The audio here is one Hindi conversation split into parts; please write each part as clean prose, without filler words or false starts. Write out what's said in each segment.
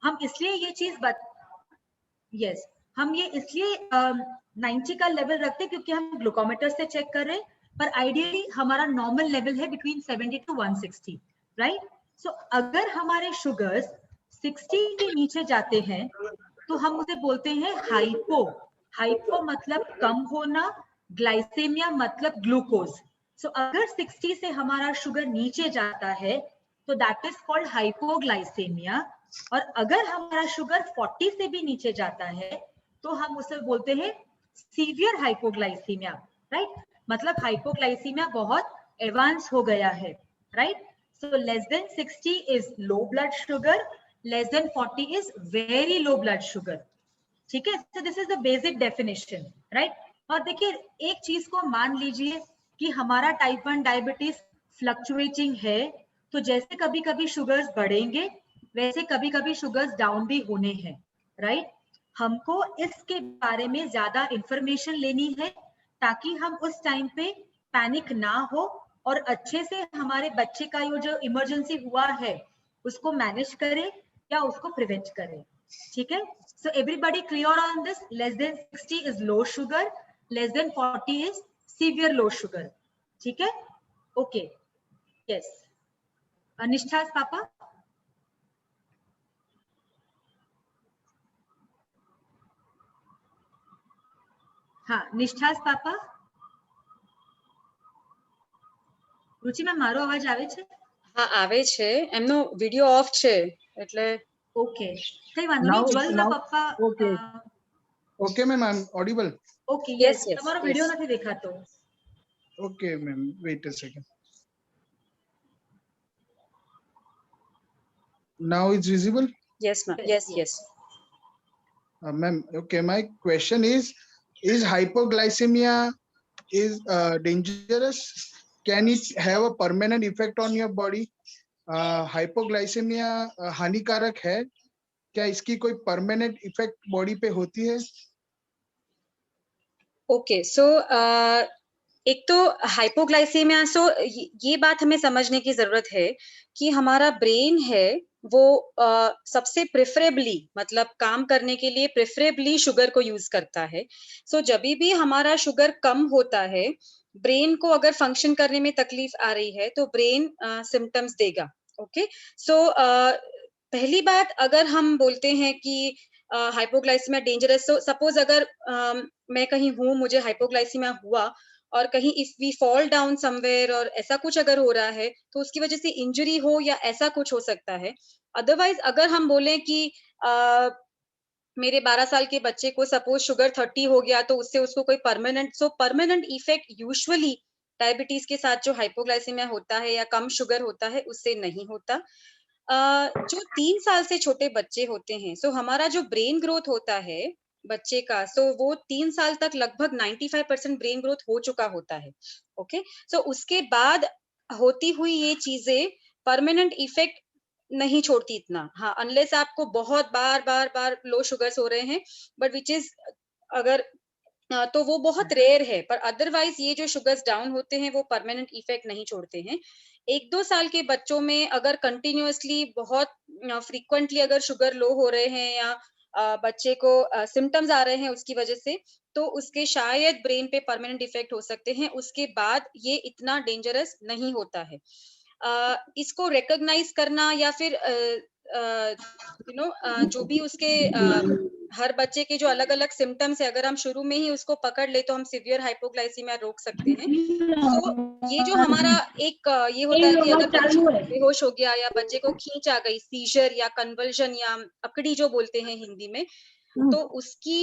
हम इसलिए ये चीज हम ये इसलिए 90 का लेवल रखते हैं क्योंकि हम ग्लूकोमीटर से चेक कर रहे हैं, पर आइडियली हमारा नॉर्मल लेवल है बिटवीन 70 to 160, राइट। सो अगर हमारे शुगर्स 60 के नीचे जाते हैं तो हम उसे बोलते हैं हाइपो। हाइपो मतलब कम होना, ग्लाइसेमिया मतलब ग्लूकोज। सो अगर 60 से हमारा शुगर नीचे जाता है तो दैट इज कॉल्ड हाइपोग्लाइसेमिया। और अगर हमारा शुगर 40 से भी नीचे जाता है तो हम उसे बोलते हैं सीवियर हाइपोग्लाइसीमिया, राइट। मतलब हाइपोग्लाइसीमिया बहुत एडवांस हो गया है, right. So less than 60 is low blood sugar, less than 40 is very low blood sugar, ठीक है। So this is the basic definition, right. और देखिए एक चीज को मान लीजिए कि हमारा टाइप 1 डायबिटीज फ्लक्चुएटिंग है, तो जैसे कभी कभी शुगर्स बढ़ेंगे वैसे कभी कभी शुगर्स डाउन भी होने हैं, राइट। हमको इसके बारे में ज्यादा इंफॉर्मेशन लेनी है ताकि हम उस टाइम पे पैनिक ना हो और अच्छे से हमारे बच्चे का ये जो इमरजेंसी हुआ है उसको मैनेज करें या उसको प्रिवेंट करें, ठीक है। So everybody clear on this? Less than 60 is low sugar, less than 40 is severe low sugar, ठीक है। Okay, yes. निष्ठास पापा? हाँ, નિષ્ઠાસ પાપા? રુચિ મેમ, મારો અવાજ આવે છે? હા, આવે છે. એમનો વિડિયો ઓફ છે એટલે ઓકે, કઈ વાંધો નહીં. જ્વલના પપ્પા okay ma'am, I am audible? Okay, yes, તમારો વિડિયો નથી દેખાતો. Okay ma'am, wait a second. Now it's visible? Yes ma'am. Yes. Ma'am, okay, my question is hypoglycemia is dangerous? Can it have a permanent effect on your body? Hypoglycaemia हानिकारक है क्या? इसकी कोई परमानेंट इफेक्ट बॉडी पे होती है? ओके, सो एक तो हाइपोग्लाइसेमिया, ये बात हमें समझने की जरूरत है कि हमारा ब्रेन है वो सबसे प्रेफरेबली, मतलब काम करने के लिए प्रेफरेबली शुगर को यूज करता है। सो जब भी हमारा शुगर कम होता है, ब्रेन को अगर फंक्शन करने में तकलीफ आ रही है तो ब्रेन सिम्टम्स देगा। ओके, सो पहली बात, अगर हम बोलते हैं कि हाइपोग्लाइसीमिया डेंजरस, सो सपोज अगर मैं कहीं हूँ, मुझे हाइपोग्लाइसीमिया हुआ और कहीं if we fall down somewhere और ऐसा कुछ अगर हो रहा है तो उसकी वजह से इंजरी हो या ऐसा कुछ हो सकता है। अदरवाइज अगर हम बोलें कि मेरे 12 साल के बच्चे को सपोज शुगर 30 हो गया तो उससे उसको कोई परमानेंट इफेक्ट यूजुअली डायबिटीज के साथ जो हाइपोग्लाइसीमिया होता है या कम शुगर होता है उससे नहीं होता। जो 3 साल से छोटे बच्चे होते हैं, सो हमारा जो ब्रेन ग्रोथ होता है बच्चे का, सो वो 3 साल तक लगभग 95% ब्रेन ग्रोथ हो चुका होता है। ओके, सो उसके बाद होती हुई ये चीजें परमानेंट इफेक्ट नहीं छोड़ती इतना। हाँ, अनलेस आपको बहुत बार लो शुगर्स हो रहे हैं, बट विच इज अगर तो वो बहुत रेयर है, पर अदरवाइज ये जो शुगर्स डाउन होते हैं वो परमानेंट इफेक्ट नहीं छोड़ते हैं। 1-2 साल के बच्चों में अगर कंटिन्यूअसली बहुत फ्रीक्वेंटली अगर शुगर लो हो रहे हैं या बच्चे को सिम्टम्स आ रहे हैं उसकी वजह से, तो उसके शायद ब्रेन पे परमानेंट इफेक्ट हो सकते हैं। उसके बाद ये इतना डेंजरस नहीं होता है। इसको रिकॉग्नाइज करना या फिर जो भी उसके हर बच्चे के जो अलग-अलग सिम्टम्स है, अगर हम शुरू में ही उसको पकड़ ले तो हम सीवियर हाइपोग्लाइसीमिया रोक सकते हैं। तो ये जो हमारा एक ये होता है कि अगर बच्चा बेहोश हो गया या बच्चे को खींच आ गई, सीजर या कन्वल्जन या अकड़ी जो बोलते हैं हिंदी में, तो उसकी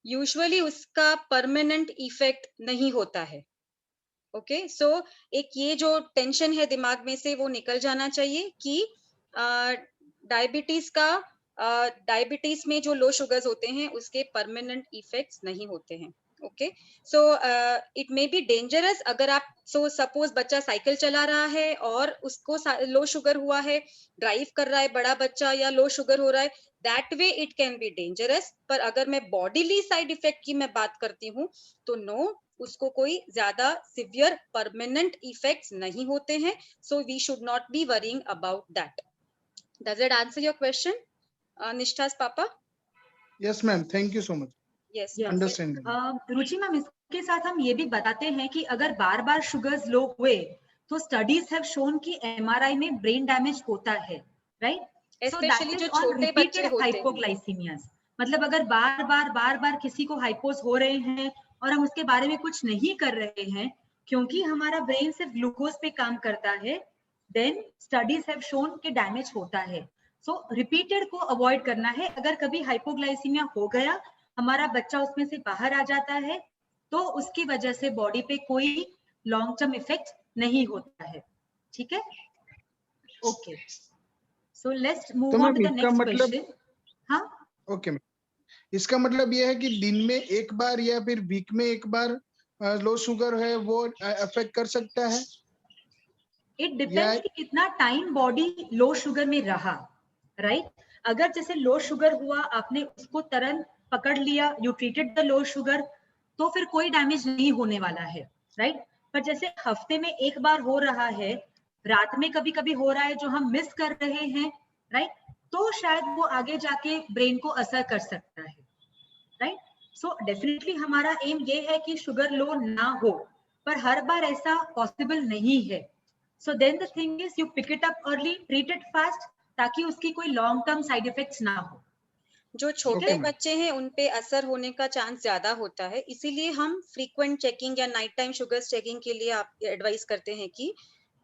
यूजुअली उसका परमानेंट इफेक्ट नहीं होता है। ओके, सो एक ये जो टेंशन है दिमाग में से वो निकल जाना चाहिए कि डायबिटीज में जो लो शुगर्स होते हैं उसके परमानेंट इफेक्ट्स नहीं होते हैं। Okay, so it may be dangerous अगर आप सपोज बच्चा साइकिल चला रहा है और उसको लो शुगर हुआ है, ड्राइव कर रहा है बड़ा बच्चा या लो शुगर हो रहा है, that way it can be dangerous. पर अगर मैं बॉडीली साइड इफेक्ट की मैं बात करती हूँ तो नो, उसको कोई ज्यादा सिवियर परमानेंट इफेक्ट्स नहीं होते हैं, so we should not be worrying about that. Does it answer your question, Nishtha's पापा? Yes, ma'am. Thank you so much. Yes. Yes. Understanding. Ruchi ma'am, इसके साथ हम ये भी बताते हैं कि अगर बार बार शुगर्स लो हुए तो स्टडीज हैव शोन कि एमआरआई में ब्रेन डैमेज होता है, राइट? स्पेशली जो छोटे बच्चे होते हैं. हाइपोग्लाइसीमियास, मतलब अगर बार बार किसी को हाइपोस हो रहे हैं और हम उसके बारे में कुछ नहीं कर रहे हैं क्योंकि हमारा ब्रेन सिर्फ ग्लूकोज पे काम करता है, देन स्टडीज हैव शोन कि डैमेज होता है. सो रिपीटेड को अवॉइड करना है. अगर कभी हाइपोग्लाइसीमिया हो गया, हमारा बच्चा उसमें से बाहर आ जाता है, तो उसकी वजह से बॉडी पे कोई लॉन्ग टर्म इफेक्ट नहीं होता है. ठीक है, okay. So let's move on to the next question. हाँ, ओके मैम, इसका मतलब ये है कि दिन में एक बार या फिर वीक में एक बार लो शुगर है वो अफेक्ट कर सकता है? इट डिपेंड्स कि कितना टाइम बॉडी लो शुगर में रहा, राइट? अगर जैसे लो शुगर हुआ, आपने उसको तुरंत पकड़ लिया, you treated the low sugar, तो फिर कोई डैमेज नहीं होने वाला है, राइट? पर जैसे हफ्ते में एक बार हो रहा है, रात में कभी कभी हो रहा है जो हम मिस कर रहे हैं, राइट? तो शायद वो आगे जाके ब्रेन को असर कर सकता है, राइट? सो डेफिनेटली हमारा एम ये है कि शुगर लो ना हो, पर हर बार ऐसा पॉसिबल नहीं है. So then the thing is you pick it up early, treat it fast, ताकि उसकी कोई लॉन्ग टर्म साइड इफेक्ट्स ना हो. जो छोटे बच्चे हैं उन पे असर होने का चांस ज्यादा होता है, इसीलिए हम फ्रीक्वेंट चेकिंग या नाइट टाइम शुगर चेकिंग के लिए आप एडवाइस करते हैं कि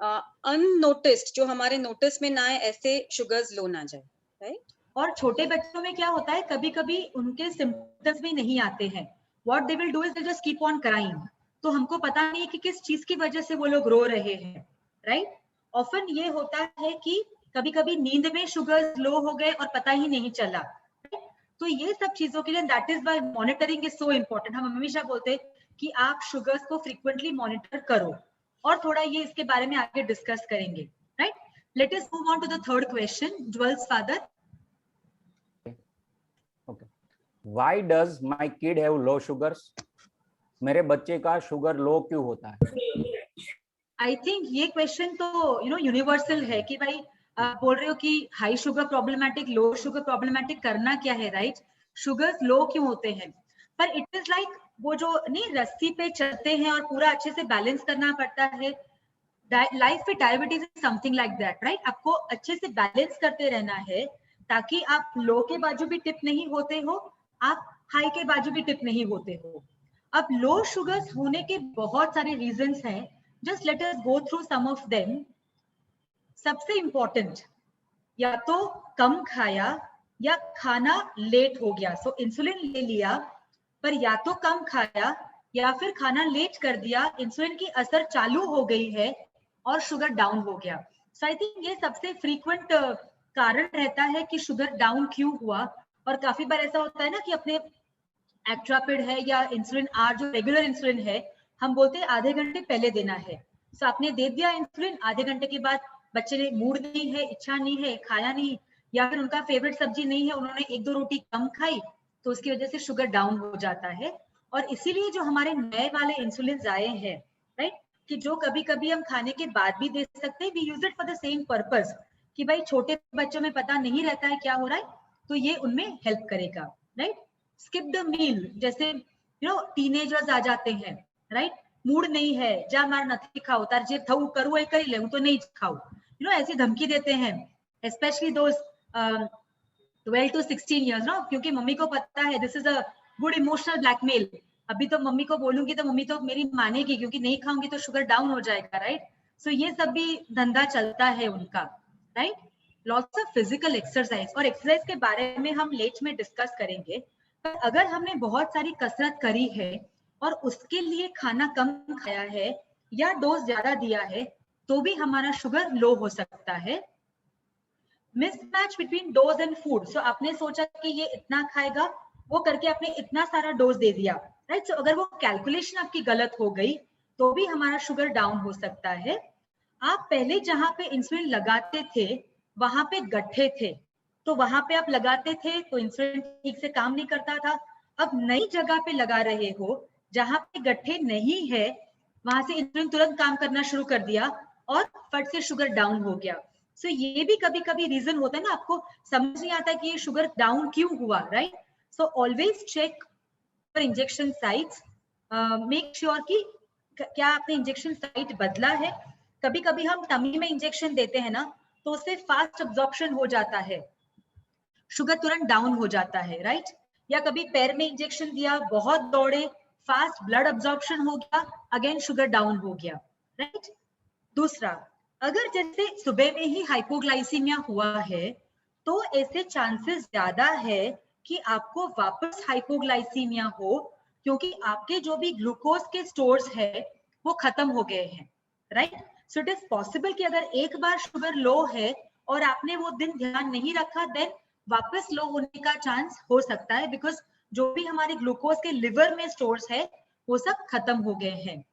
अननोटिस्ड, जो हमारे नोटिस में ना आए, ऐसे शुगर्स लो ना जाए, राइट? और छोटे बच्चों में क्या होता है, कभी कभी उनके सिम्टम्स भी नहीं आते हैं. What they will do is they just keep on crying. तो हमको पता नहीं है कि किस चीज की वजह से वो लोग रो रहे हैं, राइट? ऑफन ये होता है कि कभी कभी नींद में शुगर लो हो गए और पता ही नहीं चला. तो ये सब चीजों के लिए that is why monitoring is so important. हम हमेशा बोलते हैं कि आप शुगर्स को फ्रीक्वेंटली मॉनिटर करो, और थोड़ा ये इसके बारे में आगे डिस्कस करेंगे, right? Let us move on to the third question. Jwal's father. Okay. Why does my kid have low sugars? मेरे बच्चे का शुगर लो क्यों होता है? आई थिंक ये क्वेश्चन तो यूनिवर्सल है कि भाई आप बोल रहे हो कि high sugar problematic, low sugar problematic करना क्या है, राइट? शुगर्स लो क्यों होते हैं? पर इट इज लाइक वो जो नहीं रस्सी पे चलते हैं और पूरा अच्छे से बैलेंस करना पड़ता है. लाइफ में diabetes is something like that, right? आपको अच्छे से बैलेंस करते रहना है ताकि आप लो के बाजू भी टिप नहीं होते हो, आप हाई के बाजू भी टिप नहीं होते हो. अब लो शुगर्स होने के बहुत सारे रीजंस हैं. Just let us go through some of them. सबसे इंपॉर्टेंट, या तो कम खाया या खाना लेट हो गया. सो इंसुलिन ले लिया पर या तो कम खाया या फिर खाना लेट कर दिया, इंसुलिन की असर चालू हो गई है और शुगर डाउन हो गया. सो आई थिंक ये सबसे फ्रीक्वेंट कारण रहता है कि शुगर डाउन क्यों हुआ. और काफी बार ऐसा होता है ना कि अपने एक्ट्रापिड है या इंसुलिन आर, जो रेगुलर इंसुलिन है, हम बोलते हैं आधे घंटे पहले देना है. सो आपने दे दिया इंसुलिन, आधे घंटे के बाद बच्चे ने मूड नहीं है, इच्छा नहीं है, खाया नहीं, या फिर उनका फेवरेट सब्जी नहीं है, उन्होंने एक दो रोटी कम खाई, तो उसकी वजह से शुगर डाउन हो जाता है. और इसीलिए जो हमारे नए वाले इंसुलिन आए हैं, राइट, कि जो कभी कभी हम खाने के बाद भी दे सकते हैं, we use it for the same purpose, कि भाई छोटे बच्चों में पता नहीं रहता है क्या हो रहा है, तो ये उनमें हेल्प करेगा, राइट? स्किप द मील, जैसे टीनेजर्स आ जाते हैं, राइट? मूड नहीं है, जा मार नथी खाओ, तार जे थऊ करू करी ले, तो नहीं खाओ, ऐसी धमकी देते हैं. स्पेशली दोस 12 to 16 years, ना, क्योंकि मम्मी को पता है this is a good emotional blackmail. अभी तो मम्मी को बोलूंगी तो मम्मी तो मेरी मानेगी, क्योंकि नहीं खाऊंगी तो शुगर डाउन हो जाएगा, राइट? सो ये सब भी धंधा चलता है उनका, right? Lots of physical exercise, और एक्सरसाइज के बारे में हम लेट में डिस्कस करेंगे. पर अगर हमने बहुत सारी कसरत करी है और उसके लिए खाना कम खाया है या डोज ज्यादा दिया है, तो भी हमारा शुगर लो हो सकता है. Mismatch between dose and food. So आपने सोचा कि ये इतना खाएगा, वो करके आपने इतना सारा डोज दे दिया, राइट? सो अगर वो कैलकुलेशन आपकी गलत हो गई तो भी हमारा शुगर डाउन हो सकता है. आप पहले जहां पे इंसुलिन लगाते थे वहां पे गड्ढे थे, तो वहां पे आप लगाते थे तो इंसुलिन ठीक से काम नहीं करता था. अब नई जगह पे लगा रहे हो जहां पे गड्ढे नहीं है वहां से इंसुलिन तुरंत काम करना शुरू कर दिया और फट से शुगर डाउन हो गया। सो ये भी कभी कभी रीजन होता है ना, आपको समझ नहीं आता कि ये शुगर डाउन क्यों हुआ, right? So always check for injection sites, make sure कि क्या आपने इंजेक्शन साइट बदला है। कभी कभी हम टमी में इंजेक्शन देते हैं ना, तो उससे फास्ट अब्जॉर्प्शन हो जाता है, शुगर तुरंत डाउन हो जाता है, राइट? या कभी पैर में इंजेक्शन दिया, बहुत दौड़े, फास्ट ब्लड अब्जॉर्प्शन हो गया, अगेन शुगर डाउन हो गया, राइट? दूसरा, अगर जैसे सुबह में ही हाइपोग्लाइसीमिया हुआ है तो ऐसे चांसेस ज्यादा है कि आपको वापस हाइपोग्लाइसीमिया हो, क्योंकि आपके जो भी ग्लूकोज के स्टोर्स है वो खत्म हो गए हैं, right? So it is possible कि अगर एक बार शुगर लो है और आपने वो दिन ध्यान नहीं रखा, देन वापस लो होने का चांस हो सकता है, बिकॉज जो भी हमारे ग्लूकोज के लिवर में स्टोर्स है वो सब खत्म हो गए हैं।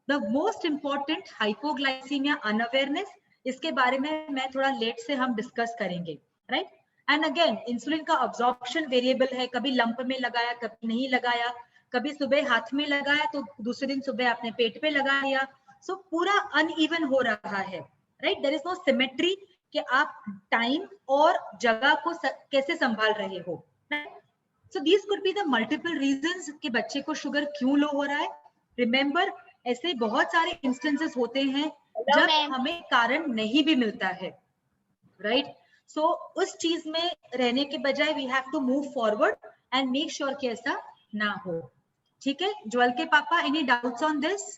The most important hypoglycaemia unawareness, इसके बारे में मैं थोड़ा लेट से हम डिस्कस करेंगे, राइट? एंड अगेन इंसुलिन का अब्जॉर्प्शन वेरिएबल है, कभी लंप में लगाया, कभी नहीं लगाया, कभी सुबह हाथ में लगाया तो दूसरे दिन सुबह आपने पेट पे लगा लिया। सो पूरा अनइवन हो रहा है, right? There is no symmetry कि आप टाइम और जगह को कैसे संभाल रहे हो। So these could be the multiple reasons कि बच्चे को शुगर क्यों लो हो रहा है। रिमेंबर, ऐसे बहुत सारे इंस्टेंसेस होते हैं जब हमें कारण नहीं भी मिलता है, राइट? सो उस चीज में रहने के बजाय we have to move forward and make sure कि ऐसा ना हो। ठीक है ज्वल के पापा, any doubts on this?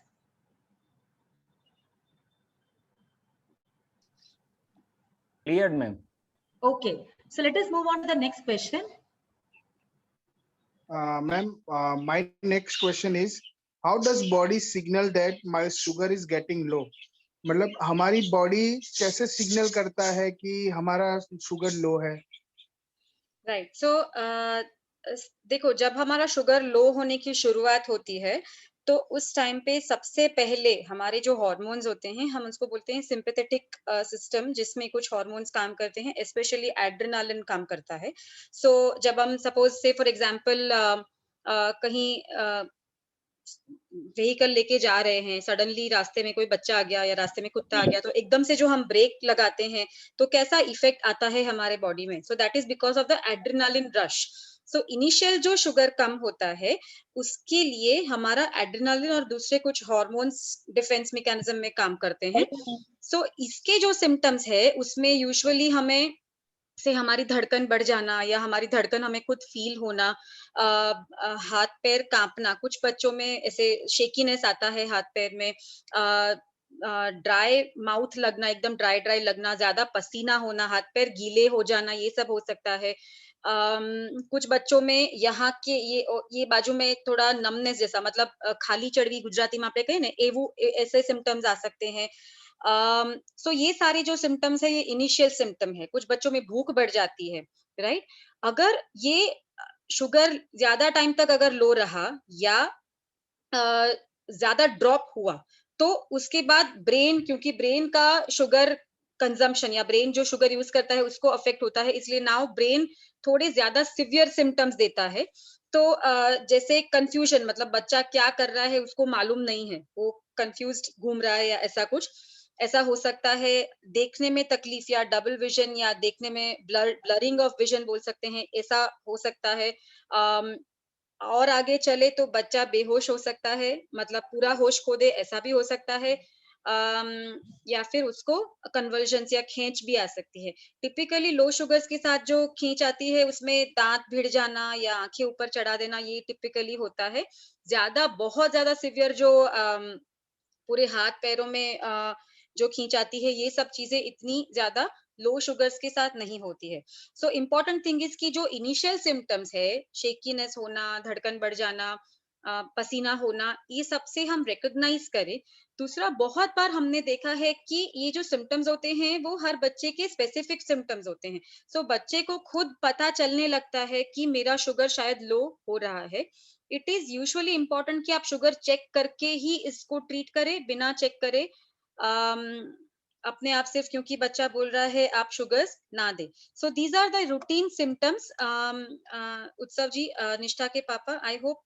Cleared, ma'am. Okay, so let us move on to the next question. Ma'am, my next question is, how does body signal that my sugar is getting low? मतलब हमारी बॉडी कैसे सिग्नल करता है कि हमारा शुगर लो है? राइट, सो देखो, जब हमारा शुगर लो होने की शुरुआत होती है तो उस टाइम पे सबसे पहले हमारे जो हार्मोन्स होते हैं, हम उसको बोलते हैं सिंपैथेटिक सिस्टम, जिसमें कुछ हार्मोन्स काम करते हैं, स्पेशली एड्रेनालिन काम करता है। सो जब हम सपोज से फॉर एग्जांपल कहीं व्हीकल लेके जा रहे हैं, सडनली रास्ते में कोई बच्चा आ गया या रास्ते में कुत्ता आ गया, तो एकदम से जो हम ब्रेक लगाते हैं तो कैसा इफेक्ट आता है हमारे बॉडी में। So that is because of the adrenaline rush. So initial जो शुगर कम होता है उसके लिए हमारा एड्रेनालिन और दूसरे कुछ हार्मोन्स डिफेंस मैकेनिज्म में काम करते हैं। सो इसके जो सिम्टम्स है उसमें यूजुअली हमें से हमारी धड़कन बढ़ जाना या हमारी धड़कन हमें खुद फील होना, हाथ पैर कांपना, कुछ बच्चों में ऐसे शेकीनेस आता है हाथ पैर में, ड्राई माउथ लगना, एकदम ड्राई ड्राई लगना, ज्यादा पसीना होना, हाथ पैर गीले हो जाना, ये सब हो सकता है। कुछ बच्चों में यहाँ के ये बाजू में थोड़ा नमनेस जैसा, मतलब खाली चढ़वी गुजराती में आप कहे ना, ऐसे सिम्टम्स आ सकते हैं। सो ये सारे जो सिम्टम्स है ये इनिशियल सिम्टम है। कुछ बच्चों में भूख बढ़ जाती है, राइट? अगर ये शुगर ज्यादा टाइम तक अगर लो रहा या ज्यादा ड्रॉप हुआ तो उसके बाद ब्रेन, क्योंकि ब्रेन का शुगर कंजम्पशन या ब्रेन जो शुगर यूज करता है उसको अफेक्ट होता है, इसलिए नाउ ब्रेन थोड़े ज्यादा सिवियर सिम्टम्स देता है। तो जैसे कंफ्यूजन, मतलब बच्चा क्या कर रहा है उसको मालूम नहीं है, वो कंफ्यूज्ड घूम रहा है या ऐसा कुछ, ऐसा हो सकता है। देखने में तकलीफ या डबल विजन या देखने में ब्लरिंग ऑफ विजन बोल सकते हैं, ऐसा हो सकता है। और आगे चले तो बच्चा बेहोश हो सकता है, मतलब पूरा होश खो दे, ऐसा भी हो सकता है। या फिर उसको कन्वर्जन्स या खींच भी आ सकती है। टिपिकली लो शुगर्स के साथ जो खींच आती है उसमें दांत भिड़ जाना या आंखें ऊपर चढ़ा देना, ये टिपिकली होता है। बहुत ज्यादा सिवियर जो पूरे हाथ पैरों में जो खींच आती है, ये सब चीजें इतनी ज्यादा लो शुगर्स के साथ नहीं होती है। सो इम्पोर्टेंट थिंग इज कि जो इनिशियल सिम्टम्स है, शेकीनेस होना, धड़कन बढ़ जाना, पसीना होना, ये सबसे हम रिकॉग्नाइज करें। दूसरा, बहुत बार हमने देखा है कि ये जो सिम्टम्स होते हैं वो हर बच्चे के स्पेसिफिक सिम्टम्स होते हैं। सो बच्चे को खुद पता चलने लगता है कि मेरा शुगर शायद लो हो रहा है। इट इज यूजुअली इम्पोर्टेंट कि आप शुगर चेक करके ही इसको ट्रीट करें, बिना चेक करे अपने आप सिर्फ क्योंकि बच्चा बोल रहा है आप शुगर्स ना दे. So these are the routine symptoms. उत्सव जी, निष्ठा के पापा, I hope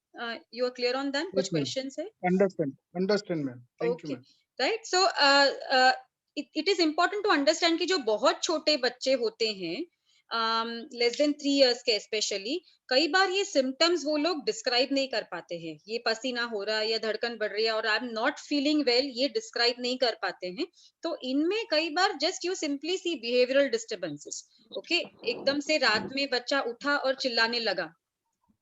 you are clear on them. Yes, कुछ ma'am. questions है? Understand, ma'am. Thank you, Okay, ma'am. right. So it is important to understand कि जो बहुत छोटे बच्चे होते हैं, लेस देन 3 इयर्स के स्पेशली, कई बार ये सिम्टम्स वो लोग डिस्क्राइब नहीं कर पाते हैं. ये पसीना हो रहा है या धड़कन बढ़ रही है और I am not feeling well, ये डिस्क्राइब नहीं कर पाते हैं. तो इनमें कई बार just you simply see behavioural disturbances. Okay, एकदम से रात में बच्चा उठा और चिल्लाने लगा,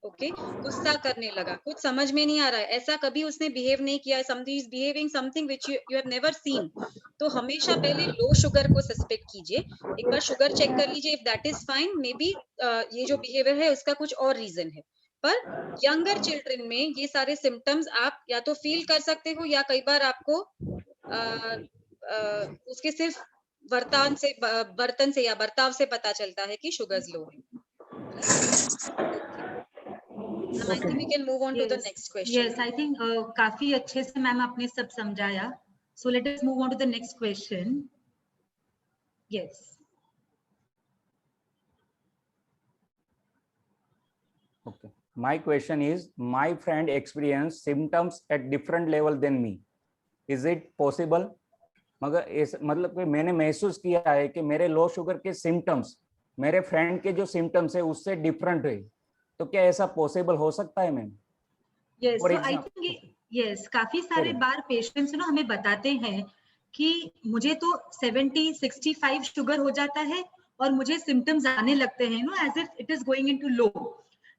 ओके, गुस्सा करने लगा, कुछ समझ में नहीं आ रहा है, ऐसा कभी उसने बिहेव नहीं किया, somebody is behaving something which you have never seen. तो हमेशा पहले लो शुगर को सस्पेक्ट कीजिए, एक बार शुगर चेक कर लीजिए. If that is fine, may be ये जो बिहेवियर है उसका कुछ और रीजन है. पर यंगर चिल्ड्रन में ये सारे सिम्टम्स आप या तो फील कर सकते हो या कई बार आपको उसके सिर्फ बर्तन से या बर्ताव से पता चलता है कि शुगर लो है. I think we can move on to the next question. Yes, I think काफी अच्छे से मैम आपने सब समझाया. So let us move on to the next question. Yes. Okay. My question is, my friend experienced symptoms at different level than me. Is it possible? मगर मतलब कि मैंने महसूस किया है कि मेरे लो शुगर के सिम्टम्स मेरे फ्रेंड के जो सिम्टम्स है उससे डिफरेंट है. तो क्या ऐसा पॉसिबल हो सकता है ma'am? Yes, so I think yes, काफी सारे बार पेशेंट्स ना हमें बताते हैं कि मुझे तो 70-65 शुगर हो जाता है और मुझे सिम्टम्स आने लगते हैं, no, as if it is going into low.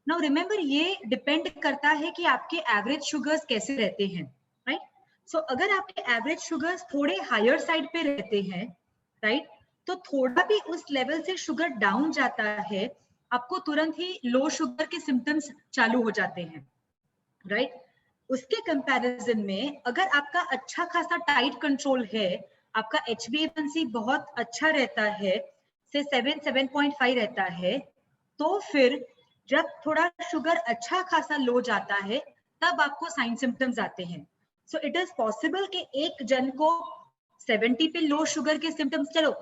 Now remember, ये डिपेंड करता है कि आपके एवरेज शुगर्स कैसे रहते हैं, राइट? सो अगर आपके एवरेज शुगर्स थोड़े हायर साइड पे रहते हैं, राइट, तो थोड़ा भी उस लेवल से शुगर डाउन जाता है, आपको तुरंत ही लो शुगर के सिम्टम्स चालू हो जाते हैं, राइट? उसके कंपैरिजन में अगर आपका अच्छा खासा टाइट कंट्रोल है, आपका HbA1c बहुत अच्छा रहता है, से 7.5 रहता है, तो फिर जब थोड़ा शुगर अच्छा खासा लो जाता है तब आपको साइन सिम्टम्स आते हैं. सो इट इज पॉसिबल कि एक जन को 70 पे लो शुगर के सिम्टम्स, चलो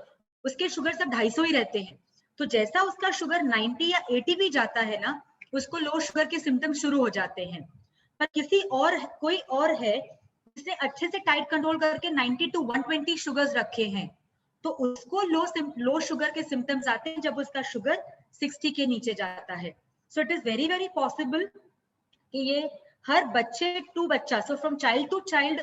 उसके शुगर सब 250 ही रहते हैं, तो जैसा उसका शुगर 90 या 80 भी जाता है ना, उसको लो शुगर के सिम्टम्स शुरू हो जाते हैं. पर कोई और है जिसने अच्छे से टाइट कंट्रोल करके 90 to 120 शुगर्स रखे हैं, तो उसको लो शुगर के सिम्टम्स आते हैं जब उसका शुगर 60 के नीचे जाता है. So it is very very possible कि ये हर बच्चे टू बच्चा, so from child to child,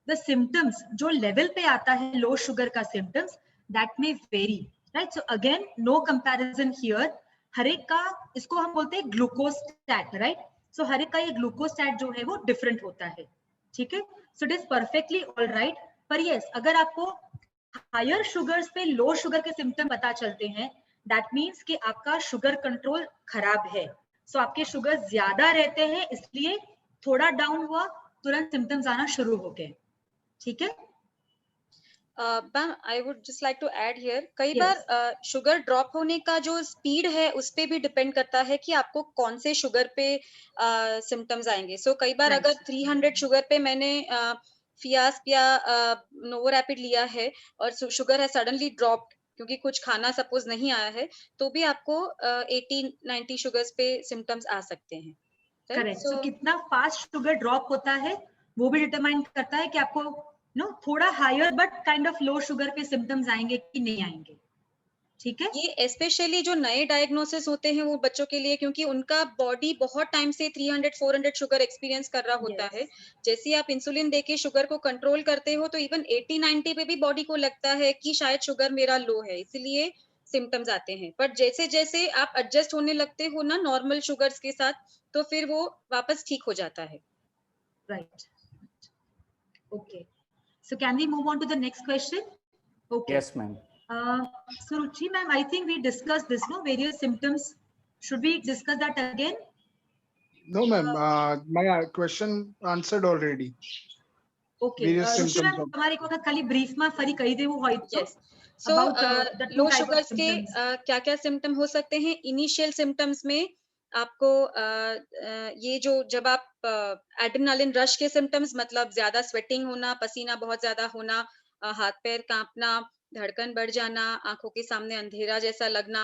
the symptoms जो लेवल पे आता है लो शुगर का symptoms, that may vary, right? So again no comparison here. हर एक का, इसको हम बोलते हैं ग्लूकोस्टैट, राइट? सो हर एक का ये ग्लूकोस्टैट जो है वो डिफरेंट होता है, ठीक है? So it is perfectly all right. पर यस, अगर आपको हायर शुगर्स पे लो शुगर के सिम्टम पता चलते हैं, दैट मीन्स कि आपका शुगर कंट्रोल खराब है. सो आपके शुगर ज्यादा रहते हैं, इसलिए थोड़ा डाउन हुआ, तुरंत सिम्टम्स आना शुरू हो गए, ठीक है? Ma'am, I would just like to add here, कई बार शुगर ड्रॉप होने का जो स्पीड है उस पे भी डिपेंड करता है कि आपको कौन से शुगर पे सिम्टम्स आएंगे. सो कई बार अगर 300 शुगर पे मैंने फियास या नोवोरैपिड लिया है और शुगर है सडनली ड्रॉप्ड क्योंकि कुछ खाना सपोज नहीं आया है, तो भी आपको 80-90 शुगर्स पे सिम्टम्स आ सकते हैं. करेक्ट. सो कितना फास्ट शुगर ड्रॉप होता है वो भी डिटरमाइन करता है कि आपको नो थोड़ा higher but kind of low sugar पे सिम्टम्स आएंगे कि नहीं आएंगे, ठीक है? ये स्पेशली जो नए डायग्नोसिस होते हैं वो बच्चों के लिए, क्योंकि उनका बॉडी बहुत टाइम से 300-400 शुगर एक्सपीरियंस कर रहा होता है. जैसे आप इंसुलिन देके शुगर को कंट्रोल करते हो तो इवन 80-90 पे भी बॉडी को लगता है कि शायद शुगर मेरा लो है, इसलिए सिम्टम्स आते हैं. पर जैसे जैसे आप एडजस्ट होने लगते हो ना नॉर्मल शुगर्स के साथ, तो फिर वो वापस ठीक हो जाता है. Right. Okay, so can we move on to the next question? Okay. Yes, ma'am. So Ruchi ma'am, I think we discussed this, no, various symptoms. Should we discuss that again? No, ma'am. My question answered already. Okay. Ruchi ma'am, हमारे को खाली brief में फरी कही दे वो होई तो. Yes. So लो शुगर्स के क्या क्या सिम्टम हो सकते हैं? इनिशियल सिम्टम्स में आपको ये जो जब आप एड्रेनालिन रश के सिम्टम्स, मतलब ज्यादा स्वेटिंग होना, पसीना बहुत ज्यादा होना, हाथ पैर कांपना, धड़कन बढ़ जाना, आंखों के सामने अंधेरा जैसा लगना,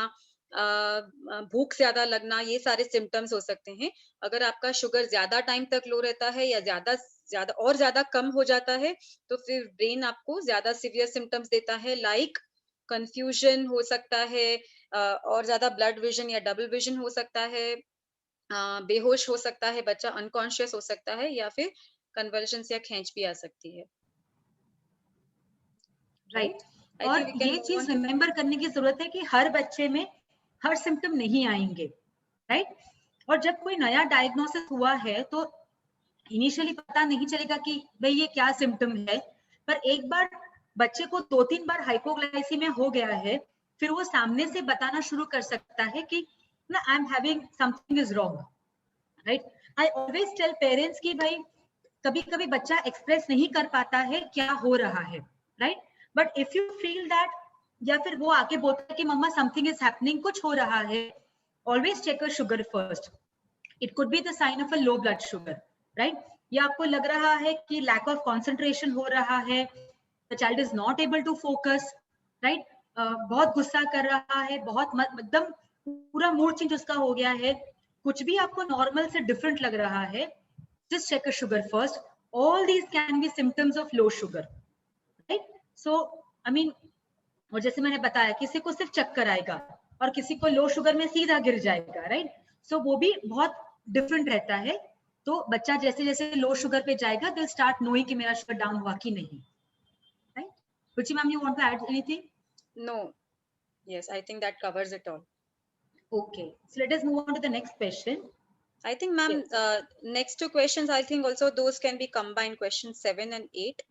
भूख ज्यादा लगना, ये सारे सिम्टम्स हो सकते हैं। अगर आपका शुगर ज्यादा टाइम तक लो रहता है या ज्यादा ज्यादा और ज्यादा कम हो जाता है, तो फिर ब्रेन आपको ज्यादा सीवियर सिम्टम्स देता है, लाइक कंफ्यूजन हो सकता है, और ज्यादा ब्लड विजन या डबल विजन हो सकता है, बेहोश हो सकता है, बच्चा अनकॉन्शियस हो सकता है, या फिर कन्वल्शंस या खींच भी आ सकती है। राइट। I और think we can ये move चीज on to- रिमेम्बर करने की जरूरत है कि हर बच्चे में हर सिम्टम नहीं आएंगे, राइट। और जब कोई नया डायग्नोसिस हुआ है तो इनिशियली पता नहीं चलेगा कि भाई ये क्या सिम्टम है, पर एक बार बच्चे को 2-3 बार हाइपोग्लाइसीमिया हो गया है, फिर वो सामने से बताना शुरू कर सकता है कि ना I am having something is wrong, right. I always tell parents कि भाई कभी कभी बच्चा एक्सप्रेस नहीं कर पाता है क्या हो रहा है, right. But if you feel that, या फिर वो आके बोलता है कि मम्मा समथिंग इज हैपनिंग, कुछ हो रहा है, always check your sugar first. It could be the sign of a low blood sugar, right. या आपको लग रहा है कि लैक ऑफ कॉन्सेंट्रेशन हो रहा है, the child is not able to focus, right, बहुत गुस्सा कर रहा है, बहुत एकदम पूरा मूड चेंज उसका हो गया है, कुछ भी आपको नॉर्मल से डिफरेंट लग रहा है, just check your sugar first. All these can be symptoms of low sugar, right? So I mean, और जैसे मैंने बताया किसी को सिर्फ चक्कर आएगा और किसी को लो शुगर में सीधा गिर जाएगा, राइट। सो वो भी बहुत डिफरेंट रहता है। तो बच्चा जैसे जैसे लो शुगर पे जाएगा, दे स्टार्ट नोइंग कि मेरा शुगर डाउन हुआ कि नहीं, right. Ruchi ma'am, you want to add anything? No. Yes, I think that covers it all. Okay, so let us move on to the next question. I think, ma'am, Yes. next two questions, I think also those can be combined, questions 7 and 8.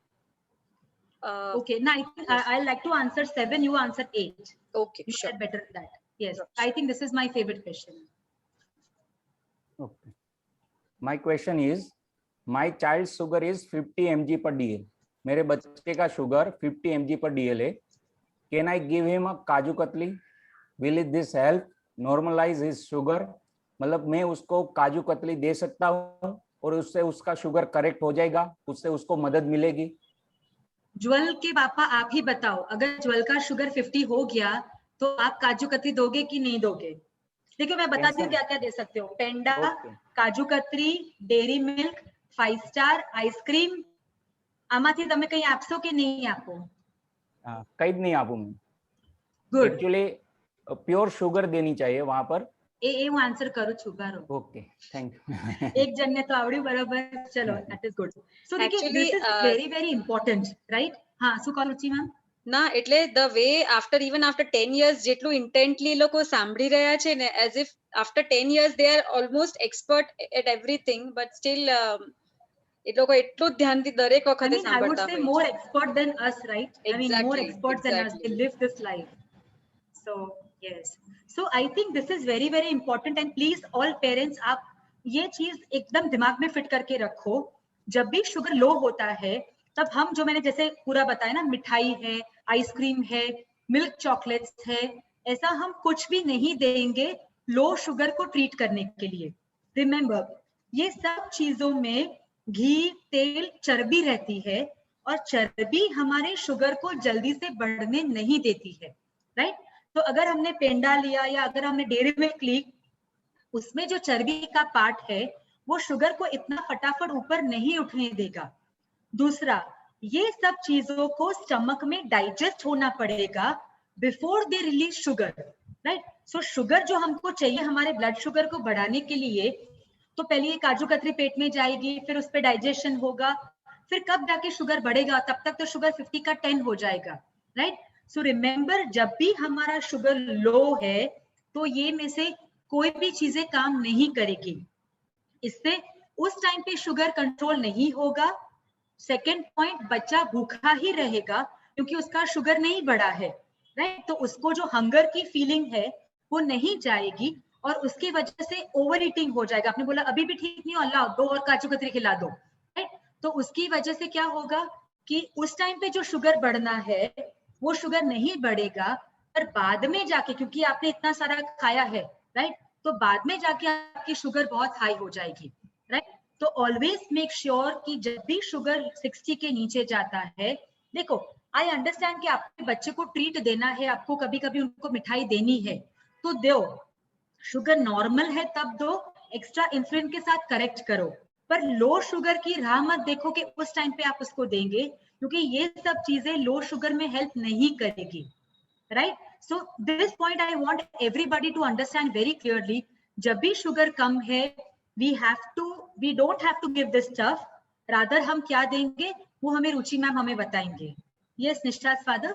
Okay, now I think Yes. I like to answer 7, you answer 8. Okay, You sure. said better than that. Yes, Sure. I think this is my favorite question. Okay. My question is, my child's sugar is 50 mg per dl. मेरे बच्चे का शुगर 50 mg per dl है. Can I give him a kaju katli? Will this help normalize his sugar? मतलब मैं उसको काजू कतली दे सकता हूँ और उससे उसका शुगर करेक्ट हो जाएगा, उससे उसको मदद मिलेगी? ज्वल के पापा आप ही बताओ, अगर ज्वल का शुगर 50 हो गया तो आप काजू कतली दोगे कि नहीं दोगे? देखो मैं बताती हूँ क्या क्या दे सकते हो। पेंडा, काजू कतरी, डेयरी मिल्क, 5 स्टार आइसक्रीम, આમાંથી તમે કઈ આપશો કે નહીં આપો? કઈ જ નહીં આપું मैं. ગુડ. एक्चुअली प्योर शुगर देनी चाहिए वहां पर. એ હું આન્સર કરું છું, બારો. Okay, thank you. એક જણને તો આવડ્યું, બરાબર. ચલો, that is good. So देखिए, this is very very important, right? હા, શું કહો રુચિ મેમ? ના, એટલે the way even after 10 years જેટલું intently લોકો સાંભળી રહ્યા છે ને, as if after 10 years they are almost expert at everything, but still એ લોકો એટલું ધ્યાનથી દરેક વખતે સાંભળતા હોય છે. I would say more expert than us, right? I mean, more experts than us. They live this life. So yes, so I think this is very very important, and please all parents, आप ये चीज एकदम दिमाग में फिट करके रखो। जब भी शुगर लो होता है तब हम, जो मैंने जैसे पूरा बताया ना, मिठाई है, आइसक्रीम है, मिल्क चॉकलेट्स है, ऐसा हम कुछ भी नहीं देंगे लो शुगर को ट्रीट करने के लिए। रिमेम्बर, ये सब चीजों में घी, तेल, चर्बी रहती है और चर्बी हमारे शुगर को जल्दी से बढ़ने नहीं देती है, राइट। तो अगर हमने पेंडा लिया या अगर हमने डेयरी मिल्क ली, उसमें जो चर्बी का पार्ट है वो शुगर को इतना फटाफट ऊपर नहीं उठने देगा। दूसरा, ये सब चीजों को स्टमक में डाइजेस्ट होना पड़ेगा before they release sugar, right. So sugar जो हमको चाहिए हमारे ब्लड शुगर को बढ़ाने के लिए, तो पहले ये काजू कतरी पेट में जाएगी, फिर उस पर डाइजेशन होगा, फिर कब जाके शुगर बढ़ेगा, तब तक तो शुगर 50 का 10 हो जाएगा, राइट। सो रिमेम्बर, जब भी हमारा शुगर लो है तो ये में से कोई भी चीजें काम नहीं करेगी, इससे उस टाइम पे शुगर कंट्रोल नहीं होगा। सेकेंड पॉइंट, बच्चा भूखा ही रहेगा क्योंकि उसका शुगर नहीं बढ़ा है, राइट। तो उसको जो हंगर की फीलिंग है वो नहीं जाएगी और उसकी वजह से ओवर ईटिंग हो जाएगा। आपने बोला अभी भी ठीक नहीं हो, अल्लाह दो और काजू कतरी खिला दो, राइट। तो उसकी वजह से क्या होगा कि उस टाइम पे जो शुगर बढ़ना है वो शुगर नहीं बढ़ेगा, पर बाद में जाके, क्योंकि आपने इतना सारा खाया है, राइट, तो बाद में जाके आपकी शुगर बहुत हाई हो जाएगी, राइट। तो ऑलवेज मेक श्योर कि जब भी शुगर 60 के नीचे जाता है देखो, आई अंडरस्टैंड कि आपके बच्चे को ट्रीट देना है, आपको कभी कभी उनको मिठाई देनी है तो दो, शुगर नॉर्मल है तब दो, एक्स्ट्रा इंसुलिन के साथ करेक्ट करो, पर लो शुगर की राह मत देखो कि उस टाइम पे आप उसको देंगे, क्योंकि ये सब चीजें लो शुगर में हेल्प नहीं करेगी, right? So this point I want everybody to understand very clearly, जब भी शुगर कम है we don't have to give this stuff, rather हम क्या देंगे वो हमें रुचि मैम हमें बताएंगे। Yes Nishtha's father.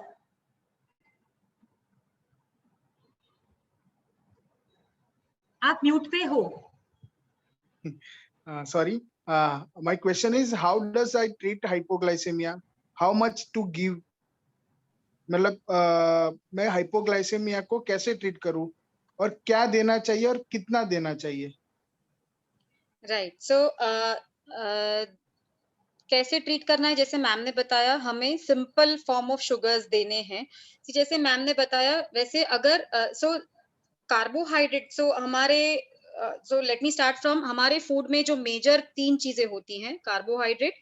आप म्यूट पे हो। Sorry, my question is how does I treat hypoglycemia? How much to give? मतलब मैं हाइपोग्लाइसेमिया को कैसे ट्रीट करूं और क्या देना चाहिए और कितना देना चाहिए? राइट, सो कैसे ट्रीट करना है, जैसे मैम ने बताया हमें सिंपल फॉर्म ऑफ शुगर्स देने हैं, जैसे मैम ने बताया वैसे अगर सो कार्बोहाइड्रेट, सो हमारे so let me start from हमारे फूड में जो मेजर 3 चीजें होती हैं, कार्बोहाइड्रेट,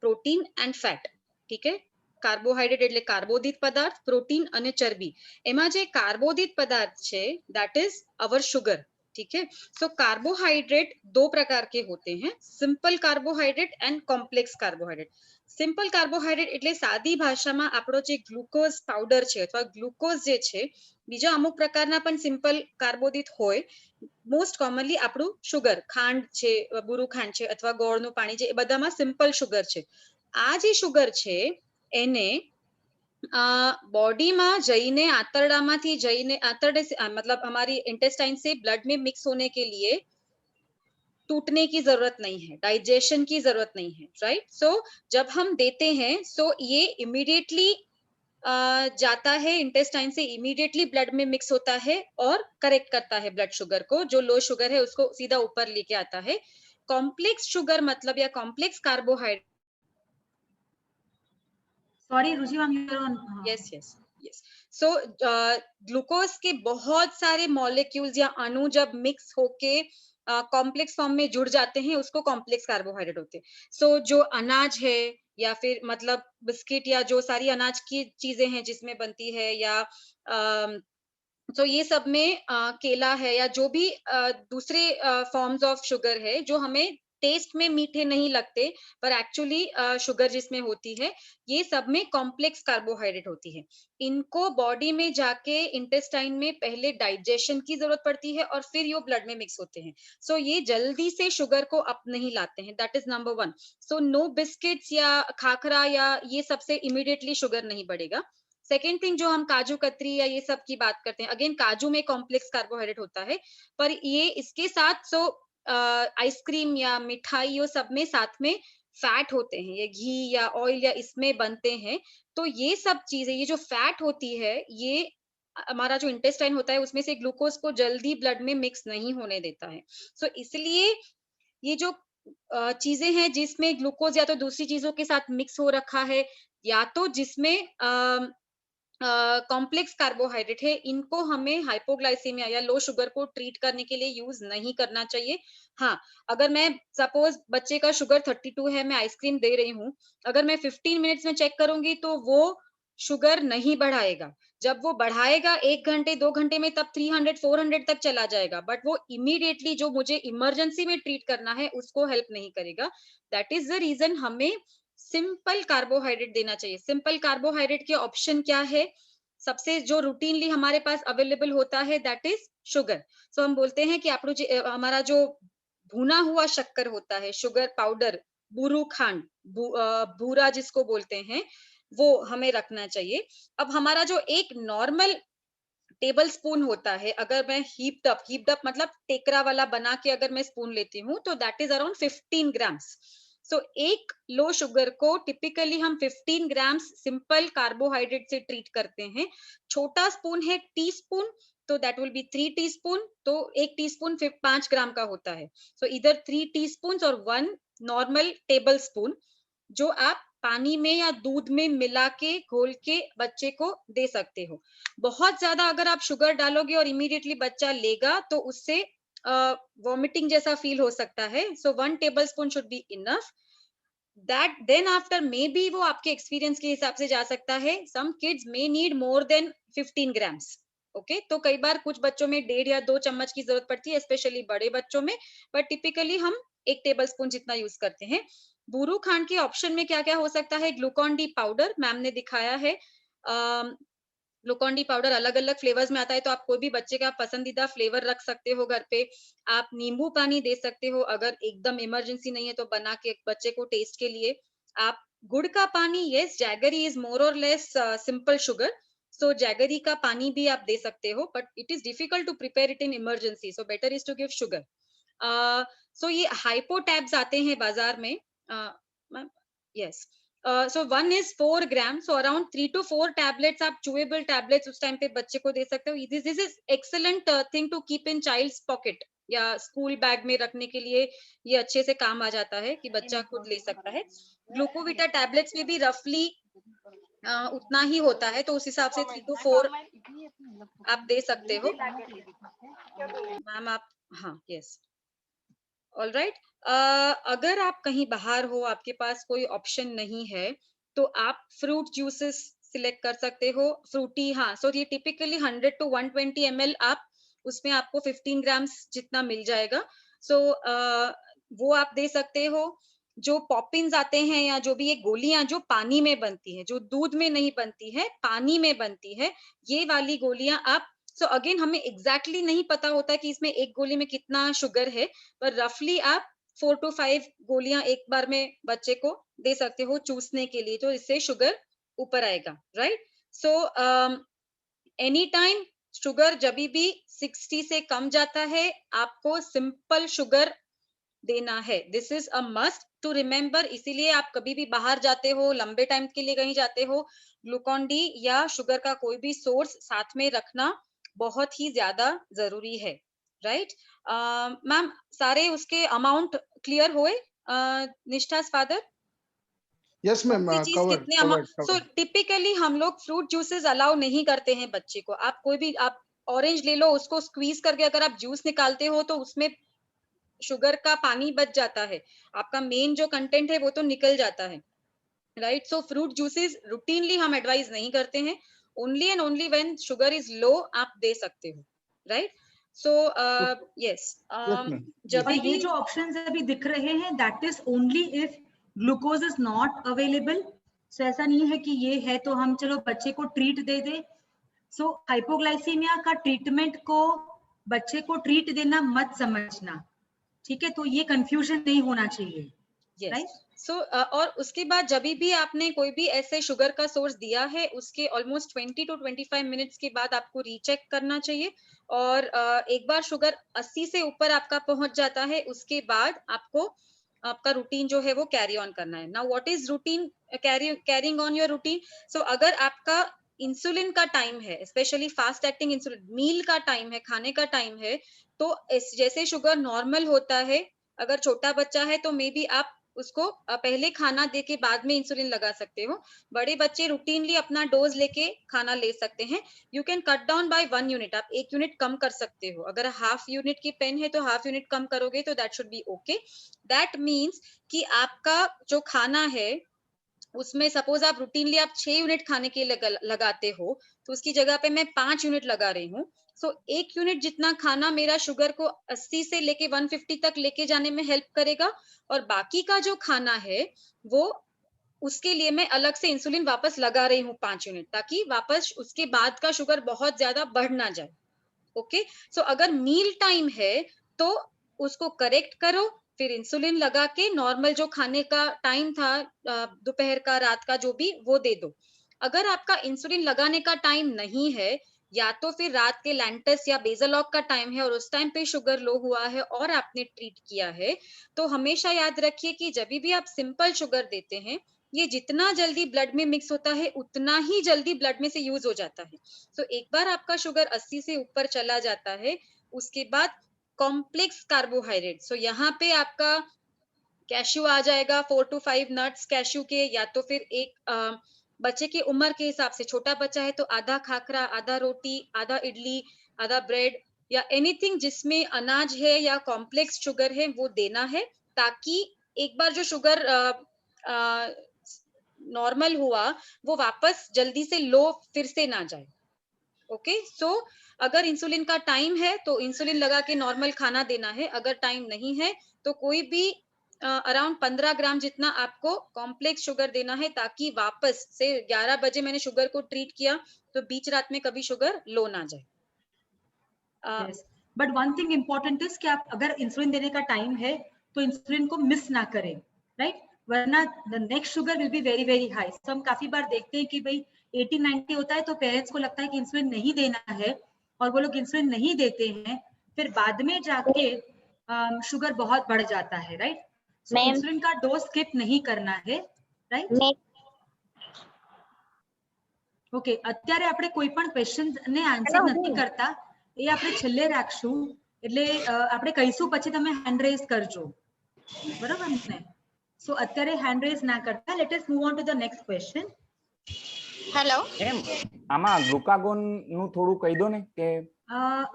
પ્રોટીન એન્ડ ફેટ, ઠીક है? કાર્બોહાઈડ્રેટ એટલે કાર્બોદિત પદાર્થ, પ્રોટીન અને ચરબી. એમાં જે કાર્બોદિત પદાર્થ છે that is our sugar, ठीक है? सो कार्बोहाइड्रेट दो प्रकार के होते हैं, simple carbohydrate and complex carbohydrate. Simple carbohydrate એટલે સાદી ભાષામાં આપણો જે ગ્લુકોઝ પાવડર છે અથવા ગ્લુકોઝ જે છે, બીજા અમુક પ્રકારના પણ સિમ્પલ કાર્બોદિત હોય, મોસ્ટ કોમનલી આપણું શુગર, ખાંડ છે, બુરુ ખાંડ છે અથવા ગોળનું પાણી છે, એ બધામાં સિમ્પલ શુગર છે. આ જે શુગર છે એને बॉडी में जईने आंतरडामांथी जईने आंतरडे से मतलब हमारी इंटेस्टाइन से ब्लड में मिक्स होने के लिए टूटने की जरूरत नहीं है, डाइजेशन की जरूरत नहीं है, राइट? सो जब हम देते हैं सो ये इमीडिएटली जाता है इंटेस्टाइन से, इमीडिएटली ब्लड में मिक्स होता है और करेक्ट करता है ब्लड शुगर को, जो लो शुगर है उसको सीधा ऊपर लेके आता है. कॉम्प्लेक्स शुगर मतलब या complex carbohydrate, sorry Ruchi ma'am you are on. Yes yes yes, so glucose के बहुत सारे मॉलिक्यूल्स या अणु जब मिक्स होके कॉम्प्लेक्स फॉर्म में जुड़ जाते हैं उसको कॉम्प्लेक्स कार्बोहाइड्रेट होते हैं. सो जो अनाज है या फिर मतलब बिस्किट या जो सारी अनाज की चीजें हैं जिसमें बनती है, या तो ये सब में केला है या जो भी दूसरे फॉर्म्स ऑफ शुगर है जो हमें टेस्ट में मीठे नहीं लगते पर एक्चुअली शुगर जिसमें होती है, ये सब में कॉम्प्लेक्स कार्बोहाइड्रेट होती है. इनको बॉडी में जाके इंटेस्टाइन में पहले डाइजेशन की जरूरत पड़ती है और फिर ये ब्लड में मिक्स होते हैं. सो ये जल्दी से शुगर को अप नहीं लाते हैं, that is number 1. So no biscuits या खाखरा या ये सबसे इमीडिएटली शुगर नहीं बढ़ेगा. सेकेंड थिंग, जो हम काजू कतरी या ये सब की बात करते हैं, अगेन काजू में कॉम्प्लेक्स कार्बोहाइड्रेट होता है, पर ये इसके साथ सो आइसक्रीम या मिठाइयों सब में साथ में फैट होते हैं, ये घी या ऑयल या इसमें बनते हैं. तो ये सब चीजें, ये जो फैट होती है, ये हमारा जो इंटेस्टाइन होता है उसमें से ग्लूकोज को जल्दी ब्लड में मिक्स नहीं होने देता है. सो इसलिए ये जो चीजें हैं जिसमें ग्लूकोज या तो दूसरी चीजों के साथ मिक्स हो रखा है या तो जिसमें कॉम्प्लेक्स कार्बोहाइड्रेट है, इनको हमें हाइपोग्लाइसीमिया या लो शुगर को ट्रीट करने के लिए यूज नहीं करना चाहिए. हाँ, अगर मैं सपोज बच्चे का शुगर 32 है, मैं आइसक्रीम दे रही हूँ, अगर मैं 15 मिनट्स में चेक करूंगी तो वो शुगर नहीं बढ़ाएगा. जब वो बढ़ाएगा 1 घंटे 2 घंटे में तब 300 400 तक चला जाएगा, बट वो इमीडिएटली जो मुझे इमरजेंसी में ट्रीट करना है उसको हेल्प नहीं करेगा. दैट इज द रीजन हमें सिंपल कार्बोहाइड्रेट देना चाहिए. सिंपल कार्बोहाइड्रेट के ऑप्शन क्या है? सबसे जो रूटीनली हमारे पास अवेलेबल होता है दैट इज शुगर. सो हम बोलते हैं कि हमारा जो भुना हुआ शक्कर होता है, शुगर पाउडर, बुरु खांड, बूरा जिसको बोलते हैं, वो हमें रखना चाहिए. अब हमारा जो एक नॉर्मल टेबल स्पून होता है, अगर मैं हीप्ड अप मतलब टेकरा वाला बना के अगर मैं स्पून लेती हूँ तो दैट इज अराउंड 15 ग्राम्स. सो एक लो शुगर को टिपिकली हम 15 ग्राम्स सिंपल कार्बोहाइड्रेट से ट्रीट करते हैं. छोटा स्पून है टीस्पून, तो दैट विल बी 3 टीस्पून, तो एक टीस्पून 5 ग्राम का होता है. सो इधर 3 टीस्पून और 1 नॉर्मल टेबल स्पून जो आप पानी में या दूध में मिला के घोल के बच्चे को दे सकते हो. बहुत ज्यादा अगर आप शुगर डालोगे और इमीडिएटली बच्चा लेगा तो उससे वॉमिटिंग जैसा फील हो सकता है. सो 1 table spoon should be enough. that then after maybe वो आपके एक्सपीरियंस के हिसाब से जा सकता है. Some kids may need more than 15 grams. Okay तो कई बार कुछ बच्चों में 1.5 या 2 चम्मच की जरूरत पड़ती है, स्पेशली बड़े बच्चों में, बट टिपिकली हम 1 टेबलस्पून जितना यूज करते हैं. बुरू खांड के ऑप्शन में क्या क्या हो सकता है? ग्लूकॉन डी पाउडर मैम ने दिखाया है. ग्लूकॉन डी पाउडर अलग अलग फ्लेवर्स में आता है, तो आप कोई भी बच्चे का पसंदीदा फ्लेवर रख सकते हो घर पे. आप नींबू पानी दे सकते हो, अगर एकदम इमरजेंसी नहीं है तो बना के बच्चे को टेस्ट के लिए. आप गुड़ का पानी, yes jaggery is more or less simple sugar, so jaggery का पानी भी आप दे सकते हो, but it is difficult to prepare it in emergency, so better is to give sugar. So ये हाइपो टैब्स आते हैं बाजार में. Yes so 1 is 4 grams, so around 3 to 4 tablets आप chewable tablets उस टाइम पे बच्चे को दे सकते हो. This is excellent thing to keep in child's pocket या स्कूल बैग में रखने के लिए ये अच्छे से काम आ जाता है कि बच्चा खुद ले सकता है. ग्लूकोविटा टैबलेट्स में भी रफली उतना ही होता है, तो उस हिसाब से 3 to 4 आप दे सकते हो मैम. आप हाँ यस ऑल राइट. अगर आप कहीं बाहर हो, आपके पास कोई ऑप्शन नहीं है, तो आप फ्रूट जूसेस सिलेक्ट कर सकते हो. फ्रूटी हाँ, सो ये टिपिकली 100 to 120 ml आप उसमें आपको 15 ग्राम्स जितना मिल जाएगा. सो वो आप दे सकते हो. जो पॉपिन्स आते हैं या जो भी ये गोलियां जो पानी में बनती है, जो दूध में नहीं बनती है, पानी में बनती है, ये वाली गोलियां आप सो अगेन हमें एग्जैक्टली नहीं पता होता कि इसमें एक गोली में कितना शुगर है, पर रफली आप 4 to 5 गोलियां एक बार में बच्चे को दे सकते हो चूसने के लिए, तो इससे शुगर ऊपर आएगा. Right. So any time sugar जब भी 60 से कम जाता है, आपको सिंपल शुगर देना है. This is a must to remember. इसीलिए आप कभी भी बाहर जाते हो, लंबे टाइम के लिए कहीं जाते हो, ग्लूकॉन डी या शुगर का कोई भी सोर्स साथ में रखना बहुत ही ज्यादा जरूरी है. राइट. मैम सारे उसके अमाउंट क्लियर हुए? Nishtha's father yes ma'am, covered. So typically हम लोग फ्रूट जूसेस अलाउ नहीं करते हैं बच्चे को. आप कोई भी आप ऑरेंज ले लो, उसको स्क्वीज करके अगर आप जूस निकालते हो तो उसमें शुगर का पानी बच जाता है, आपका मेन जो कंटेंट है वो तो निकल जाता है. राइट. सो फ्रूट जूसेस रूटीनली हम एडवाइज नहीं करते हैं. Only and only when sugar is low आप दे सकते हो. राइट. सो यस जब और ये जो ऑप्शंस अभी दिख रहे हैं, that is only if glucose is not available. So ऐसा नहीं है कि ये है तो हम चलो बच्चे को ट्रीट दे दे. सो हाइपोग्लाइसीमिया का ट्रीटमेंट को बच्चे को ट्रीट देना मत समझना, ठीक है? तो ये कंफ्यूजन नहीं होना चाहिए. राइट. सो और उसके बाद जब भी आपने कोई भी ऐसे शुगर का सोर्स दिया है, उसके ऑलमोस्ट 20 to 25 मिनट्स के बाद आपको रीचेक करना चाहिए. और एक बार शुगर 80 से ऊपर आपका पहुंच जाता है, उसके बाद आपको आपका रूटीन जो है वो कैरी ऑन करना है. Now what is routine, carrying on your routine? So अगर आपका इंसुलिन का टाइम है, specially fast acting insulin, meal का टाइम है, खाने का टाइम है, तो जैसे शुगर नॉर्मल होता है, अगर छोटा बच्चा है तो मे बी आप उसको पहले खाना दे के बाद में इंसुलिन लगा सकते हो. बड़े बच्चे रूटीनली अपना डोज लेके खाना ले सकते हैं. You can cut down by 1 unit, आप 1 यूनिट कम कर सकते हो. अगर हाफ यूनिट की पेन है तो हाफ यूनिट कम करोगे तो that should be okay. That means कि आपका जो खाना है उसमें सपोज आप रूटीनली आप 6 यूनिट खाने के लिए लगाते हो, तो उसकी जगह पे मैं 5 यूनिट लगा रही हूँ. सो 1 यूनिट जितना खाना मेरा शुगर को 80 से लेके 150 तक लेके जाने में हेल्प करेगा, और बाकी का जो खाना है वो उसके लिए मैं अलग से इंसुलिन वापस लगा रही हूँ 5 यूनिट, ताकि वापस उसके बाद का शुगर बहुत ज्यादा बढ़ ना जाए. ओके. सो अगर मील टाइम है तो उसको करेक्ट करो, फिर इंसुलिन लगा के नॉर्मल जो खाने का टाइम था, दोपहर का, रात का, जो भी, वो दे दो. अगर आपका इंसुलिन लगाने का टाइम नहीं है, या तो फिर रात के लैंटस या बेजलॉक का टाइम है और उस टाइम पे शुगर लो हुआ है और आपने ट्रीट किया है, तो हमेशा याद रखिए कि जब भी आप सिंपल शुगर देते हैं, ये जितना जल्दी ब्लड में मिक्स होता है उतना ही जल्दी ब्लड में से यूज हो जाता है. तो एक बार आपका शुगर 80 से ऊपर चला जाता है, उसके बाद कॉम्प्लेक्स कार्बोहाइड्रेट, सो यहाँ पे आपका कैश्यू आ जाएगा, 4 to 5 नट्स कैश्यू के, या तो फिर एक बच्चे की उम्र के हिसाब से, छोटा बच्चा है तो आधा खाखरा, आधा रोटी, आधा इडली, आधा ब्रेड, या एनीथिंग जिसमें अनाज है या कॉम्प्लेक्स शुगर है वो देना है, ताकि एक बार जो शुगर नॉर्मल हुआ वो वापस जल्दी से लो फिर से ना जाए। ओके, सो अगर इंसुलिन का टाइम है तो इंसुलिन लगा के नॉर्मल खाना देना है, अगर टाइम नहीं है तो कोई भी अराउंड 15 ग्राम जितना आपको कॉम्प्लेक्स शुगर देना है, ताकि वापस से 11 बजे मैंने शुगर को ट्रीट किया तो बीच रात में कभी शुगर लो ना जाए। But one thing important is कि आप अगर इंसुलिन देने का टाइम है तो इंसुलिन को मिस ना करें, राइट? वरना the next sugar will be very very high. तो हम काफी बार देखते हैं कि भाई 80-90 होता है तो पेरेंट्स को लगता है कि इंसुलिन नहीं देना है और वो लोग इंसुलिन नहीं देते हैं, फिर बाद में जाके शुगर बहुत बढ़ जाता है, राइट? सो इंसुलिन का डोज स्किप नहीं करना है, राइट? ઓકે, અત્યારે આપણે કોઈ પણ ક્વેશ્ચન ને આન્સર નથી કરતા, એ આપણે છેલ્લે રાખશું, એટલે આપણે કહીશું પછી તમે હેન્ડ રેઝ કરજો, બરાબર ને? સો અત્યારે હેન્ડ રેઝ ના કરતા, let us move on to the next question. Hello એમ આમાં ગ્લુકાગોન નું થોડું કહી દો ને કે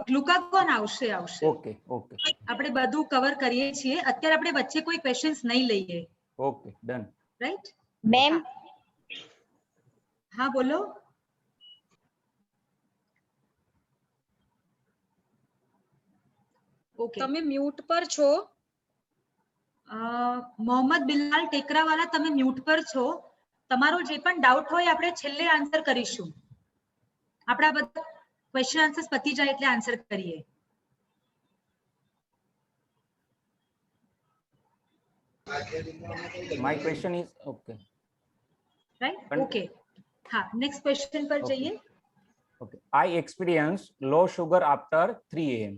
ગ્લુકાગોન આવશે. ઓકે ઓકે, આપણે બધું કવર કરીએ છીએ, અત્યારે આપણે વચ્ચે કોઈ ક્વેશ્ચન્સ નહીં લઈએ. Okay done, right ma'am? હા બોલો. ઓકે, તમે म्यूट पर છો? મોહમ્મદ બિલાલ ટેકરાવાલા, તમે મ્યુટ પર છો. તમારો જે પણ ડાઉટ હોય આપણે છેલ્લે આન્સર કરીશું. આપણા બધા ક્વેશ્ચન આન્સર્સ પતી જાય એટલે આન્સર કરીએ. My question is okay, right? Okay, હા, નેક્સ્ટ ક્વેશ્ચન પર જઈએ. Okay, I experience low sugar after 3 AM.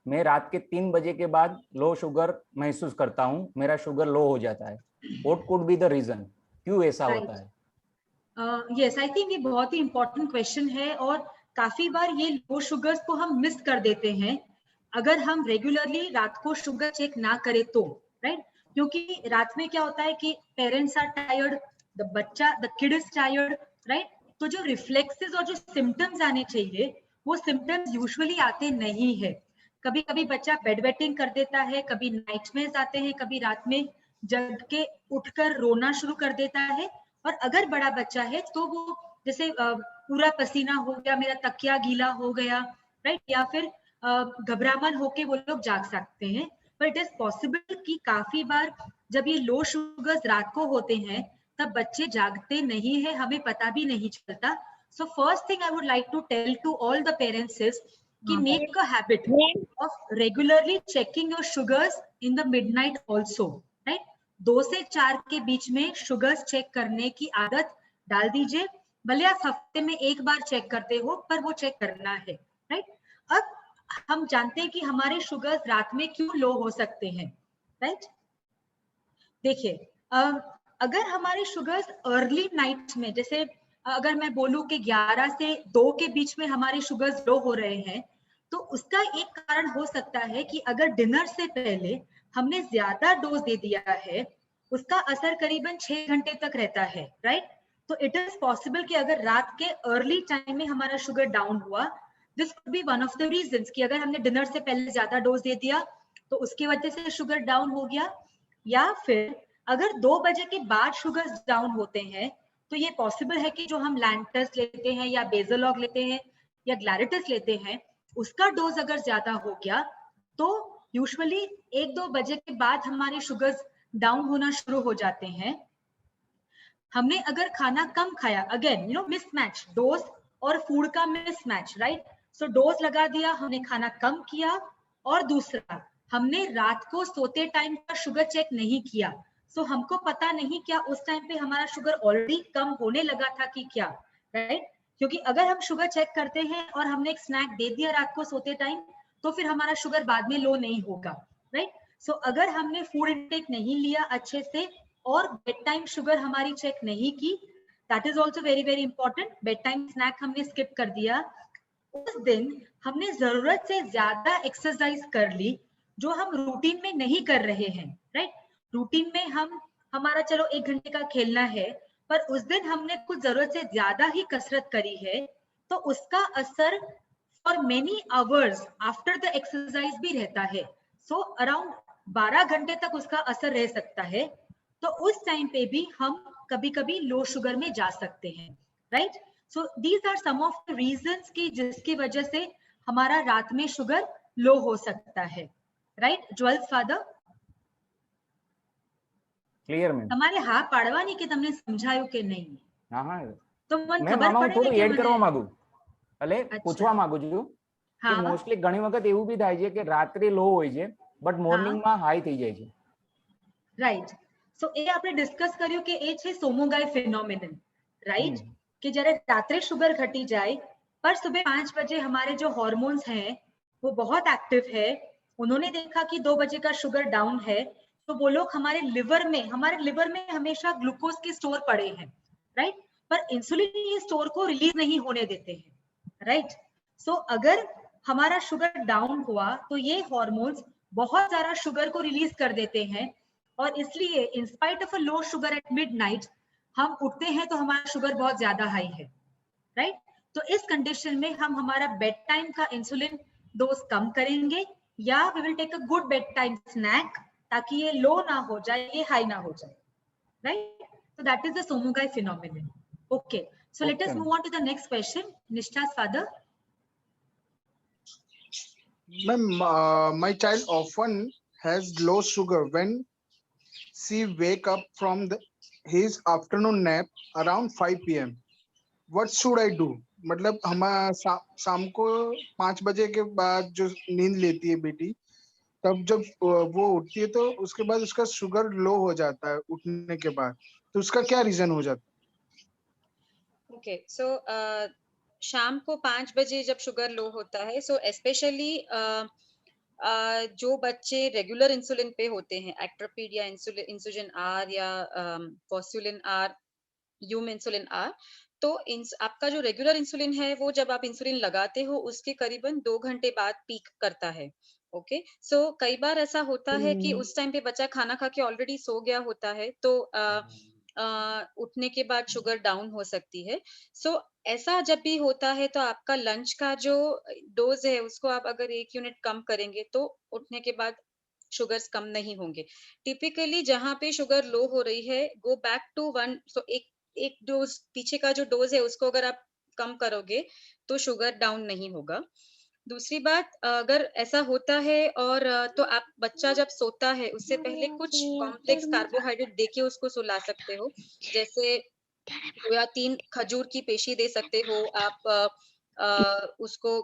मैं रात के 3 बजे के बाद लो शुगर महसूस करता हूँ, मेरा शुगर लो हो जाता है. What could be the reason, क्यों ऐसा होता है? यस, आई थिंक ये बहुत ही इंपॉर्टेंट क्वेश्चन है और काफी बार ये लो शुगर्स को हम मिस कर देते हैं अगर हम रेगुलरली रात को शुगर चेक ना करें तो, राइट? क्योंकि रात में क्या होता है कि parents are tired, the kid is tired, right? तो जो रिफ्लेक्सेस और जो सिम्टम्स आने चाहिए वो सिम्टम्स यूजुअली आते नहीं है. कभी कभी बच्चा बेड वेटिंग कर देता है, कभी नाइटमेयर्स आते हैं, कभी रात में जग के उठकर रोना शुरू कर देता है. और अगर बड़ा बच्चा है तो वो जैसे पूरा पसीना हो गया, मेरा तकिया गीला हो गया, राइट? या फिर घबराहट होके वो लोग जाग सकते हैं. पर इट इज पॉसिबल कि काफी बार जब ये लो शुगर्स रात को होते हैं तब बच्चे जागते नहीं है, हमें पता भी नहीं चलता. So first thing I would like to tell to all the parents is कि make a habit of regularly checking your sugars in the midnight also, right? 2 से 4 के बीच में शुगर्स चेक करने की आदत डाल दीजिए. भले आप हफ्ते में एक बार चेक करते हो पर वो चेक करना है, राइट? अब हम जानते हैं कि हमारे शुगर्स रात में क्यों लो हो सकते हैं, राइट? देखिए, अगर हमारे शुगर्स अर्ली नाइट में, जैसे अगर मैं बोलूं कि 11 से 2 के बीच में हमारे शुगर्स लो हो रहे हैं, तो उसका एक कारण हो सकता है कि अगर डिनर से पहले हमने ज्यादा डोज दे दिया है, उसका असर करीबन 6 घंटे तक रहता है, राइट? तो इट इज पॉसिबल कि अगर रात के अर्ली टाइम में हमारा शुगर डाउन हुआ, this could be one of the reasons कि अगर हमने डिनर से पहले ज्यादा डोज दे दिया तो उसकी वजह से शुगर डाउन हो गया. या फिर अगर 2 बजे के बाद शुगर डाउन होते हैं तो ये पॉसिबल है कि जो हम लैंटस लेते हैं या बेजोलॉग लेते हैं या ग्लैरिटिस लेते हैं, उसका डोज अगर ज्यादा हो गया तो यूजुअली 1-2 बजे के बाद हमारे शुगर्स डाउन होना शुरू हो जाते हैं. हमने अगर खाना कम खाया, again you know mismatch, dose और फूड का मिसमैच, राइट? सो डोज लगा दिया, हमने खाना कम किया, और दूसरा हमने रात को सोते टाइम का शुगर चेक नहीं किया, सो हमको पता नहीं क्या उस टाइम पे हमारा शुगर ऑलरेडी कम होने लगा था कि क्या, राइट? क्योंकि अगर हम शुगर चेक करते हैं और हमने एक स्नैक दे दिया रात को सोते टाइम तो फिर हमारा शुगर बाद में लो नहीं होगा, राइट? सो अगर हमने फूड इंटेक नहीं लिया अच्छे से और बेड टाइम शुगर हमारी चेक नहीं की, that is also very very important. Bed time snack हमने स्किप कर दिया, उस दिन हमने जरूरत से ज्यादा एक्सरसाइज कर ली जो हम रूटीन में नहीं कर रहे हैं, राइट? रूटीन में हमारा चलो 1 घंटे का खेलना है, पर उस दिन हमने कुछ जरूरत से ज्यादा ही कसरत करी है, तो उसका असर for many hours after the exercise भी रहता है. सो अराउंड 12 घंटे तक उसका असर रह सकता है. तो उस टाइम पे भी हम कभी कभी लो शुगर में जा सकते हैं, right. So these are some of the reasons की जिसकी वजह से हमारा रात में शुगर लो हो सकता है, right. Jewels father clear ma'am? તમારે હા પાડવાની કે તમને સમજાયું કે નહીં? હા હા તો મને મેમ, ખબર આમાં હું પડે ને થોડું કે એડ મને કરવા માંગુ, એટલે અચ્છા પૂછવા માંગુ છું કે હા મોસ્ટલી ઘણી વખત એવું બી થાય છે કે રાત્રે લો હોય છે બટ હા મોર્નિંગમાં હાઈ થઈ જાય છે. રાઈટ. સો એ આપણે ડિસ્કસ કર્યું કે એ છે સોમોગાઈ ફિનોમિનન, राइट। कि जरा रात्रे शुगर घटी जाए पर सुबह 5 बजे हमारे जो हॉर्मोन्स हैं वो बहुत एक्टिव है, उन्होंने देखा कि 2 बजे का शुगर डाउन है, तो वो लोग हमारे लिवर में हमेशा ग्लूकोज के स्टोर पड़े हैं, राइट। पर इंसुलिन ये स्टोर को रिलीज नहीं होने देते हैं, राइट। सो अगर हमारा शुगर डाउन हुआ तो ये हॉर्मोन्स बहुत सारा शुगर को रिलीज कर देते हैं, और इसलिए in spite of a low sugar at midnight हम उठते हैं तो हमारा शुगर बहुत ज्यादा हाई है, राइट। तो इस कंडीशन में हम हमारा बेड टाइम का इंसुलिन डोज कम करेंगे, या we will take a good bed time snack ताकि ये लो ना हो जाए, ये हाई ना हो जाए, right. so that is the Somogai phenomenon. Okay, so let us Okay. move on to the next question. Nishta's father. Ma'am, my child often has low sugar when she wake up from his afternoon nap around 5 p.m. What should I do? मतलब हम शाम को 5 बजे के बाद जो नींद लेती है बेटी, तब जब वो उठती है तो उसके बाद उसका शुगर लो हो जाता है उठने के बाद, तो उसका क्या रीजन हो जाता है? ओके, सो शाम को 5 बजे जब शुगर लो होता है, सो स्पेशली जो बच्चे रेगुलर इंसुलिन पे होते हैं, एक्ट्रोपिड या इंसुलिन आर या फॉस्फुलिन आर, यूम इंसुलिन आर, तो आपका जो रेगुलर इंसुलिन है वो जब आप इंसुलिन लगाते हो उसके करीबन 2 घंटे बाद पीक करता है। ओके, सो कई बार ऐसा होता है कि उस टाइम पे बच्चा खाना खा के ऑलरेडी सो गया होता है, तो उठने के बाद शुगर डाउन हो सकती है। सो ऐसा जब भी होता है तो आपका लंच का जो डोज है उसको आप अगर 1 यूनिट कम करेंगे तो उठने के बाद शुगर्स कम नहीं होंगे। टिपिकली जहाँ पे शुगर लो हो रही है, गो बैक टू 1, सो एक डोज पीछे का जो डोज है उसको अगर आप कम करोगे तो शुगर डाउन नहीं होगा। दूसरी बात, अगर ऐसा होता है और तो आप बच्चा जब सोता है उससे पहले कुछ कॉम्प्लेक्स कार्बोहाइड्रेट देके उसको सुला सकते हो, जैसे 2 या 3 खजूर की पेशी दे सकते हो आप, उसको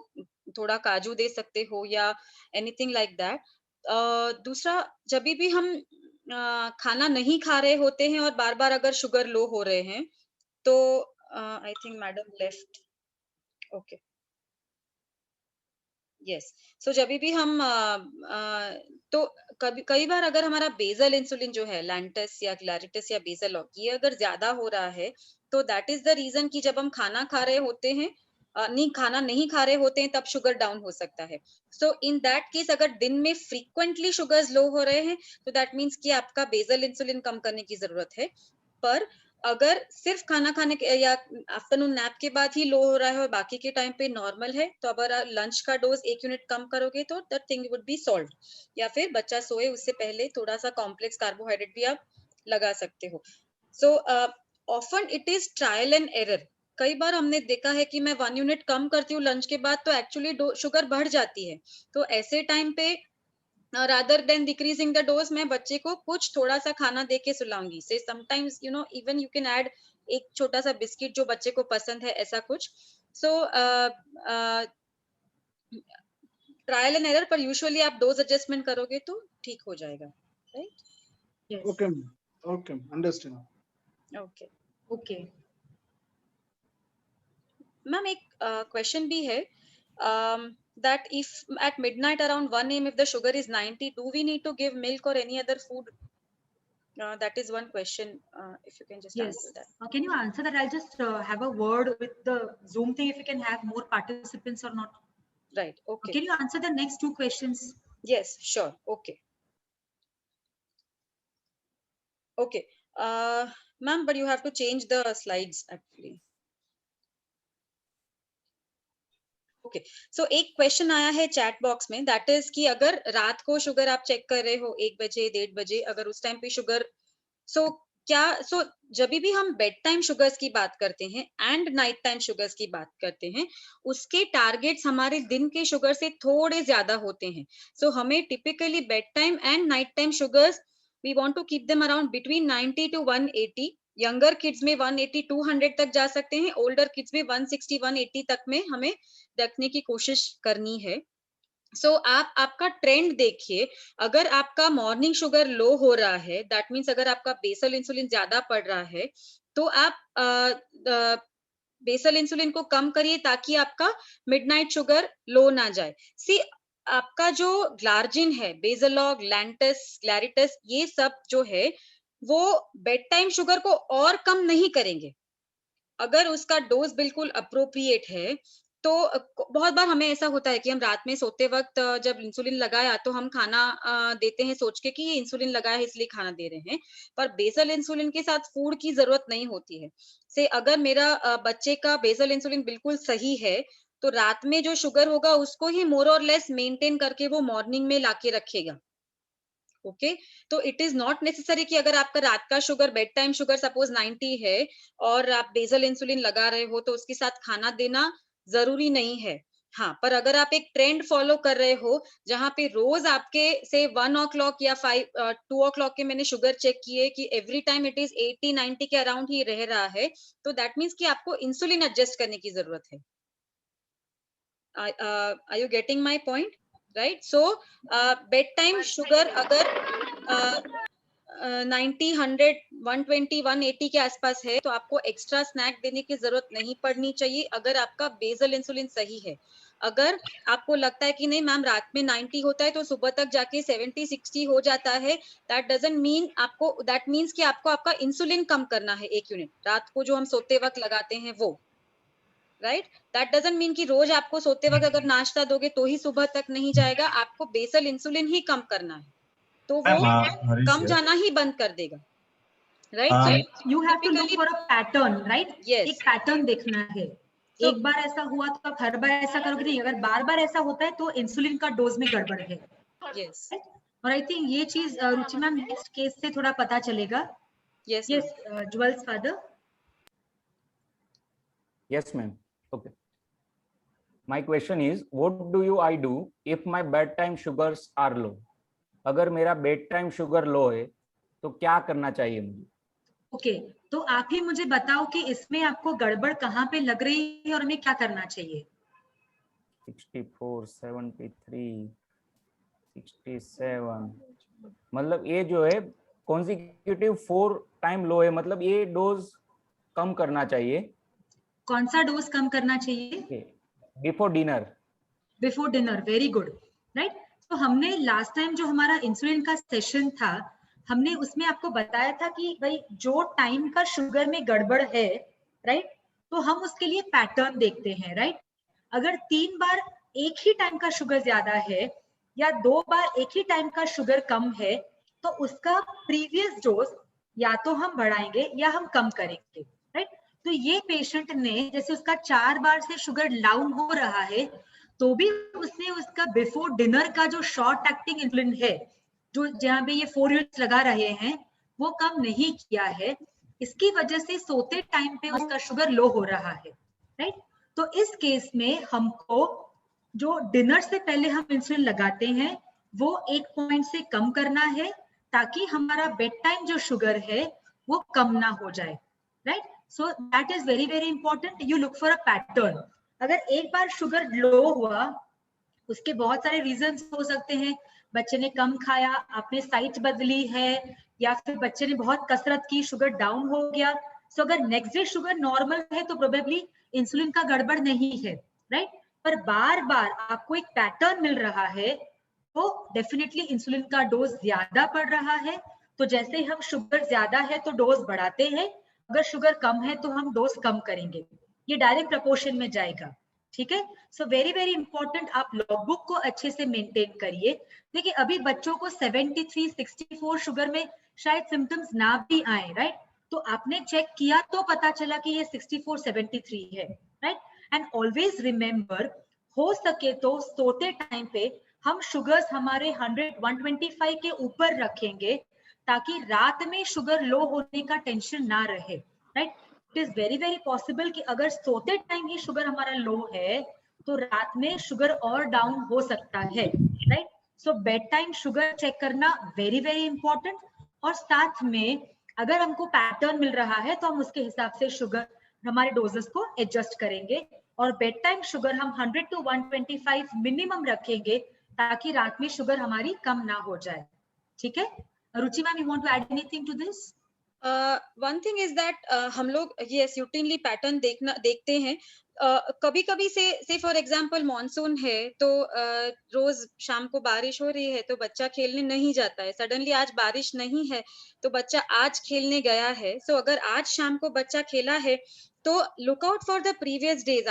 थोड़ा काजू दे सकते हो या एनीथिंग लाइक दैट। दूसरा, जब भी हम खाना नहीं खा रहे होते हैं और बार-बार अगर शुगर लो हो रहे हैं, तो I think madam left, okay, yes. So जब भी हम तो कई बार अगर हमारा बेसल इंसुलिन जो है, लैंटस या क्लैरिटिस या बेसल ये अगर ज्यादा हो रहा है, तो दैट इज द रीजन कि जब हम खाना खा रहे होते हैं, खाना नहीं खा रहे होते हैं, तब शुगर डाउन हो सकता है। सो इन दैट केस अगर दिन में फ्रीक्वेंटली शुगर्स लो हो रहे हैं, तो दैट मीन्स कि आपका बेसल इंसुलिन कम करने की जरूरत है। पर अगर सिर्फ खाना खाने के या आफ्टरनून नैप के बाद ही लो हो रहा है और बाकी के टाइम पे नॉर्मल है, तो अगर लंच का डोज 1 यूनिट कम करोगे तो that thing would be solved. या फिर बच्चा सोए उससे पहले थोड़ा सा कॉम्प्लेक्स कार्बोहाइड्रेट भी आप लगा सकते हो। So often it is trial and error. कई बार हमने देखा है कि मैं 1 यूनिट कम करती हूँ लंच के बाद तो एक्चुअली शुगर बढ़ जाती है। तो ऐसे टाइम पे rather than decreasing the dose, मैं बच्चे को कुछ थोड़ा सा खाना दे के सुलाऊंगी। से sometimes you know even you can add एक छोटा सा बिस्किट जो बच्चे को पसंद है, ऐसा कुछ। सो ट्रायल एंड एरर, पर यूजुअली आप डोज एडजस्टमेंट करोगे तो ठीक हो जाएगा, right? Yes. Okay, okay, understand. Okay Okay. Ma'am, एक क्वेश्चन भी है, that if at midnight around 1 a.m. if the sugar is 90, do we need to give milk or any other food? That is one question. If you can just Yes. answer that. Can you answer that? I'll just have a word with the Zoom thing if you can have more participants or not. Right. Okay. Can you answer the next 2 questions? Yes, sure. Okay. Okay. Ma'am, but you have to change the slides actually. Okay, so एक क्वेश्चन आया है चैट बॉक्स में, दैट इज कि अगर रात को शुगर आप चेक कर रहे हो 1 बजे 1:30 बजे, अगर उस टाइम पे शुगर सो जब भी हम बेड टाइम शुगर्स की बात करते हैं एंड नाइट टाइम शुगर्स की बात करते हैं, उसके टारगेट्स हमारे दिन के शुगर से थोड़े ज्यादा होते हैं. सो हमें typically bed time and night time sugars we want to keep them around between 90 to 180. Younger kids में 180 200 तक जा सकते हैं, ओल्डर किड्स में 160 180 तक में हमें रखने की कोशिश करनी है. आप आपका ट्रेंड देखिए. अगर आपका मॉर्निंग शुगर लो हो रहा है, दैट मीन्स अगर आपका बेसल इंसुलिन ज्यादा पड़ रहा है, तो आप बेसल इंसुलिन को कम करिए ताकि आपका मिडनाइट शुगर लो ना जाए. सी, आपका जो ग्लार्जिन है, बेजलॉग, लैंटस, ग्लैरिटस, ये सब जो है वो बेड टाइम शुगर को और कम नहीं करेंगे. अगर उसका डोज बिल्कुल अप्रोप्रिएट है, तो बहुत बार हमें ऐसा होता है कि हम रात में सोते वक्त जब इंसुलिन लगाया तो हम खाना देते हैं सोच के कि ये इंसुलिन लगाया है इसलिए खाना दे रहे हैं, पर बेसल इंसुलिन के साथ फूड की जरूरत नहीं होती है. से अगर मेरा बच्चे का बेसल इंसुलिन बिल्कुल सही है, तो रात में जो शुगर होगा उसको ही मोर और लेस मेंटेन करके वो मॉर्निंग में लाके रखेगा. ओके, तो इट इज नॉट नेसेसरी कि अगर आपका रात का sugar, bed time sugar suppose 90 है और आप बेसल इंसुलिन लगा रहे हो, तो उसके साथ खाना देना जरूरी नहीं है. हाँ, पर अगर आप एक ट्रेंड फॉलो कर रहे हो जहां पे रोज आपके से 1 o'clock या 2 o'clock के मैंने शुगर चेक किए कि एवरी टाइम इट इज 80-90 के अराउंड ही रह रहा है, तो दैट मीन्स कि आपको इंसुलिन एडजस्ट करने की जरूरत है. Are you getting my point? Right. So bed time sugar अगर 90, 100, 120, 180 के आसपास है, तो आपको एक्स्ट्रा स्नैक देने की जरूरत नहीं पड़नी चाहिए अगर आपका बेसल इंसुलिन सही है. अगर आपको लगता है कि नहीं मैम रात में 90 होता है तो सुबह तक जाके 70-60 हो जाता है, दैट डजंट मीन आपको, दैट मीन्स कि आपको आपका इंसुलिन कम करना है 1 यूनिट रात को जो हम सोते वक्त लगाते हैं वो. राइट, दैट डजंट मीन कि रोज आपको सोते वक्त अगर नाश्ता दोगे तो ही सुबह तक नहीं जाएगा. आपको बेसल इंसुलिन ही कम करना है, तो वो कम जाना ही बंद कर देगा. Right, you have to look for a pattern. Right, एक पैटर्न देखना है. एक बार ऐसा हुआ तो आप हर बार ऐसा करोगे नहीं. अगर बार बार ऐसा होता है तो इंसुलिन का डोज में गड़बड़ है. यस, और आई थिंक ये चीज रुचि मैम नेक्स्ट केस से थोड़ा पता चलेगा. Yes, jewels father. Yes, ma'am. Okay. My question is, what do I do if my bedtime sugars are low? अगर मेरा बेड टाइम शुगर लो है तो क्या करना चाहिए मुझे? ओके, तो आप ही मुझे बताओ कि इसमें आपको गड़बड़ कहाँ पे लग रही है और हमें क्या करना चाहिए. 64, 73, 67, मतलब ये जो है कॉन्सिक्यूटिव 4 टाइम लो है, मतलब ये डोज कम करना चाहिए. कौन सा डोज कम करना चाहिए? Before dinner. Before dinner, very good. Right, तो हमने लास्ट टाइम जो हमारा इंसुलिन का सेशन था, हमने उसमें आपको बताया था कि भाई जो टाइम का शुगर में गड़बड़ है, राइट, तो हम उसके लिए पैटर्न देखते हैं. राइट, अगर 3 बार एक ही टाइम का शुगर ज्यादा है या 2 बार एक ही टाइम का शुगर कम है, तो उसका प्रीवियस डोज या तो हम बढ़ाएंगे या हम कम करेंगे. राइट, तो ये पेशेंट ने जैसे उसका 4 बार से शुगर डाउन हो रहा है, तो भी उसने उसका बिफोर डिनर का जो शॉर्ट एक्टिंग इंसुलिन है, जो जहां पे ये 4 यूनिट्स लगा रहे हैं, वो कम नहीं किया है. इसकी वजह से सोते टाइम पे उसका शुगर लो हो रहा है. राइट, तो इस केस में हमको जो डिनर से पहले हम इंसुलिन लगाते हैं वो 1 पॉइंट से कम करना है, ताकि हमारा बेड टाइम जो शुगर है वो कम ना हो जाए. Right, so that is very very important. You look for a pattern. अगर एक बार शुगर लो हुआ, उसके बहुत सारे रीजंस हो सकते हैं. बच्चे ने कम खाया, आपने साइट बदली है, या फिर बच्चे ने बहुत कसरत की, शुगर डाउन हो गया. सो अगर नेक्स्ट डे शुगर नॉर्मल है तो प्रोबेबली इंसुलिन का गड़बड़ नहीं है. राइट, पर बार बार आपको एक पैटर्न मिल रहा है तो डेफिनेटली इंसुलिन का डोज ज्यादा पड़ रहा है. तो जैसे हम शुगर ज्यादा है तो डोज बढ़ाते हैं, अगर शुगर कम है तो हम डोज कम करेंगे. ये डायरेक्ट प्रपोर्शन में जाएगा. ठीक है, सो वेरी वेरी इंपॉर्टेंट, आप लॉगबुक को अच्छे से मेंटेन करिए. देखिए अभी बच्चों को 73, 64 शुगर में शायद सिम्टम्स ना भी आए. राइट, तो आपने चेक किया तो पता चला कि ये 64, 73 है. राइट, एंड ऑलवेज रिमेंबर, हो सके तो सोते टाइम पे हम शुगर्स हमारे 100, 125 के ऊपर रखेंगे, ताकि रात में शुगर लो होने का टेंशन ना रहे, right. It is very very possible कि अगर सोते टाइम ही शुगर हमारा लो है तो रात में शुगर और डाउन हो सकता है, right. So bed time sugar check करना वेरी वेरी इंपॉर्टेंट, और साथ में अगर हमको पैटर्न मिल रहा है तो हम उसके हिसाब से शुगर हमारे डोजेस को एडजस्ट करेंगे, और बेड टाइम शुगर हम 100 to 125 मिनिमम रखेंगे ताकि रात में शुगर हमारी कम ना हो जाए, ठीक है। Ruchi ma'am, you want to add anything to this? One thing is that हम लोग यस यूटिनली पैटर्न देखते हैं। कभी कभी से फॉर एग्जांपल मॉनसून है तो रोज शाम को बारिश हो रही है तो बच्चा खेलने नहीं जाता है, सडनली आज बारिश नहीं है तो बच्चा आज खेलने गया है। सो अगर आज शाम को बच्चा खेला है तो look out for the previous days.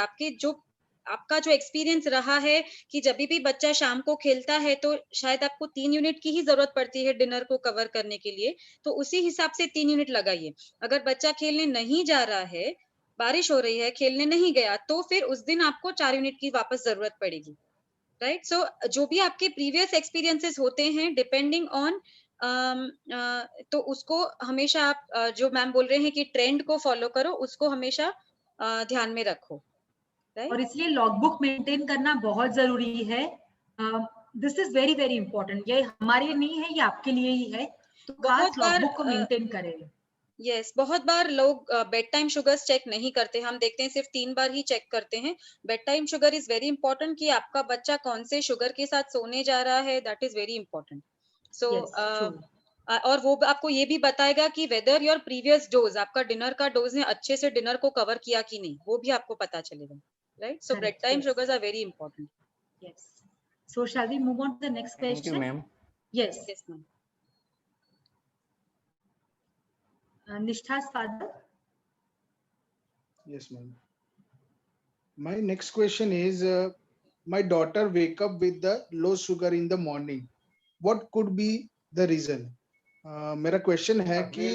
आपका जो एक्सपीरियंस रहा है कि जब भी बच्चा शाम को खेलता है तो शायद आपको 3 यूनिट की ही जरूरत पड़ती है डिनर को कवर करने के लिए, तो उसी हिसाब से 3 यूनिट लगाइए। अगर बच्चा खेलने नहीं जा रहा है, बारिश हो रही है, खेलने नहीं गया, तो फिर उस दिन आपको 4 यूनिट की वापस जरूरत पड़ेगी, राइट। सो जो भी आपके प्रीवियस एक्सपीरियंसेस होते हैं डिपेंडिंग ऑन तो उसको हमेशा आप जो मैम बोल रहे हैं कि ट्रेंड को फॉलो करो, उसको हमेशा ध्यान में रखो, राइट। और इसलिए लॉगबुक मेंटेन करना बहुत जरूरी है। This is very very important, ये हमारे लिए नहीं है, ये आपके लिए ही है, तो खास बहुत बार लॉगबुक को मेंटेन करें। यस बहुत बार लोग बेड टाइम शुगर्स चेक नहीं करते, हम देखते हैं सिर्फ 3 बार ही चेक करते हैं। Bed time sugar is very important कि आपका बच्चा कौन से शुगर के साथ सोने जा रहा है, दैट इज वेरी इंपॉर्टेंट। सो और वो आपको ये भी बताएगा कि वेदर योर प्रीवियस डोज, आपका डिनर का डोज ने अच्छे से डिनर को कवर किया कि नहीं, वो भी आपको पता चलेगा, right. So bed time sugars are very important. Yes, so shall we move on to the next Thank you, question? ma'am. Yes, yes ma'am. Nishtha's father. Yes, ma'am. My next question is, my daughter wake up with the low sugar in the morning. What could be the reason? मेरा क्वेश्चन है कि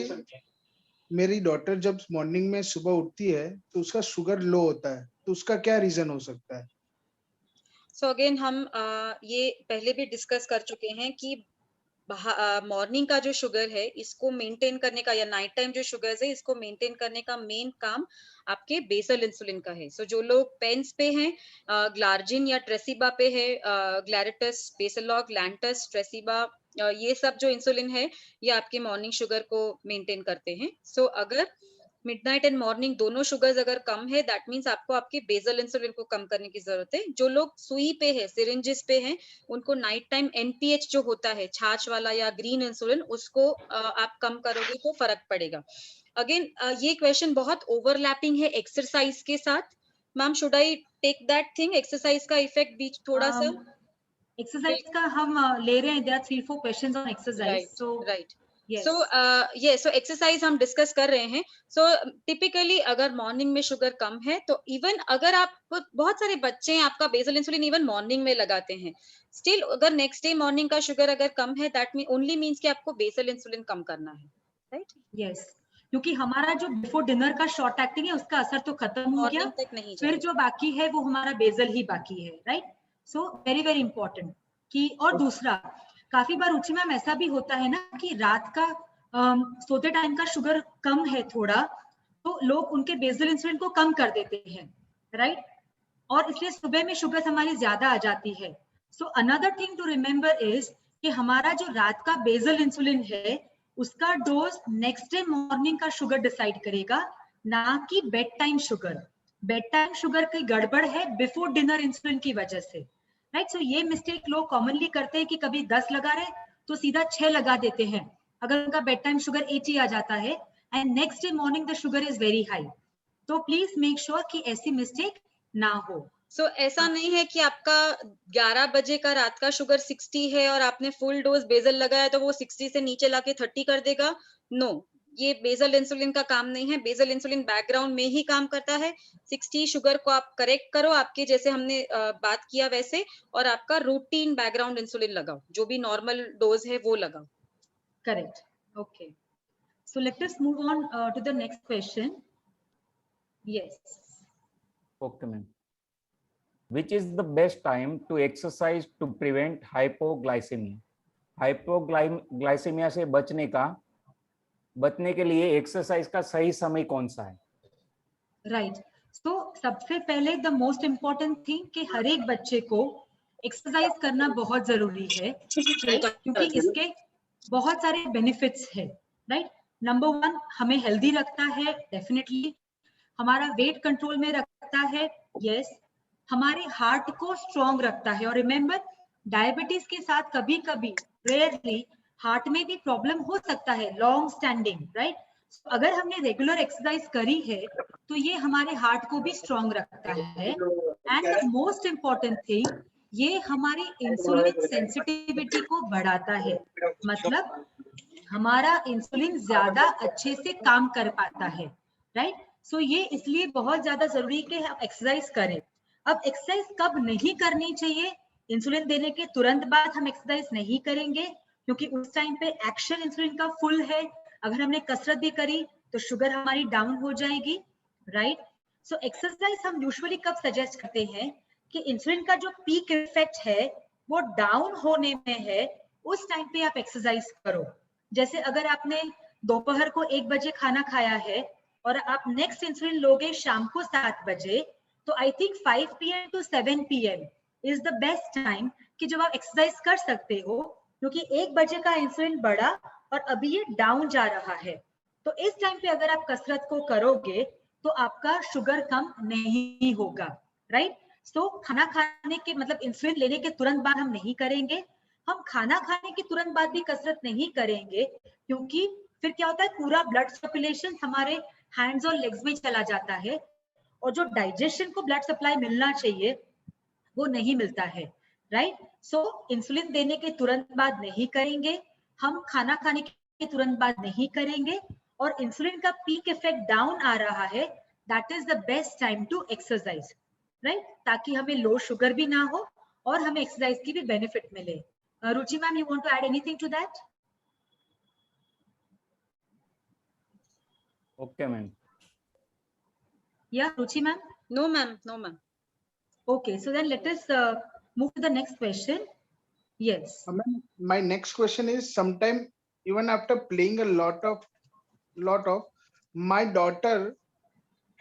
मेरी डॉटर जब मॉर्निंग में सुबह उठती है तो उसका शुगर लो होता है, तो उसका क्या रीजन हो सकता है? सो अगेन हम ये पहले भी डिस्कस कर चुके हैं कि मॉर्निंग का जो शुगर है इसको मेंटेन करने का, या नाइट टाइम जो शुगर्स है इसको मेंटेन करने का मेन काम आपके बेसल इंसुलिन का है। सो जो लोग पेन्स पे हैं, ग्लार्जिन या ट्रेसिबा पे है, ग्लैरिटस, बेसलॉग, लैंटस, ट्रेसिबा, ये सब जो इंसुलिन है ये आपके मॉर्निंग शुगर को मेंटेन करते हैं। सो अगर मिडनाइट एंड मॉर्निंग दोनों शुगर्स अगर कम है, दैट मींस आपको आपके बेसल इंसुलिन को कम करने की जरूरत है। जो लोग सुई पे है, सिरिंजेस पे हैं, उनको नाइट टाइम एनपीएच जो होता है छाछ वाला या ग्रीन इंसुलिन, उसको आप कम करोगे तो फर्क पड़ेगा। अगेन ये क्वेश्चन बहुत ओवरलैपिंग है एक्सरसाइज के साथ। Ma'am should I take that thing, exercise का इफेक्ट बीच थोड़ा सा? एक्सरसाइज का हम ले रहे हैं, there are 3-4 questions on exercise, so right. yes. So exercise हम डिस्कस कर रहे हैं। सो टिपिकली अगर मॉर्निंग में शुगर कम है तो इवन अगर आप, बहुत सारे बच्चे हैं आपका बेसल इंसुलिन इवन मॉर्निंग में लगाते हैं, स्टिल अगर नेक्स्ट डे मॉर्निंग का शुगर अगर कम है, दैट मीन ओनली मींस कि आपको बेसल इंसुलिन कम करना है, राइट। यस, क्योंकि हमारा जो बिफोर डिनर का शॉर्ट एक्टिंग है उसका असर तो खत्म हो गया, मॉर्निंग तक नहीं फिर जाएगा। जो बाकी है वो हमारा बेजल ही बाकी है, right. So very very important कि, और दूसरा काफी बार रुचि मैम ऐसा भी होता है ना कि रात का सोते टाइम का शुगर कम है थोड़ा, तो लोग उनके बेसल इंसुलिन को कम कर देते हैं, राइट, और इसलिए सुबह में शुगर हमारी ज्यादा आ जाती है। So another thing to remember is कि हमारा जो रात का बेसल इंसुलिन है उसका डोज नेक्स्ट डे मॉर्निंग का शुगर डिसाइड करेगा, ना कि bed time sugar. Bed time sugar की गड़बड़ है बिफोर डिनर इंसुलिन की वजह से, राइट। सो ये मिस्टेक लोग कॉमनली करते हैं कि कभी 10 लगा रहे तो सीधा 6 लगा देते हैं अगर उनका बेड टाइम शुगर 80 आ जाता है, and next day morning the sugar is very high. तो प्लीज मेक श्योर कि ऐसी मिस्टेक ना हो। सो ऐसा नहीं है कि आपका 11 बजे का रात का शुगर 60 है और आपने फुल डोज बेजल लगाया तो वो 60 से नीचे लाके 30 कर देगा। नो, ये बेजल इंसुलिन का काम नहीं है। बेजल इंसुलिन बैकग्राउंड में ही काम करता है। 60 शुगर को आप करेक्ट करो आपके जैसे हमने बात किया वैसे, और आपका रूटीन बैकग्राउंड इंसुलिन लगाओ, जो भी नॉर्मल डोज है वो लगाओ। Correct, okay. So let us move on to the next question. Yes, Okay, ma'am. Which is the best time to exercise to prevent hypoglycemia? Hypoglycaemia से बचने के लिए एक्सरसाइज का सही समय कौन सा है? राइट, तो सबसे पहले द मोस्ट इम्पोर्टेंट थिंग कि हर एक बच्चे को एक्सरसाइज करना बहुत जरूरी है, राइट, क्योंकि इसके बहुत सारे बेनिफिट्स है, राइट। नंबर 1, हमें हेल्दी रखता है, डेफिनेटली हमारा वेट कंट्रोल में रखता है, यस, हमारे हार्ट को स्ट्रॉन्ग रखता है। और रिमेंबर, डायबिटीज के साथ कभी कभी रेयरली हार्ट में भी प्रॉब्लम हो सकता है, लॉन्ग स्टैंडिंग, राइट। अगर हमने रेगुलर एक्सरसाइज करी है तो ये हमारे हार्ट को भी स्ट्रॉन्ग रखता है। And the most important thing, ये हमारी इंसुलिन सेंसिटिविटी को बढ़ाता है, मतलब हमारा इंसुलिन ज्यादा अच्छे से काम कर पाता है, राइट। सो ये इसलिए बहुत ज्यादा जरूरी कि हम एक्सरसाइज करें। अब एक्सरसाइज कब नहीं करनी चाहिए? इंसुलिन देने के तुरंत बाद हम एक्सरसाइज नहीं करेंगे, क्योंकि उस टाइम पे एक्शन इंसुलिन का फुल है। अगर हमने कसरत भी करी तो शुगर हमारी डाउन हो जाएगी, राइट। सो एक्सरसाइज हम यूजुअली कब सजेस्ट करते हैं कि इंसुलिन का जो पीक इफेक्ट है वो डाउन होने में है, उस टाइम पे आप एक्सरसाइज करो। जैसे अगर आपने दोपहर को 1 बजे खाना खाया है और आप नेक्स्ट इंसुलिन लोगे शाम को 7 बजे, तो I think 5 PM to 7 PM is the best time कि जब आप एक्सरसाइज कर सकते हो, क्योंकि 1 बजे का इंसुलिन बढ़ा और अभी ये डाउन जा रहा है। तो इस टाइम पे अगर आप कसरत को करोगे तो आपका शुगर कम नहीं होगा, राइट। सो खाना खाने के मतलब इंसुलिन लेने के तुरंत बाद हम नहीं करेंगे, हम खाना खाने के तुरंत बाद भी कसरत नहीं करेंगे, क्योंकि फिर क्या होता है, पूरा ब्लड सर्कुलेशन हमारे हैंड्स और लेग्स में चला जाता है और जो डाइजेशन को ब्लड सप्लाई मिलना चाहिए वो नहीं मिलता है, राइट। सो इंसुलिन देने के तुरंत बाद नहीं करेंगे, हम खाना खाने के तुरंत बाद नहीं करेंगे, और इंसुलिन का पीक इफेक्ट डाउन आ रहा है, that is the best time to exercise, right, ताकि हमें लो शुगर भी ना हो और हमें एक्सरसाइज की भी बेनिफिट मिले। Ruchi ma'am, you want to add anything to that? Okay ma'am. या Ruchi ma'am? No, ma'am. No, ma'am. Okay, so then let us move to the next question. Yes. My next question is, sometime even after playing a lot of my daughter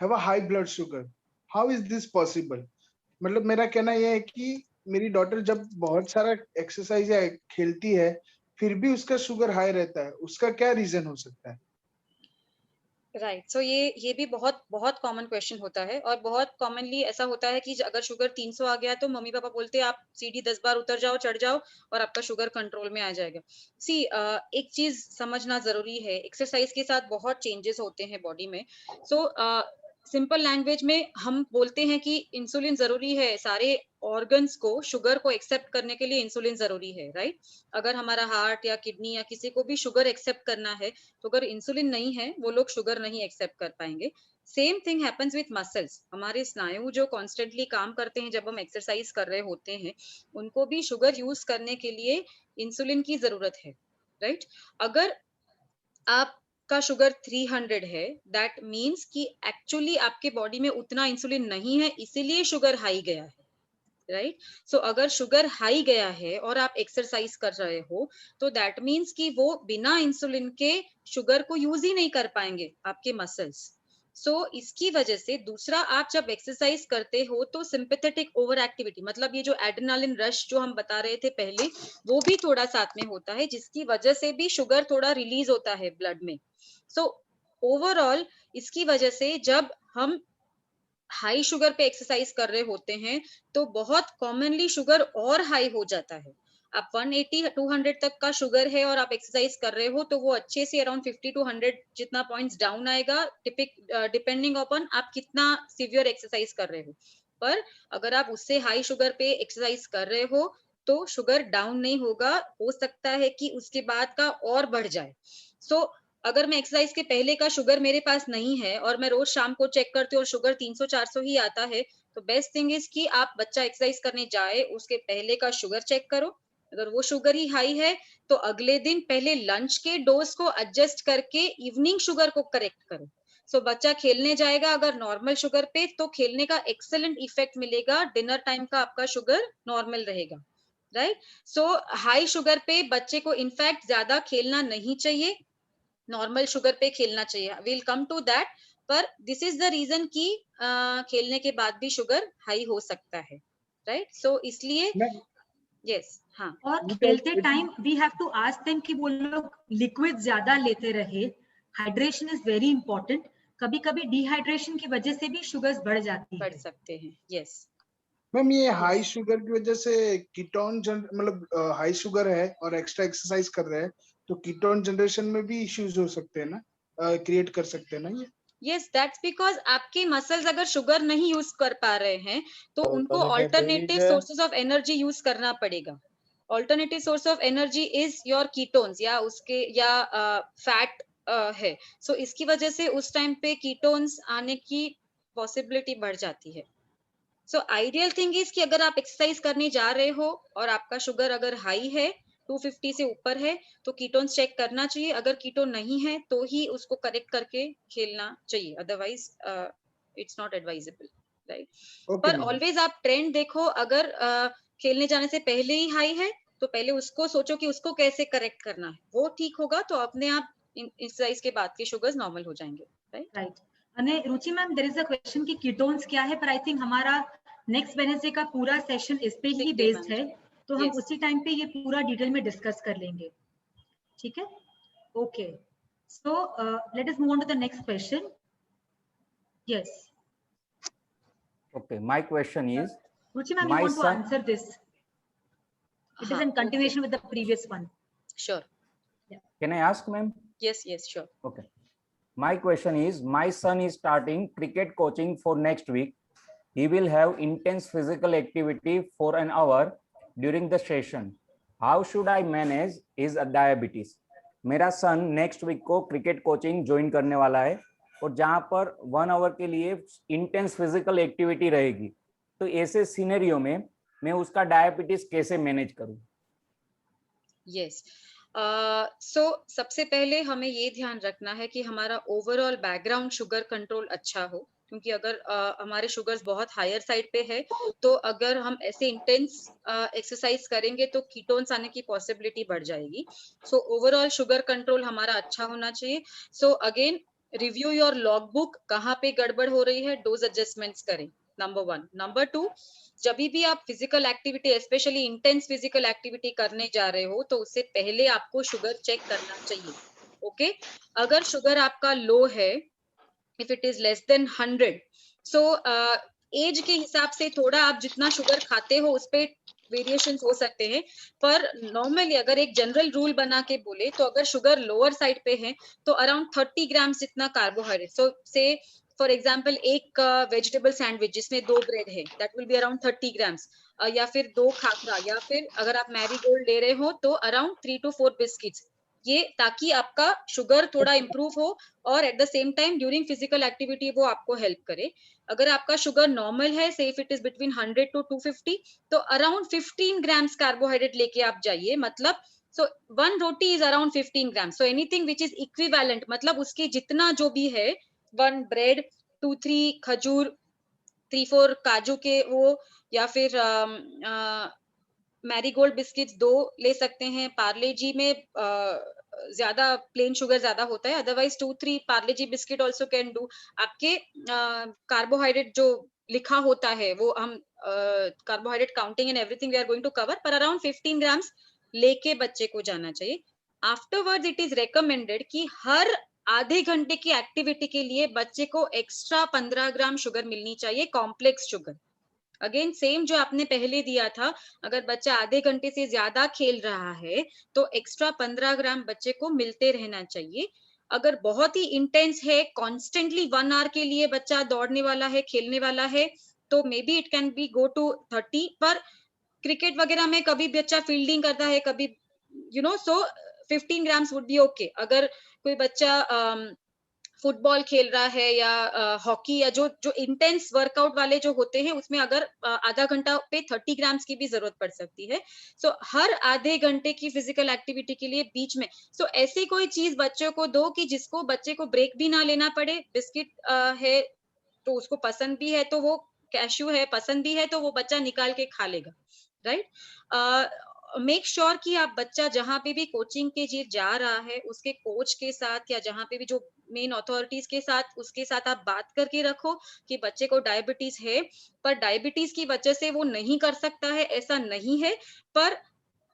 have a high blood sugar. How is this possible? मतलब मेरा कहना यह है कि मेरी डॉटर जब बहुत सारा एक्सरसाइज या खेलती है फिर भी उसका शुगर हाई रहता है, उसका क्या रीजन हो सकता है? राइट, सो ये भी बहुत बहुत कॉमन क्वेश्चन होता है, और बहुत कॉमनली ऐसा होता है कि अगर शुगर 300 आ गया तो मम्मी पापा बोलते हैं आप सीढ़ी 10 बार उतर जाओ, चढ़ जाओ और आपका शुगर कंट्रोल में आ जाएगा। सी एक चीज समझना जरूरी है, एक्सरसाइज के साथ बहुत चेंजेस होते हैं बॉडी में। सो सिंपल लैंग्वेज में हम बोलते हैं कि इंसुलिन जरूरी है, सारे ऑर्गन्स को शुगर को एक्सेप्ट करने के लिए इंसुलिन जरूरी है, राइट। अगर हमारा हार्ट या किडनी या किसी को भी शुगर एक्सेप्ट करना है तो अगर इंसुलिन नहीं है वो लोग शुगर नहीं एक्सेप्ट कर पाएंगे। Same thing happens with muscles, हमारे स्नायु जो कॉन्स्टेंटली काम करते हैं जब हम एक्सरसाइज कर रहे होते हैं, उनको भी शुगर यूज करने के लिए इंसुलिन की जरूरत है, राइट। अगर आपका शुगर 300 है, दैट मीन्स कि एक्चुअली आपके बॉडी में उतना इंसुलिन नहीं है, इसीलिए शुगर हाई गया है, राइट। सो अगर शुगर हाई गया है और आप एक्सरसाइज कर रहे हो तो दैट मीन्स कि वो बिना इंसुलिन के शुगर को यूज ही नहीं कर पाएंगे आपके मसल्स। सो इसकी वजह से दूसरा, आप जब एक्सरसाइज करते हो तो सिंपैथेटिक ओवर एक्टिविटी, मतलब ये जो एड्रेनालिन रश जो हम बता रहे थे पहले, वो भी थोड़ा साथ में होता है, जिसकी वजह से भी शुगर थोड़ा रिलीज होता है ब्लड में। सो ओवरऑल इसकी वजह से जब हम हाई शुगर पे एक्सरसाइज कर रहे होते हैं तो बहुत कॉमनली शुगर और हाई हो जाता है। आप 180 200 तक का शुगर है और आप एक्सरसाइज कर रहे हो तो वो अच्छे से अराउंड 50 to 100 जितना पॉइंट्स डाउन आएगा, डिपेंडिंग अपॉन आप कितना सीवियर एक्सरसाइज कर रहे हो। पर अगर आप उससे हाई शुगर पे एक्सरसाइज कर रहे हो तो शुगर डाउन नहीं होगा, हो सकता है कि उसके बाद का और बढ़ जाए। सो अगर मैं एक्सरसाइज के पहले का शुगर मेरे पास नहीं है और मैं रोज शाम को चेक करती हूँ और शुगर 300-400 ही आता है, तो बेस्ट थिंग इज कि आप बच्चा एक्सरसाइज करने जाए उसके पहले का शुगर चेक करो। अगर वो शुगर ही हाई है तो अगले दिन पहले लंच के डोज को एडजस्ट करके इवनिंग शुगर को करेक्ट करो। सो बच्चा खेलने जाएगा अगर नॉर्मल शुगर पे, तो खेलने का एक्सेलेंट इफेक्ट मिलेगा, डिनर टाइम का आपका शुगर नॉर्मल रहेगा। राइट. सो हाई शुगर पे बच्चे को इनफैक्ट ज्यादा खेलना नहीं चाहिए, नॉर्मल शुगर पे खेलना चाहिए. Will come to that. पर दिस इज द रीजन कि खेलने के बाद भी शुगर हाई हो सकता है, राइट. सो इसलिए यस. हाँ. और खेलते time we have to ask them कि वो लोग लिक्विड ज्यादा लेते रहे. Hydration is very important. कभी कभी डिहाइड्रेशन की वजह से भी शुगर्स बढ़ जाती है. बढ़ सकते हैं. यस. मैम ये हाई शुगर की वजह से कीटोन मतलब हाई शुगर है और एक्स्ट्रा एक्सरसाइज कर रहे हैं तो कीटोन जनरेशन में भी इश्यूज हो सकते हैं ना, क्रिएट कर सकते हैं ना ये. यस, दैट्स बिकॉज आपके मसल्स अगर शुगर नहीं यूज कर पा रहे हैं तो उनको alternative sources of energy use करना पड़ेगा. Alternative source of energy is your ketones या उसके या फैट है. सो इसकी वजह से उस टाइम पे कीटोन्स आने की पॉसिबिलिटी बढ़ जाती है. सो आइडियल थिंग इज कि अगर आप एक्सरसाइज करने जा रहे हो और आपका शुगर अगर हाई है 250 से ऊपर है तो कीटोन्स चेक करना चाहिए. अगर कीटोन नहीं है तो ही उसको करेक्ट करके खेलना चाहिए, otherwise it's not advisable, right. पर ऑलवेज आप ट्रेंड देखो. अगर खेलने जाने से पहले ही हाई है तो पहले उसको सोचो कि उसको कैसे करेक्ट करना है. वो ठीक होगा तो अपने आप एक्सरसाइज के बाद के शुगर्स नॉर्मल हो जाएंगे, राइट. અને Ruchi ma'am there is a question कि कीटोन्स क्या है, पर आई थिंक हमारा नेक्स्ट वेडनेसडे का पूरा सेशन इस पे ही बेस्ड है तो हम उसी टाइम पे ये पूरा डिटेल में डिस्कस कर लेंगे. ठीक है. Okay. So let us move on to the next question. Yes. Okay, my question is, Ruchi ma'am, you my want to son. answer this? It is in continuation with the previous one. Sure. Yeah. Can I ask, ma'am? Yes, yes, sure. Okay. My question is, my son is starting cricket coaching for next week. He will have intense physical activity for an hour during the session. How should I manage his diabetes? मेरा सन नेक्स्ट वीक को क्रिकेट कोचिंग ज्वाइन करने वाला है और जहां पर 1 आवर के लिए इंटेंस फिजिकल एक्टिविटी रहेगी, तो ऐसे सिनेरियो में मैं उसका डायबिटीज कैसे मैनेज करूं? यस. सो सबसे पहले हमें ये ध्यान रखना है कि हमारा ओवरऑल बैकग्राउंड शुगर कंट्रोल अच्छा हो, क्योंकि अगर हमारे शुगर्स बहुत हायर साइड पे है तो अगर हम ऐसे इंटेंस एक्सरसाइज करेंगे तो कीटोन्स आने की पॉसिबिलिटी बढ़ जाएगी. सो ओवरऑल शुगर कंट्रोल हमारा अच्छा होना चाहिए. So again review your log book, कहाँ पे गड़बड़ हो रही है, डोज एडजस्टमेंट्स करें, नंबर 1. नंबर 2, जब भी आप physical activity specially intense physical activity करने जा रहे हो तो उससे पहले आपको शुगर चेक करना चाहिए. ओके. अगर शुगर आपका लो है, if it is less than 100, so age के हिसाब से थोड़ा आप जितना शुगर खाते हो उस पे वेरिएशंस हो सकते हैं. पर नॉर्मली अगर एक जनरल रूल बना के बोले तो अगर शुगर लोअर साइड पे है तो अराउंड 30 ग्राम जितना कार्बोहाइड्रेट, सो से फॉर एग्जाम्पल एक वेजिटेबल सैंडविच जिसमें 2 ब्रेड है, that will be around 30 grams. या फिर 2 खाखरा, या फिर अगर आप मैरीगोल्ड ले रहे हो तो अराउंड 3 to 4 बिस्किट्स. ये ताकि आपका शुगर थोड़ा इंप्रूव हो और at the same time during physical activity वो आपको हेल्प करे. अगर आपका शुगर नॉर्मल है, से if it is between 100 to 250, तो अराउंड 15 ग्राम्स कार्बोहाइड्रेट लेके आप जाइए. मतलब so 1 roti is around 15 gram. So anything which is equivalent, मतलब उसके जितना जो भी है, 1 ब्रेड, 2-3 खजूर, 3-4 काजू के वो, या फिर मैरीगोल्ड बिस्किट्स 2 ले सकते हैं. पार्ले जी में ज्यादा प्लेन शुगर ज्यादा होता है, otherwise 2-3 Parle G biscuit also can do. आपके कार्बोहाइड्रेट जो लिखा होता है वो हम carbohydrate counting and everything we are going to cover, पर अराउंड 15 ग्राम्स लेके बच्चे को जाना चाहिए. आफ्टरवर्ड्स इट इज रेकमेंडेड कि हर आधे घंटे की एक्टिविटी के लिए बच्चे को एक्स्ट्रा 15 ग्राम शुगर मिलनी चाहिए, कॉम्प्लेक्स शुगर. अगेन सेम जो आपने पहले दिया था, अगर बच्चा आधे घंटे से ज्यादा खेल रहा है तो एक्स्ट्रा 15 ग्राम बच्चे को मिलते रहना चाहिए. अगर बहुत ही इंटेंस है, कॉन्स्टेंटली 1 आवर के लिए बच्चा दौड़ने वाला है, खेलने वाला है, तो maybe it can be go to 30. पर क्रिकेट वगैरह में कभी बच्चा फील्डिंग करता है, कभी सो 15 ग्राम्स वुड बी ओके. अगर कोई बच्चा फुटबॉल खेल रहा है या हॉकी या जो जो इंटेंस वर्कआउट वाले जो होते हैं उसमें अगर आधा घंटा पे 30 ग्राम्स की भी जरूरत पड़ सकती है. सो हर आधे घंटे की फिजिकल एक्टिविटी के लिए बीच में ऐसी कोई चीज बच्चों को दो कि जिसको बच्चे को ब्रेक भी ना लेना पड़े. बिस्किट है तो उसको पसंद भी है तो वो, कैश्यू है पसंद भी है तो वो बच्चा निकाल के खा लेगा. राइट। मेक श्योर कि आप बच्चा जहाँ पे भी कोचिंग के लिए जा रहा है उसके कोच के साथ या जहाँ पे भी जो मेन अथॉरिटीज के साथ उसके साथ आप बात करके रखो कि बच्चे को डायबिटीज है, पर डायबिटीज की वजह से वो नहीं कर सकता है ऐसा नहीं है, पर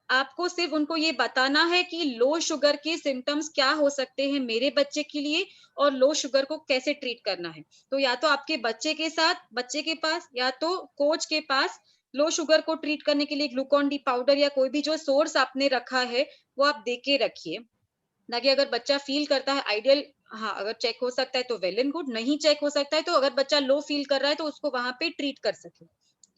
आपको सिर्फ उनको ये बताना है कि लो शुगर के सिम्टम्स क्या हो सकते हैं मेरे बच्चे के लिए और लो शुगर को कैसे ट्रीट करना है। तो या तो आपके बच्चे के साथ बच्चे के पास या तो कोच के पास लो शुगर को ट्रीट करने के लिए ग्लूकोन डी पाउडर या कोई भी जो सोर्स आपने रखा है वो आप दे के रखिए, ताकि अगर बच्चा फील करता है आइडियल, हाँ अगर चेक हो सकता है तो वेल एंड गुड, नहीं चेक हो सकता है तो अगर बच्चा लो फील कर रहा है तो उसको वहां पे ट्रीट कर सके,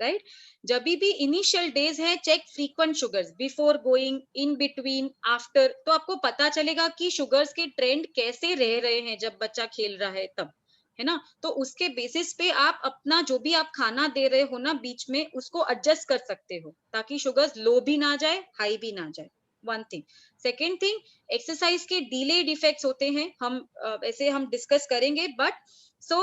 राइट। जब भी इनिशियल डेज है check frequent sugars before going, in between, after, तो आपको पता चलेगा कि शुगर्स के ट्रेंड कैसे रह रहे हैं जब बच्चा खेल रहा है तब, है ना। तो उसके बेसिस पे आप अपना जो भी आप खाना दे रहे हो ना बीच में उसको एडजस्ट कर सकते हो ताकि शुगर्स लो भी ना जाए हाई भी ना जाए, one thing. Second thing, exercise के डिलेड इफेक्ट्स होते हैं, हम ऐसे हम डिस्कस करेंगे, बट सो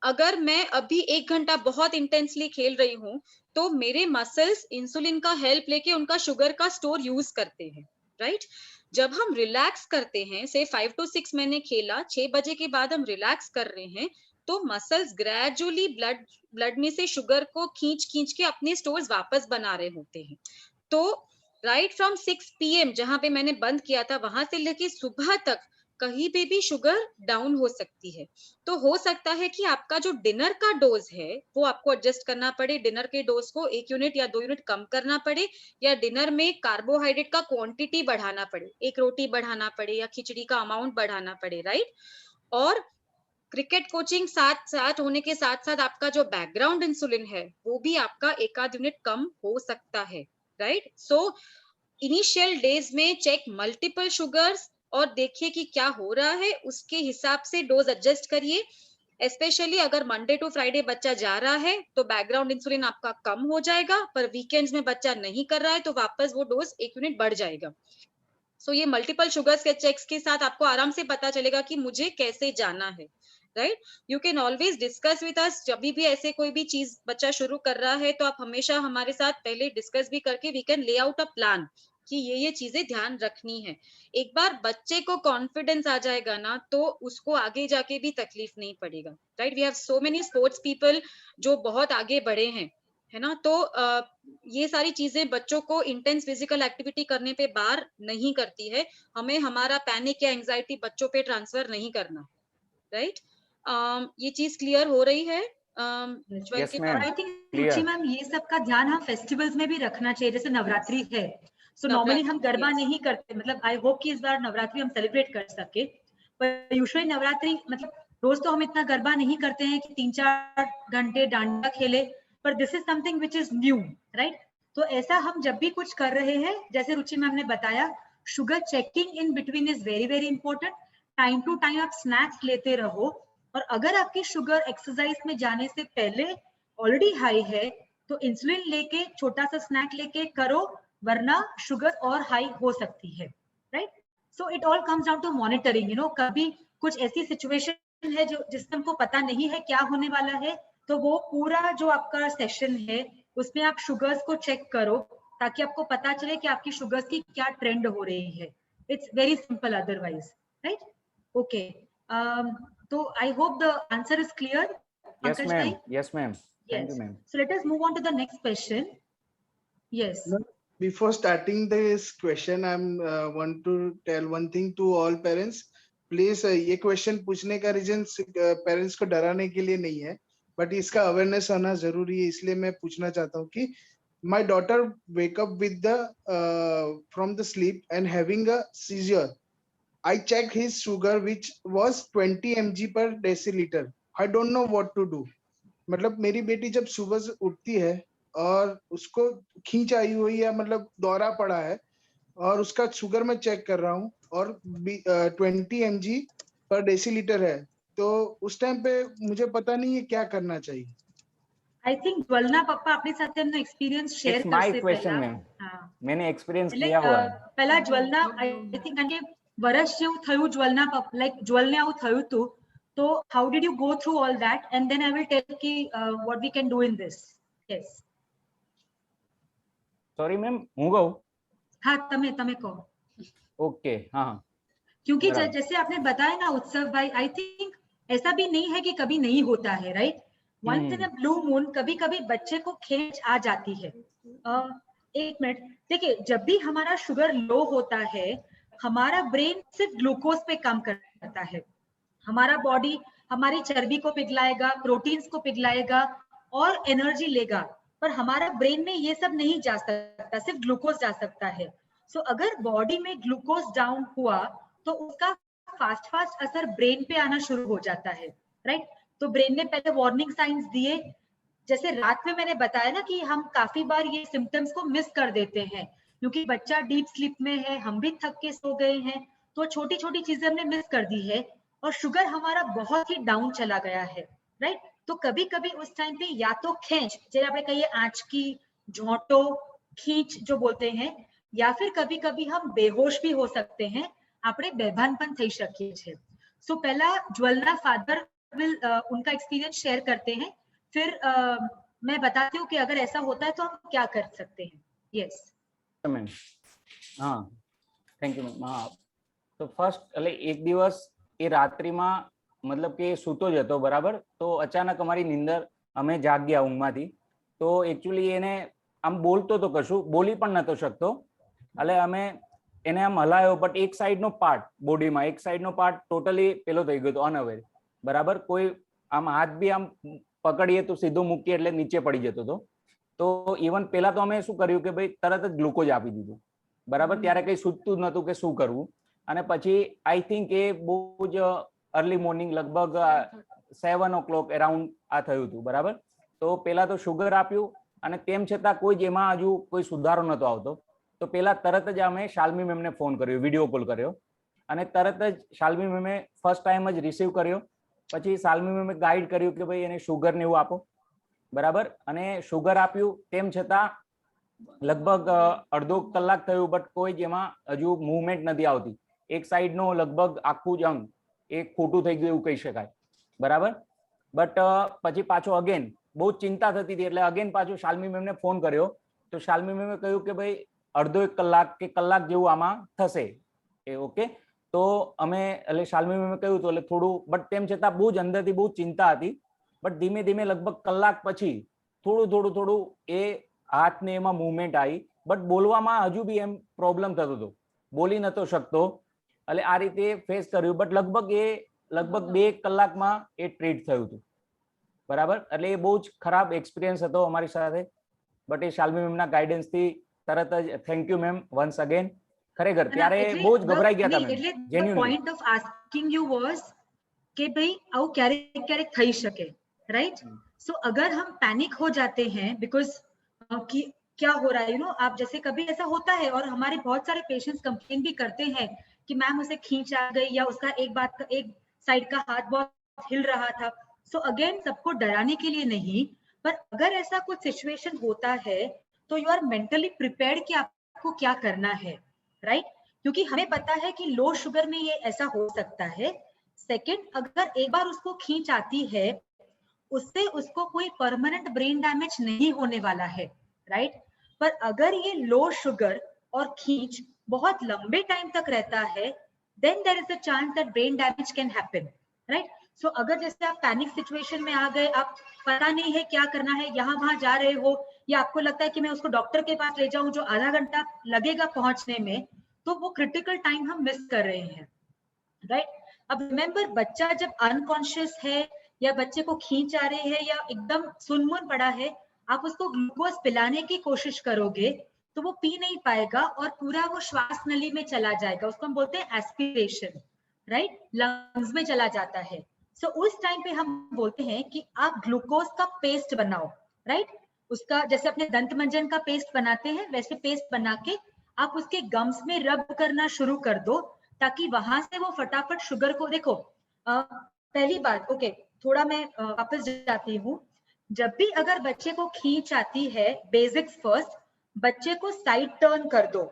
अगर मैं अभी 1 घंटा बहुत इंटेंसली खेल रही हूँ तो मेरे मसल्स इंसुलिन का हेल्प लेके उनका शुगर का स्टोर यूज करते हैं, राइट। जब हम रिलैक्स करते हैं, से 5 to 6 मैंने खेला, 6 बजे के बाद हम रिलैक्स कर रहे हैं तो मसल्स ग्रेजुअली ब्लड में से शुगर को खींच खींच के अपने स्टोर्स वापस बना रहे होते हैं। तो राइट फ्रॉम 6 PM जहां पे मैंने बंद किया था वहां से लेके सुबह तक कहीं पे भी शुगर डाउन हो सकती है। तो हो सकता है कि आपका जो डिनर का डोज है वो आपको एडजस्ट करना पड़े, डिनर के डोज को 1 यूनिट या 2 यूनिट कम करना पड़े, या डिनर में कार्बोहाइड्रेट का क्वांटिटी बढ़ाना पड़े, 1 रोटी बढ़ाना पड़े या खिचड़ी का अमाउंट बढ़ाना पड़े, राइट। और क्रिकेट कोचिंग साथ साथ होने के साथ साथ आपका जो बैकग्राउंड इंसुलिन है वो भी आपका 1 आध यूनिट कम हो सकता है, राइट। सो इनिशियल डेज में चेक मल्टीपल शुगर्स और देखिए कि क्या हो रहा है, उसके हिसाब से डोज एडजस्ट करिए। स्पेशली अगर मंडे टू फ्राइडे बच्चा जा रहा है तो बैकग्राउंड इंसुलिन आपका कम हो जाएगा, पर वीकेंड्स में बच्चा नहीं कर रहा है तो वापस वो डोज 1 यूनिट बढ़ जाएगा। सो ये मल्टीपल शुगर्स के चेक्स के साथ आपको आराम से पता चलेगा कि मुझे कैसे जाना है, right. You can always discuss with us, जब भी ऐसे कोई भी चीज बच्चा शुरू कर रहा है तो आप हमेशा हमारे साथ पहले डिस्कस भी करके वी कैन ले आउट अ प्लान कि ये चीजें ध्यान रखनी है। एक बार बच्चे को कॉन्फिडेंस आ जाएगा ना तो उसको आगे जाके भी तकलीफ नहीं पड़ेगा, right. We have so many sports people जो बहुत आगे बढ़े हैं, है ना। तो ये सारी चीजें बच्चों को इंटेंस फिजिकल एक्टिविटी करने पे बार नहीं करती है, हमें हमारा पैनिक या एंजाइटी बच्चों पे ट्रांसफर नहीं करना, राइट। ये चीज क्लियर हो रही है? Yes, ma'am. I think Clear. Ruchi ma'am ये सब का ध्यान हम फेस्टिवल्स में भी रखना चाहिए, जैसे नवरात्रि है। सो नॉर्मली हम गरबा नहीं करते, मतलब आई होप कि इस बार नवरात्रि हम सेलिब्रेट कर सके, पर यूजुअली नवरात्रि मतलब रोज तो हम इतना गरबा नहीं करते हैं कि 3-4 घंटे डांडा खेले, पर this is something which is new, right. तो ऐसा हम जब भी कुछ कर रहे हैं, जैसे रुचि मैम ने बताया, sugar checking in between is very very important. Time to time आप स्नैक्स लेते रहो, और अगर आपकी शुगर एक्सरसाइज में जाने से पहले ऑलरेडी हाई है तो इंसुलिन लेके छोटा सा स्नैक लेके करो, वरना शुगर और हाई हो सकती है, right. So it all comes down to monitoring, you know, कभी कुछ ऐसी सिचुएशन है जो जिसमें हमको पता नहीं है क्या होने वाला है, तो वो पूरा जो आपका सेशन है उसमें आप शुगर्स को चेक करो ताकि आपको पता चले कि आपकी शुगर्स की क्या ट्रेंड हो रही है। It's very simple otherwise, right. Okay, so I hope the answer is clear. Yes, Pankaj ma'am. bhai? Yes, ma'am. Thank Yes. you, ma'am. So let us move on to the next question. Yes. No, before starting this question, I'm want to tell one thing to all parents. Please, ये question पूछने का reason parents को डराने के लिए नहीं है, but इसका awareness होना जरूरी है, इसलिए मैं पूछना चाहता हूँ कि my daughter wake up with the from the sleep and having a seizure. I check his sugar which was 20 mg per deciliter. I don't know what to do. मतलब मेरी बेटी जब सुबह से उठती है और उसको खींच आई हुई है, मतलब दौरा पड़ा है, और उसका शुगर मैं चेक कर रहा हूँ और 20 mg पर डेसीलीटर है, तो उस टाइम पे मुझे पता नहीं है क्या करना चाहिए। I think ज्वलना पापा अपने साथ अपना एक्सपीरियंस शेयर It's कर my से question, पहला, ma'am. हाँ, मैंने एक्सपीरियंस એટલે किया हुआ है. પહેલા જ્વલના I think કારણ કે વર્ષ જેવું થયું જ્વલના લાઈક જ્વલને આવું થયું હતું, તો how did you go through all that, and then I will tell ki what we can do in this. Yes. Sorry ma'am, હું કહું? हाँ તમે કહો। ओके, हाँ। क्योंकि बराबर। जैसे आपने बताया ना उत्सव भाई, आई थिंक ऐसा भी नहीं है कि कभी नहीं होता है, right? Once in a blue moon कभी कभी बच्चे को खींच आ जाती है। एक मिनट, देखिए जब भी हमारा शुगर लो होता है, हमारा ब्रेन सिर्फ ग्लूकोज पे काम करता है। हमारा बॉडी हमारी चर्बी को पिघलाएगा, प्रोटीन्स को पिघलाएगा और एनर्जी लेगा, पर हमारा ब्रेन में ये सब नहीं जा सकता, सिर्फ ग्लूकोज जा सकता है। सो अगर बॉडी में ग्लूकोज डाउन हुआ तो उसका फास्ट फास्ट असर ब्रेन पे आना शुरू हो जाता है, राइट? तो ब्रेन ने पहले वार्निंग साइंस दिए, जैसे रात में मैंने बताया ना कि हम काफी बार ये सिम्टम्स को मिस कर देते हैं क्योंकि बच्चा डीप स्लीप में है, हम भी थक के सो गए हैं, तो छोटी छोटी चीजें हमने मिस कर दी है और शुगर हमारा बहुत ही डाउन चला गया है, राइट? तो कभी कभी उस टाइम पे या तो खेच, जैसे आपने कही आंचकी, झोंटो, खींच जो बोलते हैं, या फिर कभी कभी हम बेहोश भी हो सकते हैं, આપણે બેભાનપણ થઈ શકીએ છે। सो पहला ज्वलना फादर विल उनका एक्सपीरियंस शेयर करते हैं, फिर मैं बताती हूँ कि अगर ऐसा होता है तो हम क्या कर सकते हैं। यस मैम, हाँ, थैंक यू मैम। हाँ, तो फर्स्ट એટલે એક દિવસ એ રાત્રિમાં મતલબ કે સૂતો જ હતો, બરાબર? તો અચાનક અમારી નીંદર, અમે જાગ્યા ઊંઘમાંથી, તો એકચ્યુઅલી એને આમ બોલતો તો કશું, બોલી પણ નતો શકતો, એટલે અમે એને આમ હલાયો, બટ એક સાઈડનો પાર્ટ બોડીમાં, એક સાઈડનો પાર્ટ ટોટલી પેલો થઈ ગયો હતો, અનઅવેર, બરાબર? કોઈ આમ હાથ બી આમ પકડીએ તો સીધો મૂકીએ એટલે નીચે પડી જતો હતો। તો ઇવન પહેલા તો અમે શું કર્યું કે ભાઈ તરત જ ગ્લુકોઝ આપી દીધું, બરાબર? ત્યારે કંઈ સૂચતું જ નહોતું કે શું કરવું। અને પછી આઈ થિંક એ બહુ જ અર્લી મોર્નિંગ, લગભગ 7 o'clock અરાઉન્ડ આ થયું હતું, બરાબર? તો પહેલા તો શુગર આપ્યું અને તેમ છતાં કોઈ જ એમાં હજુ કોઈ સુધારો નહોતો આવતો। તો પહેલા તરત જ અમે શાલ્મી મેમને ફોન કર્યો, વિડીયો કોલ કર્યો, અને તરત જ શાલ્મી મેમે ફર્સ્ટ ટાઈમ જ રિસીવ કર્યો। પછી શાલ્મી મેમે ગાઈડ કર્યું કે ભાઈ એને શુગર ને એવું આપો, બરાબર? અને શુગર આપ્યું, તેમ છતાં લગભગ અડધો કલાક થયું, બટ કોઈ જ એમાં હજુ મૂવમેન્ટ નથી આવતી। એક સાઈડનો લગભગ આખું જ અંગ એ ખોટું થઈ ગયું એવું કહી શકાય, બરાબર? બટ પછી પાછો અગેન બહુ ચિંતા થતી હતી, એટલે અગેન પાછો શાલ્મી મેમને ફોન કર્યો, તો શાલ્મી મેમે કહ્યું કે ભાઈ અડધો એક કલાક કે કલાક જેવું આમાં થશે એ, ઓકે? તો અમે એટલે શાલ્મી મેમે કહ્યું તો એટલે થોડું, બટ તેમ છતાં બહુ જ અંદરથી બહુ ચિંતા હતી, બટ ધીમે ધીમે લગભગ કલાક પછી થોડું એ હાથને એમાં મૂવમેન્ટ આવી, બટ બોલવામાં હજુ બી એમ પ્રોબ્લેમ થતો હતો, બોલી નતો શકતો, એટલે આ રીતે ફેસ કર્યું। બટ લગભગ 2 કલાકમાં એ ટ્રીટ થયું હતું, બરાબર? એટલે એ બહુ જ ખરાબ એક્સપિરિયન્સ હતો અમારી સાથે, બટ એ શાલ્મી મેમના ગાઈડન્સથી તરત જ thank you ma'am once again. ખરેખર ત્યારે બહુ જ ગભરાઈ ગયા હતા મેમ, એટલે point of asking you was કે ભાઈ આવું ક્યારેક ક્યારેક થઈ શકે, राइट? सो अगर हम पैनिक हो जाते हैं बिकॉज कि क्या हो रहा है, यू नो, आप जैसे कभी ऐसा होता है और हमारे बहुत सारे पेशेंट्स कंप्लेन भी करते हैं कि मैम उसे खींच आ गई या उसका एक साइड का हाथ बहुत हिल रहा था। सो अगेन सबको डराने के लिए नहीं, पर अगर ऐसा कुछ सिचुएशन होता है तो यू आर मेंटली प्रिपेयर्ड कि आपको क्या करना है, राइट? क्योंकि हमें पता है कि लो शुगर में ये ऐसा हो सकता है। सेकेंड, अगर एक बार उसको खींच आती है उससे उसको कोई परमानेंट ब्रेन डैमेज नहीं होने वाला है, राइट? पर अगर ये लो शुगर और खींच बहुत लंबे टाइम तक रहता है, then there is a chance that brain damage can happen, right? So अगर जैसे आप पैनिक सिचुएशन में आ गए, आप पता नहीं है क्या करना है, यहाँ वहां जा रहे हो, या आपको लगता है कि मैं उसको डॉक्टर के पास ले जाऊं जो आधा घंटा लगेगा पहुंचने में, तो वो क्रिटिकल टाइम हम मिस कर रहे हैं, राइट? अब रिमेंबर, बच्चा जब अनकॉन्शियस है या बच्चे को खींच आ रही है या एकदम सुनमुन पड़ा है, आप उसको ग्लूकोज पिलाने की कोशिश करोगे तो वो पी नहीं पाएगा और पूरा वो श्वास नली में चला जाएगा, उसको हम बोलते हैं एस्पिरेशन, राइट? लंग्स में चला जाता है। सो उस टाइम पे हम बोलते हैं कि आप ग्लूकोज का पेस्ट बनाओ, राइट? उसका जैसे अपने दंत मंजन का पेस्ट बनाते हैं वैसे पेस्ट बना के आप उसके गम्स में रब करना शुरू कर दो, ताकि वहां से वो फटाफट शुगर को, देखो पहली बात, ओके, थोड़ा मैं वापस जाती हूँ। जब भी अगर बच्चे को खींच आती है, बेसिक्स फर्स्ट, बच्चे को साइड टर्न कर दो,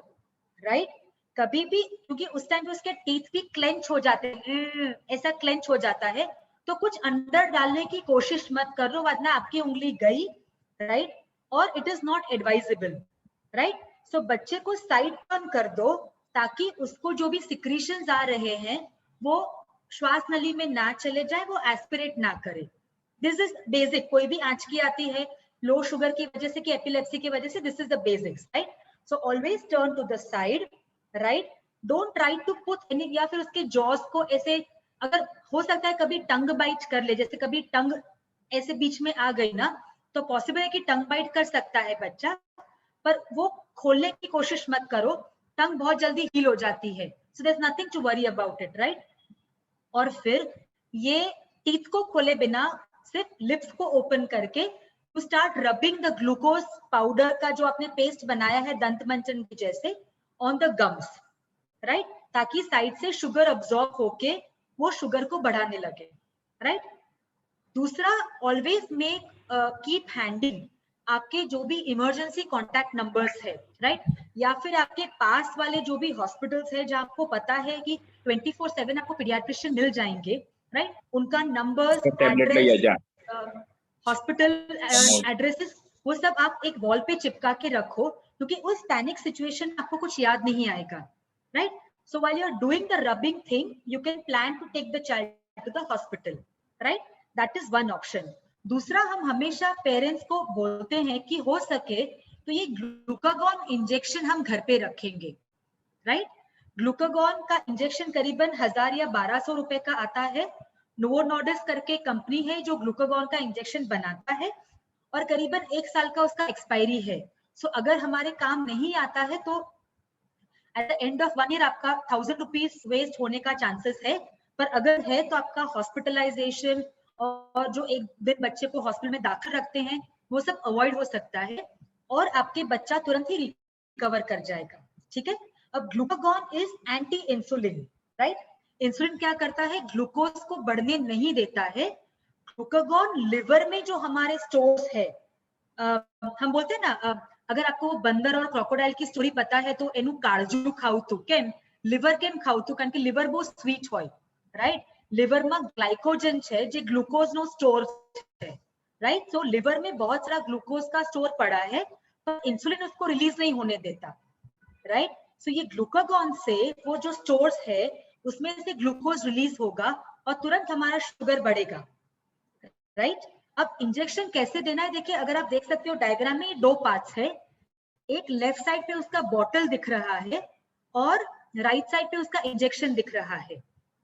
राइट? कभी भी, क्योंकि उस टाइम पे उसके टीथ भी क्लेंच हो जाते हैं, ऐसा क्लेंच हो जाता है, तो कुछ अंदर डालने की कोशिश मत करो, वरना आपकी उंगली गई, राइट? और it is not advisable, right. So बच्चे को साइड टर्न कर दो ताकि उसको जो भी सिक्रीशंस आ रहे हैं वो श्वास नली में ना चले जाए, वो एस्पिरेट ना करे। This is basic. कोई भी आंचकी आती है लो शुगर की वजह से कि एपिलेप्सी की वजह से, this is the basics, right. So always turn to the side, right. Don't try to put any, या फिर उसके जॉस को ऐसे, अगर हो सकता है कभी टंग बाइट कर ले, जैसे कभी टंग ऐसे बीच में आ गई ना, तो पॉसिबल है कि टंग बाइट कर सकता है बच्चा, पर वो खोलने की कोशिश मत करो, टंग बहुत जल्दी हील हो जाती है। So there is nothing to worry about it, right. और फिर ये टीथ को खोले बिना सिर्फ लिप्स को ओपन करके to start rubbing the glucose powder का जो आपने पेस्ट बनाया है दंत मंजन की जैसे ऑन द गम्स, राइट, ताकि साइड से शुगर अब्सॉर्ब होके वो शुगर को बढ़ाने लगे, राइट। दूसरा, ऑलवेज मेक कीप हैंडिंग आपके जो भी इमरजेंसी कॉन्टैक्ट नंबर्स है, राइट, या फिर आपके पास वाले जो भी हॉस्पिटल्स है जहां आपको पता है कि 24/7 आपको पीडियाट्रिशियन मिल जाएंगे, राइट, उनका नंबर्स, एड्रेस, हॉस्पिटल एड्रेसेस, वो सब आप एक वॉल पे चिपका के रखो, क्योंकि उस पैनिक सिचुएशन में आपको कुछ याद नहीं आएगा, right. So while you are doing the rubbing thing, you can plan to take the child to the hospital, right. That is one option. दूसरा, हम हमेशा पेरेंट्स को बोलते हैं कि हो सके तो ये ग्लूकागॉन इंजेक्शन हम घर पे रखेंगे, राइट। ग्लूकागॉन का इंजेक्शन करीबन 1000 या 1200 रुपए का आता है। नोवो नॉर्डिस्क करके कंपनी है जो ग्लूकागॉन का इंजेक्शन बनाता है, और करीबन 1 साल का उसका एक्सपायरी है। सो अगर हमारे काम नहीं आता है तो at the end of 1 year आपका 1000 रुपीज वेस्ट होने का चांसेस है, पर अगर है तो आपका हॉस्पिटलाइजेशन और जो एक दिन बच्चे को हॉस्पिटल में दाखिल रखते हैं वो सब अवॉइड हो सकता है, और आपके बच्चा तुरंत ही रिकवर कर जाएगा, ठीक है। अब glucagon is anti insulin, right. Insulin क्या करता है, ग्लूकोज को बढ़ने नहीं देता है। ग्लूकागॉन लिवर में जो हमारे स्टोर्स है, हम बोलते हैं ना, अगर आपको बंदर और क्रोकोडाइल की स्टोरी पता है तो एनु काळजू खावतु केम, लिवर केम खावतु, कारण के लिवर बहुत स्वीट होय, राइट। लिवर में ग्लाइकोजन है जो ग्लूकोज नो स्टोर है, राइट। सो लिवर में बहुत सारा ग्लूकोज का स्टोर पड़ा है, पर इंसुलिन उसको रिलीज नहीं होने देता, राइट। सो ये ग्लूकागॉन से वो जो स्टोर्स है उसमें से ग्लूकोज रिलीज होगा और तुरंत हमारा शुगर बढ़ेगा, राइट। अब इंजेक्शन कैसे देना है, देखिए, अगर आप देख सकते हो डायग्राम में, ये 2 पार्ट्स है। एक लेफ्ट साइड पे उसका बॉटल दिख रहा है और राइट साइड पे उसका इंजेक्शन दिख रहा है,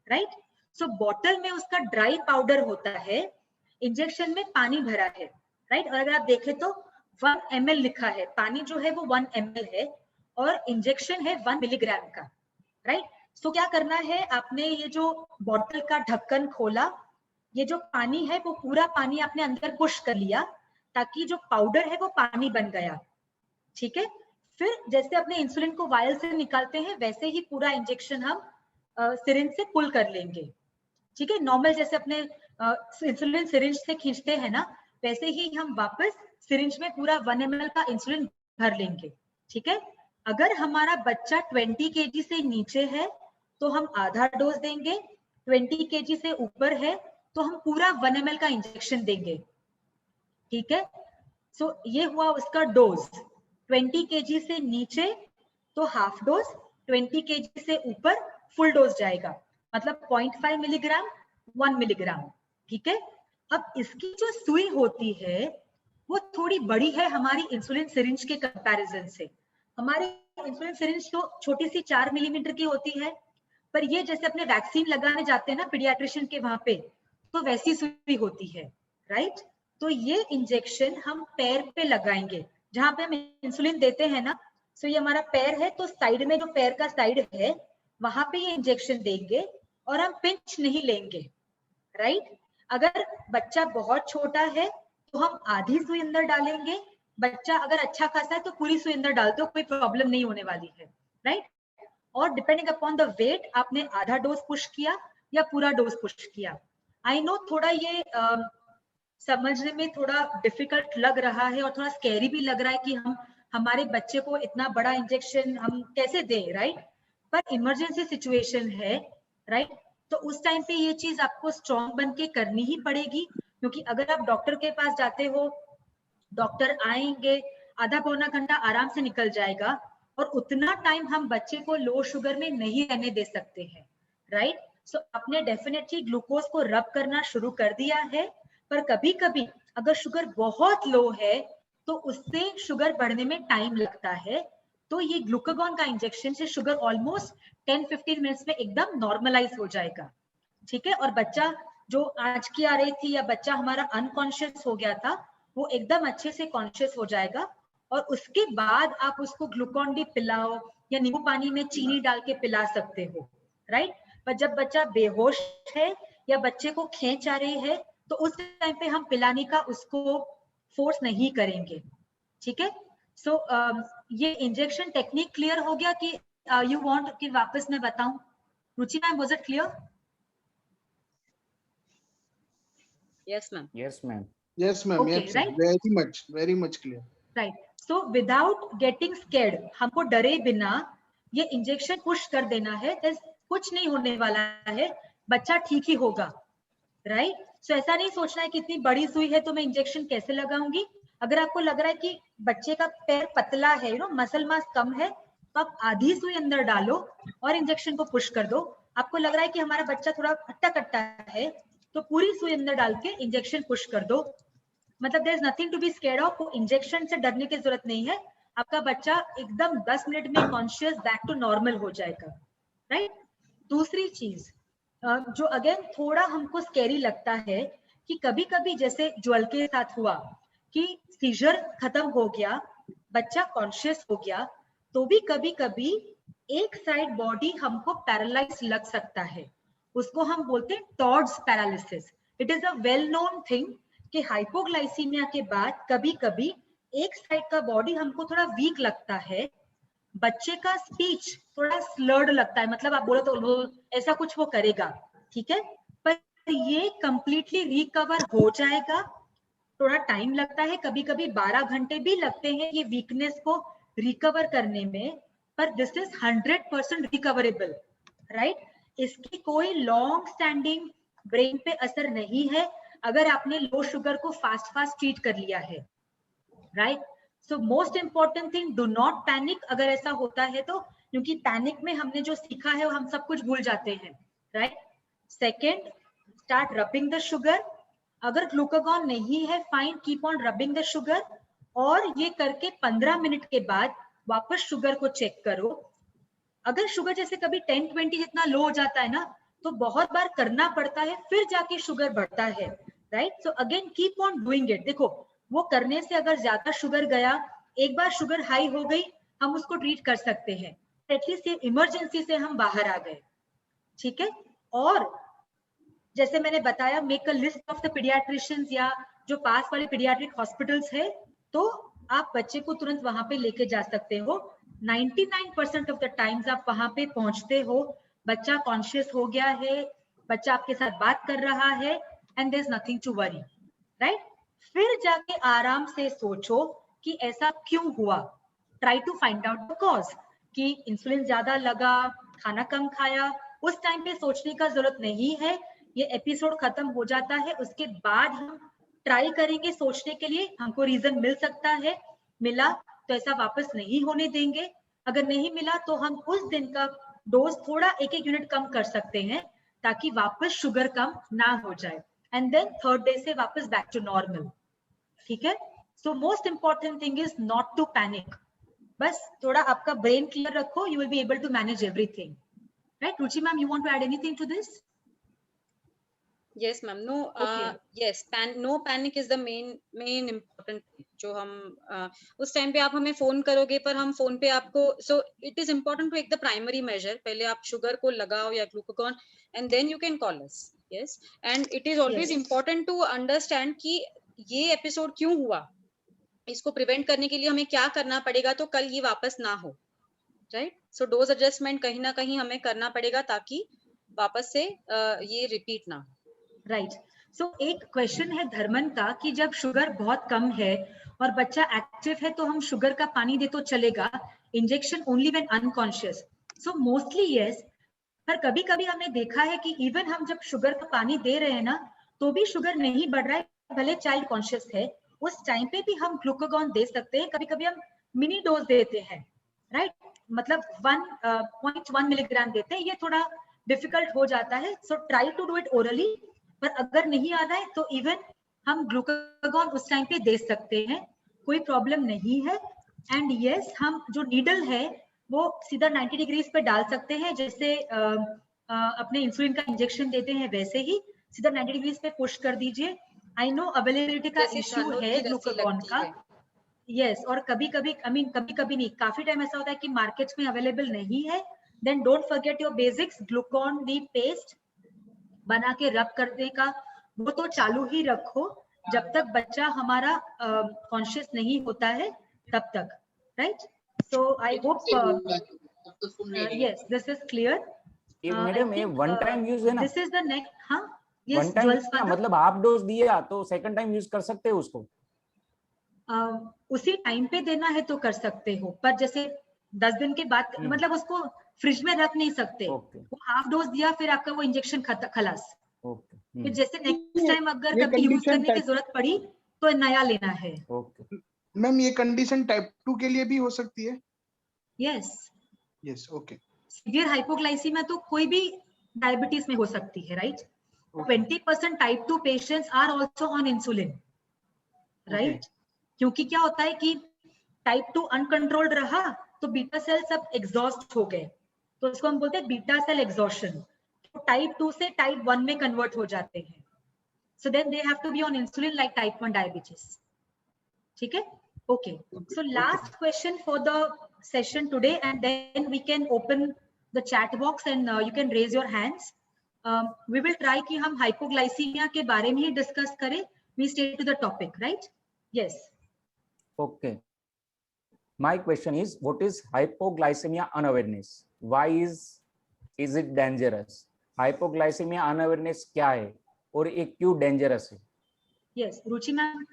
राइट। सो बॉटल में उसका ड्राई पाउडर होता है, इंजेक्शन में पानी भरा है, राइट। और अगर आप देखें तो 1 ml लिखा है, पानी जो है वो 1 ml है और इंजेक्शन है 1 मिलीग्राम का, राइट। सो क्या करना है, आपने ये जो बॉटल का ढक्कन खोला, ये जो पानी है वो पूरा पानी आपने अंदर पुश कर लिया ताकि जो पाउडर है वो पानी बन गया, ठीक है। फिर जैसे अपने इंसुलिन को वायल से निकालते हैं वैसे ही पूरा इंजेक्शन हम सिरिंज से पुल कर लेंगे, ठीक है। नॉर्मल जैसे अपने इंसुलिन सिरिंज से खींचते हैं ना, वैसे ही हम वापस सिरिंज में पूरा 1 ml का इंसुलिन भर लेंगे, ठीक है। अगर हमारा बच्चा 20 kg से नीचे है तो हम आधा डोज देंगे, 20 kg से ऊपर है तो हम पूरा 1 ml का इंजेक्शन देंगे, ठीक है। सो ये हुआ उसका डोज। 20 kg से नीचे तो हाफ डोज, 20 kg से ऊपर फुल डोज जाएगा, मतलब 0.5 मिलीग्राम, 1 मिलीग्राम, ठीक है। अब इसकी जो सुई होती है वो थोड़ी बड़ी है हमारी इंसुलिन सिरिंज के कंपैरिजन से। हमारी इंसुलिन सिरिंज तो छोटी सी 4 मिलीमीटर की होती है, पर ये जैसे अपने वैक्सीन लगाने जाते हैं ना पीडियाट्रिशियन के वहां पे, तो वैसी सुई होती है, राइट। तो ये इंजेक्शन हम पैर पे लगाएंगे, जहां पे हम इंसुलिन देते हैं ना। सो ये हमारा पैर है, तो साइड में जो पैर का साइड है वहां पे ये इंजेक्शन देंगे और हम पिंच नहीं लेंगे, राइट। अगर बच्चा बहुत छोटा है तो हम आधी सुई अंदर डालेंगे, बच्चा अगर अच्छा खासा है तो पूरी सुई अंदर डाल दो, कोई प्रॉब्लम नहीं होने वाली है, राइट। और डिपेंडिंग अपॉन द वेट आपने आधा डोज पुश किया या पूरा डोज पुश किया। आई नो थोड़ा ये समझने में थोड़ा डिफिकल्ट लग रहा है और थोड़ा स्कैरी भी लग रहा है कि हम हमारे बच्चे को इतना बड़ा इंजेक्शन हम कैसे दें, राइट। पर इमरजेंसी सिचुएशन है, राइट। तो उस टाइम पे ये चीज आपको स्ट्रॉन्ग बन के करनी ही पड़ेगी, क्योंकि अगर आप डॉक्टर के पास जाते हो, डॉक्टर आएंगे, आधा पौना घंटा आराम से निकल जाएगा, और उतना टाइम हम बच्चे को लो शुगर में नहीं रहने दे सकते हैं, राइट। सो आपने डेफिनेटली ग्लूकोज को रब करना शुरू कर दिया है, पर कभी कभी अगर शुगर बहुत लो है तो उससे शुगर बढ़ने में टाइम लगता है। तो ये ग्लूकागॉन का इंजेक्शन से शुगर ऑलमोस्ट 10-15 मिनट्स में एकदम नॉर्मलाइज हो जाएगा, ठीक है। और बच्चा जो आज की आ रही थी या बच्चा हमारा अनकॉन्शियस हो गया था, वो एकदम अच्छे से कॉन्शियस हो जाएगा, और उसके बाद आप उसको ग्लूकॉन डी पिलाओ या नींबू पानी में चीनी डाल के पिला सकते हो, राइट। पर जब बच्चा बेहोश है या बच्चे को खींच आ रही है तो उस टाइम पे हम पिलाने का उसको फोर्स नहीं करेंगे, ठीक है। सो ये इंजेक्शन टेक्निक क्लियर हो गया कि यू वांट कि वापस मैं बताऊं? Ruchi ma'am, was it clear? Yes, ma'am. Yes, ma'am. Yes, ma'am. Okay, yes, right? very much clear. Right. So without getting scared, हमको डरे बिना ये इंजेक्शन पुश कर देना है, कुछ नहीं होने वाला है, बच्चा ठीक ही होगा, राइट। सो ऐसा नहीं सोचना है कि इतनी बड़ी सुई है तो मैं इंजेक्शन कैसे लगाऊंगी। अगर आपको लग रहा है कि बच्चे का पैर पतला है, मसल मास कम है, तो आप आधी सुई अंदर डालो और इंजेक्शन को पुश कर दो। आपको लग रहा है कि हमारा बच्चा थोड़ा हट्टा कट्टा है तो पूरी सुई अंदर डाल के इंजेक्शन पुश कर दो। मतलब there is nothing to be scared of, injection से डरने की जरूरत नहीं है। आपका बच्चा एकदम 10 मिनट में कॉन्शियस बैक टू नॉर्मल हो जाएगा, राइट। दूसरी चीज जो अगेन थोड़ा हमको स्कैरी लगता है कि कभी कभी जैसे ज्वल के साथ हुआ कि सीजर खत्म हो गया, बच्चा कॉन्शियस हो गया, तो भी कभी कभी एक साइड बॉडी हमको पैरालाइज लग सकता है, उसको हम बोलते हैं towards paralysis. It is a well known thing कि हाइपोग्लाइसीमिया के बाद कभी कभी एक साइड का बॉडी हमको थोड़ा वीक लगता है, बच्चे का स्पीच थोड़ा स्लर्ड लगता है, मतलब आप बोलो तो ऐसा कुछ वो करेगा, ठीक है। पर ये कंप्लीटली रिकवर हो जाएगा, थोड़ा टाइम लगता है, कभी कभी 12 घंटे भी लगते हैं ये वीकनेस को रिकवर करने में, पर दिस इज 100% रिकवरेबल, राइट। इसकी कोई लॉन्ग स्टैंडिंग ब्रेन पे असर नहीं है अगर आपने लो शुगर को फास्ट ट्रीट कर लिया है, right. So most important thing, do not panic अगर ऐसा होता है तो, क्योंकि पैनिक में हमने जो सीखा है वो हम सब कुछ भूल जाते हैं, right. Second, start rubbing the sugar. अगर ग्लूकागॉन नहीं है, fine, keep on rubbing the sugar, और ये करके 15 मिनट के बाद वापस शुगर को चेक करो। अगर शुगर जैसे कभी 10-20 जितना लो हो जाता है ना, तो बहुत बार करना पड़ता है, फिर जाके शुगर बढ़ता है, right. So again keep on doing it. देखो, वो करने से अगर ज्यादा शुगर गया, एक बार शुगर हाई हो गई, हम उसको ट्रीट कर सकते हैं, एटलीस्ट ये इमरजेंसी से हम बाहर आ गए, ठीक है। और जैसे मैंने बताया, make a list of the paediatricians या जो पास वाले पीडियाट्रिक हॉस्पिटल्स है, तो आप बच्चे को तुरंत वहां पे लेके जा सकते हो। 99% ऑफ द टाइम्स आप वहां पे पहुंचते हो, बच्चा कॉन्शियस हो गया है, बच्चा आपके साथ बात कर रहा है, and there is nothing to worry, right. फिर जाके आराम से सोचो कि ऐसा क्यों हुआ, try to find out the cause, कि इंसुलिन ज्यादा लगा, खाना कम खाया, उस टाइम पे सोचने का जरूरत नहीं है। ये एपिसोड खत्म हो जाता है, उसके बाद हम ट्राई करेंगे सोचने के लिए, हमको रीजन मिल सकता है, मिला तो ऐसा वापस नहीं होने देंगे, अगर नहीं मिला तो हम उस दिन का डोज थोड़ा 1-1 यूनिट कम कर सकते हैं ताकि वापस शुगर कम ना हो जाए, एंड देन थर्ड डे से वापस बैक टू नॉर्मल, ठीक है। So most important thing is not to panic, बस थोड़ा आपका ब्रेन क्लियर रखो, you will be able to manage everything, right. Ruchi ma'am, you want to add anything to this? Yes, ma'am. No, Okay. yes, no panic is the main important thing. जो हम उस टाइम पे आप हमें फोन करोगे, पर हम फोन पे आपको, so it is important to take the primary measure. पहले आप शुगर को लगाओ या glucagon, and then you can call us. Yes, and it is always Yes. important to understand कि ये एपिसोड क्यों हुआ, इसको प्रिवेंट करने के लिए हमें क्या करना पड़ेगा तो कल ये वापस ना हो, राइट। सो डोज एडजस्टमेंट कहीं ना कहीं हमें करना पड़ेगा ताकि वापस से ये रिपीट ना हो, राइट। सो एक क्वेश्चन है धर्मन का कि जब शुगर बहुत कम है और बच्चा एक्टिव है तो हम शुगर का पानी दे तो चलेगा, injection only when unconscious? So mostly yes, पर कभी कभी हमने देखा है कि इवन हम जब शुगर का पानी दे रहे हैं ना, तो भी शुगर नहीं बढ़ रहा है, भले चाइल्ड कॉन्शियस है, उस टाइम पे भी हम ग्लूकागॉन दे सकते हैं, कभी कभी हम मिनी डोज देते हैं, राइट, मतलब 1.1 मिलीग्राम देते हैं, ये थोड़ा डिफिकल्ट हो जाता है, so try to do it orally, पर अगर नहीं आ रहा है तो इवन हम ग्लूकागॉन उस टाइम पे दे सकते हैं, कोई प्रॉब्लम नहीं है। एंड यस, हम जो नीडल है वो सीधा 90 डिग्रीज पे डाल सकते हैं, जैसे अपने इंसुलिन का इंजेक्शन देते हैं वैसे ही सीधा 90 डिग्रीज पे पुश कर दीजिए। आई नो अवेलेबिलिटी का इश्यू है ग्लूकागॉन का, यस, और कभी कभी कभी कभी नहीं, काफी टाइम ऐसा होता है कि मार्केट्स में अवेलेबल नहीं है, then don't forget your basics, Glucon D paste बना के रब करने का वो तो चालू ही रखो जब तक बच्चा हमारा कॉन्शियस नहीं होता है तब तक, right. So I hope yes this is clear. Madam ये वन टाइम यूज है ना, दिस इज द नेक्स्ट, हाँ वन टाइम मतलब हाफ डोज दिया तो सेकंड टाइम यूज कर सकते हैं उसको? उसी टाइम पे देना है तो कर सकते हो, पर जैसे 10 दिन के बाद मतलब उसको फ्रिज में रख नहीं सकते, वो हाफ डोज दिया फिर आपका वो इंजेक्शन खलास, फिर जैसे नेक्स्ट टाइम अगर कभी यूज करने की जरूरत पड़ी तो नया लेना है। मैम ये कंडीशन टाइप 2 के लिए भी हो सकती है? Yes yes, okay. Severe hypoglycaemia तो कोई भी डायबिटीज में हो सकती है, right. 20% type 2 patients are also on insulin, right, क्योंकि क्या होता है कि टाइप 2 अनकंट्रोल्ड रहा तो बीटा सेल सब एग्जॉस्ट हो गए, तो इसको हम बोलते हैं बीटा सेल एग्जॉशन, तो टाइप 2 से टाइप 1 में कन्वर्ट हो जाते हैं, so then they have to be on insulin like type 1 diabetes, ठीक है, okay. So last question for the session today and then we can open the chat box and you can raise your hands. We will try कि हम हाइपोग्लाइसीमिया के बारे में ही डिस्कस करें, we stay to the topic, right. Yes, okay, my question is, what is hypoglycemia unawareness? Why is it dangerous? Hypoglycemia unawareness क्या है और ये क्यों dangerous है? यस रुचि मैम।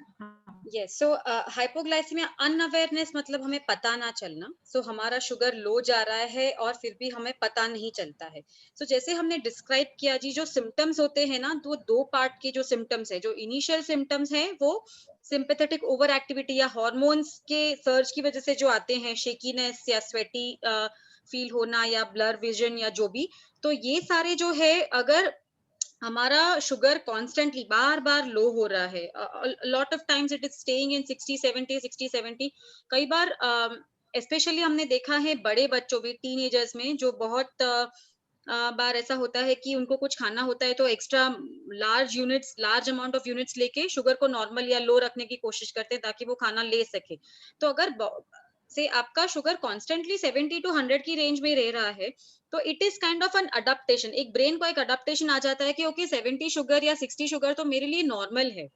यस, सो हाइपोग्लाइसीमिया अनअवेयरनेस मतलब हमें पता ना चलना, सो हमारा शुगर लो जा रहा है और फिर भी हमें पता नहीं चलता है। सो जैसे हमने डिस्क्राइब किया जी, जो सिम्टम्स होते हैं ना, तो दो पार्ट के जो सिम्टम्स है, जो इनिशियल सिम्टम्स हैं वो सिंपैथेटिक ओवर एक्टिविटी या हार्मोन्स के सर्ज की वजह से जो आते हैं, शेकीनेस या स्वेटी फील होना या ब्लर विजन या जो भी, तो ये सारे जो है अगर हमारा शुगर कॉन्स्टेंटली बार बार लो हो रहा है, lot of times it is staying in 60-70 कई बार स्पेशली हमने देखा है बड़े बच्चों में, टीनेजर्स में, जो बहुत बार ऐसा होता है कि उनको कुछ खाना होता है तो extra large amount of units लेके शुगर को नॉर्मल या लो रखने की कोशिश करते हैं ताकि वो खाना ले सके। तो अगर से आपका शुगर कॉन्स्टेंटली 70 to 100 की रेंज में रह रहा है तो it is kind of N adaptation, एक ब्रेन को एक अडेप्टेशन आ जाता है कि ओके 70 शुगर या 60 शुगर तो मेरे लिए नॉर्मल है।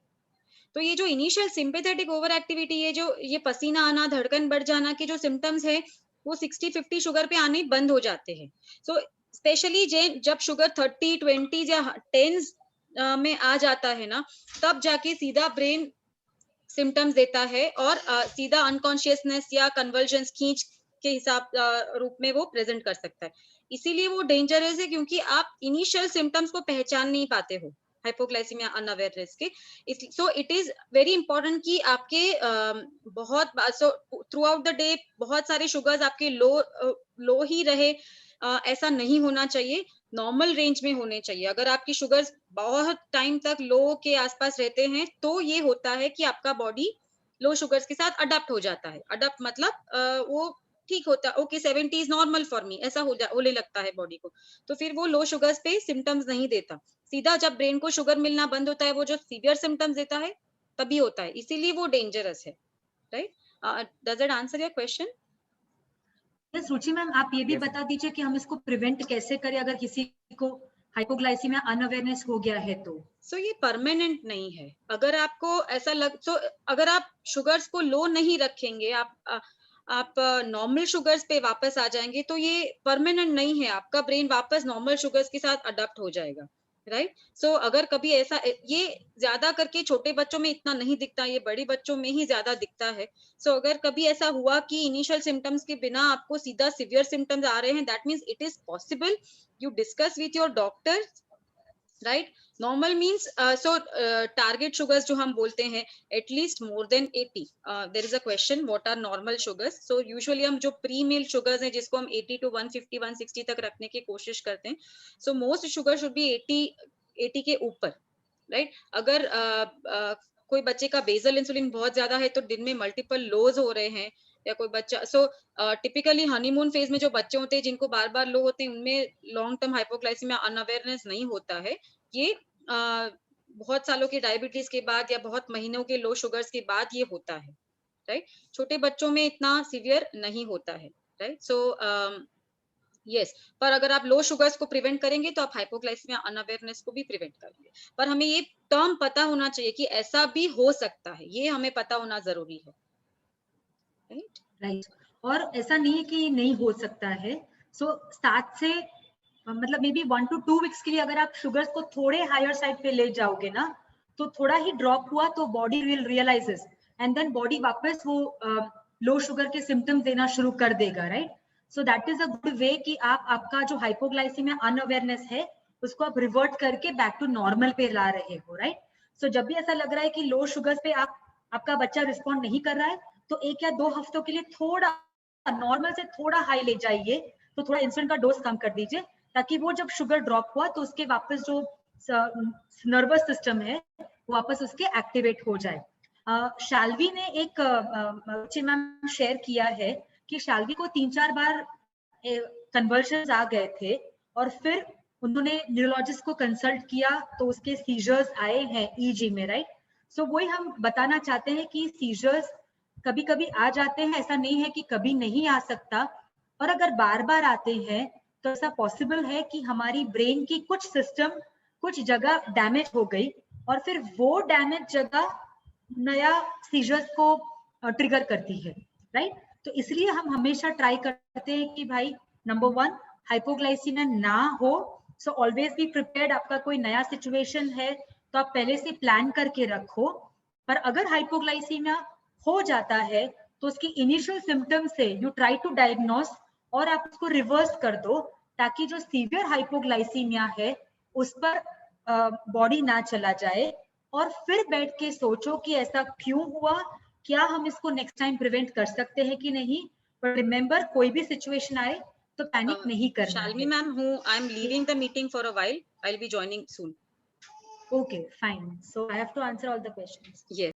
तो ये जो इनिशियल सिंपैथेटिक ओवर एक्टिविटी है, जो ये पसीना आना, धड़कन बढ़ जाना के जो सिम्टम्स है वो 60-50 शुगर पे आने बंद हो जाते हैं। सो स्पेशली जब शुगर 30, 20 या 10 में आ जाता है ना, तब जाके सीधा ब्रेन सिम्टम्स देता है और सीधा अनकॉन्शियसनेस या कन्वर्जन्स, खींच के हिसाब रूप में वो प्रेजेंट कर सकता है। इसीलिए वो डेंजरस है क्योंकि आप इनिशियल सिम्टम्स को पहचान नहीं पाते हो हाइपोग्लाइसीमिया अनअवेयरनेस के। सो इट इज वेरी इंपॉर्टेंट कि आपके बहुत थ्रू आउट द डे बहुत सारे शुगर्स आपके लो ही रहे, ऐसा नहीं होना चाहिए, नॉर्मल रेंज में होने चाहिए। अगर आपकी शुगर्स बहुत टाइम तक लो के आसपास रहते हैं तो ये होता है कि आपका बॉडी लो शुगर्स के साथ अडॉप्ट हो जाता है। अडॉप्ट मतलब वो ठीक होता है, okay 70 is normal for me, ऐसा होने लगता है बॉडी को, तो फिर वो लो शुगर्स पे सिम्टम्स नहीं देता। सीधा जब ब्रेन को शुगर मिलना बंद होता है, वो जो सीवियर सिम्टम्स देता है तभी होता है, इसीलिए वो डेंजरस है, right. Does it answer your question? Yes Ruchi ma'am, आप ये भी बता दीजिए कि हम इसको प्रिवेंट कैसे करें अगर किसी को हाइपोग्लाइसीमिया अनअवेयरनेस हो गया है तो। सो ये परमानेंट नहीं है। अगर आपको ऐसा अगर आप शुगर्स को लो नहीं रखेंगे, आप नॉर्मल शुगर्स पे वापस आ जाएंगे तो ये परमानेंट नहीं है, आपका ब्रेन वापस नॉर्मल शुगर्स के साथ अडॉप्ट हो जाएगा, राइट। सो अगर कभी ऐसा, ये ज्यादा करके छोटे बच्चों में इतना नहीं दिखता, ये बड़े बच्चों में ही ज्यादा दिखता है। सो अगर कभी ऐसा हुआ कि इनिशियल सिम्टम्स के बिना आपको सीधा सिवियर सिम्टम्स आ रहे हैं, that means it is possible you discuss with your doctor right. Normal means target sugars जो हम बोलते हैं at least more than 80. There is a question what are normal sugars. So usually हम जो प्री मील शुगर्स हैं जिसको हम 80 to 150 160 तक रखने की कोशिश करते हैं. So most sugar should be 80 के ऊपर, राइट. अगर कोई बच्चे का बेसल इंसुलिन बहुत ज्यादा है तो दिन में मल्टीपल लोज हो रहे हैं, या कोई बच्चा टिपिकली हनीमून फेज में जो बच्चे होते हैं जिनको बार बार लो होते हैं उनमें लॉन्ग टर्म हाइपोग्लाइसीमिया अनअवेयरनेस नहीं होता है. ये बहुत सालों के डायबिटीज के बाद या बहुत महीनों के लो शुगर्स के बाद ये होता है, राइट. छोटे बच्चों में इतना सीवियर नहीं होता है, राइट. सो यस, पर अगर आप लो शुगर्स को प्रिवेंट करेंगे तो आप हाइपोग्लाइसीमिया अनअवेयरनेस को भी प्रिवेंट करेंगे. पर हमें ये टर्म पता होना चाहिए कि ऐसा भी हो सकता है, ये हमें पता होना जरूरी है, राइट. राइट. और ऐसा नहीं है कि नहीं हो सकता है. सो 7 से मतलब मे बी 1 to 2 वीक्स के लिए अगर आप शुगर्स को थोड़े हायर साइड पे ले जाओगे ना, तो थोड़ा ही ड्रॉप हुआ तो body will realises and then body वापस वो लो शुगर के सिम्टम्स देना शुरू कर देगा, right. So that is a good way कि आप आपका जो हाइपोग्लाइसीमिया अनअवेयरनेस है उसको आप रिवर्ट करके बैक टू नॉर्मल पे ला रहे हो, राइट. सो जब भी ऐसा लग रहा है कि लो शुगर्स पे आपका बच्चा रिस्पॉन्ड नहीं कर रहा है, तो 1 या 2 हफ्तों के लिए थोड़ा नॉर्मल से थोड़ा हाई ले जाइए, तो थोड़ा इंसुलिन का डोज कम कर दीजिए, ताकि वो जब शुगर ड्रॉप हुआ तो उसके वापस जो नर्वस सिस्टम है वापस उसके एक्टिवेट हो जाए. शाल्वी ने एक मैम शेयर किया है कि शाल्वी को 3-4 बार कन्वर्जन्स आ गए थे और फिर उन्होंने न्यूरोलॉजिस्ट को कंसल्ट किया तो उसके सीजर्स आए हैं ईजी में, राइट. सो वही हम बताना चाहते हैं कि सीजर्स कभी कभी आ जाते हैं, ऐसा नहीं है कि कभी नहीं आ सकता. और अगर बार बार आते हैं तो ऐसा पॉसिबल है कि हमारी ब्रेन की कुछ सिस्टम कुछ जगह डैमेज हो गई और फिर वो डैमेज जगह नया सीजर्स को ट्रिगर करती है, राइट. तो इसलिए हम हमेशा ट्राई करते हैं कि भाई नंबर 1 हाइपोग्लाइसीमिया ना हो. So always be prepared. आपका कोई नया सिचुएशन है तो आप पहले से प्लान करके रखो. पर अगर हाइपोग्लाइसीमिया हो जाता है तो उसकी इनिशियल सिम्टम से यू ट्राई टू डायग्नोस और आप उसको रिवर्स कर दो, ताकि जो सीवियर हाइपोग्लाइसीमिया है उस पर बॉडी ना चला जाए. और फिर बैठ के सोचो कि ऐसा क्यों हुआ, क्या हम इसको नेक्स्ट टाइम प्रिवेंट कर सकते हैं कि नहीं. पर रिमेंबर, कोई भी सिचुएशन आए तो पैनिक नहीं करना शालिनी है. Ma'am, I am leaving the meeting for a while. I will be joining soon. Okay, fine. So I have to answer all the questions. Yes.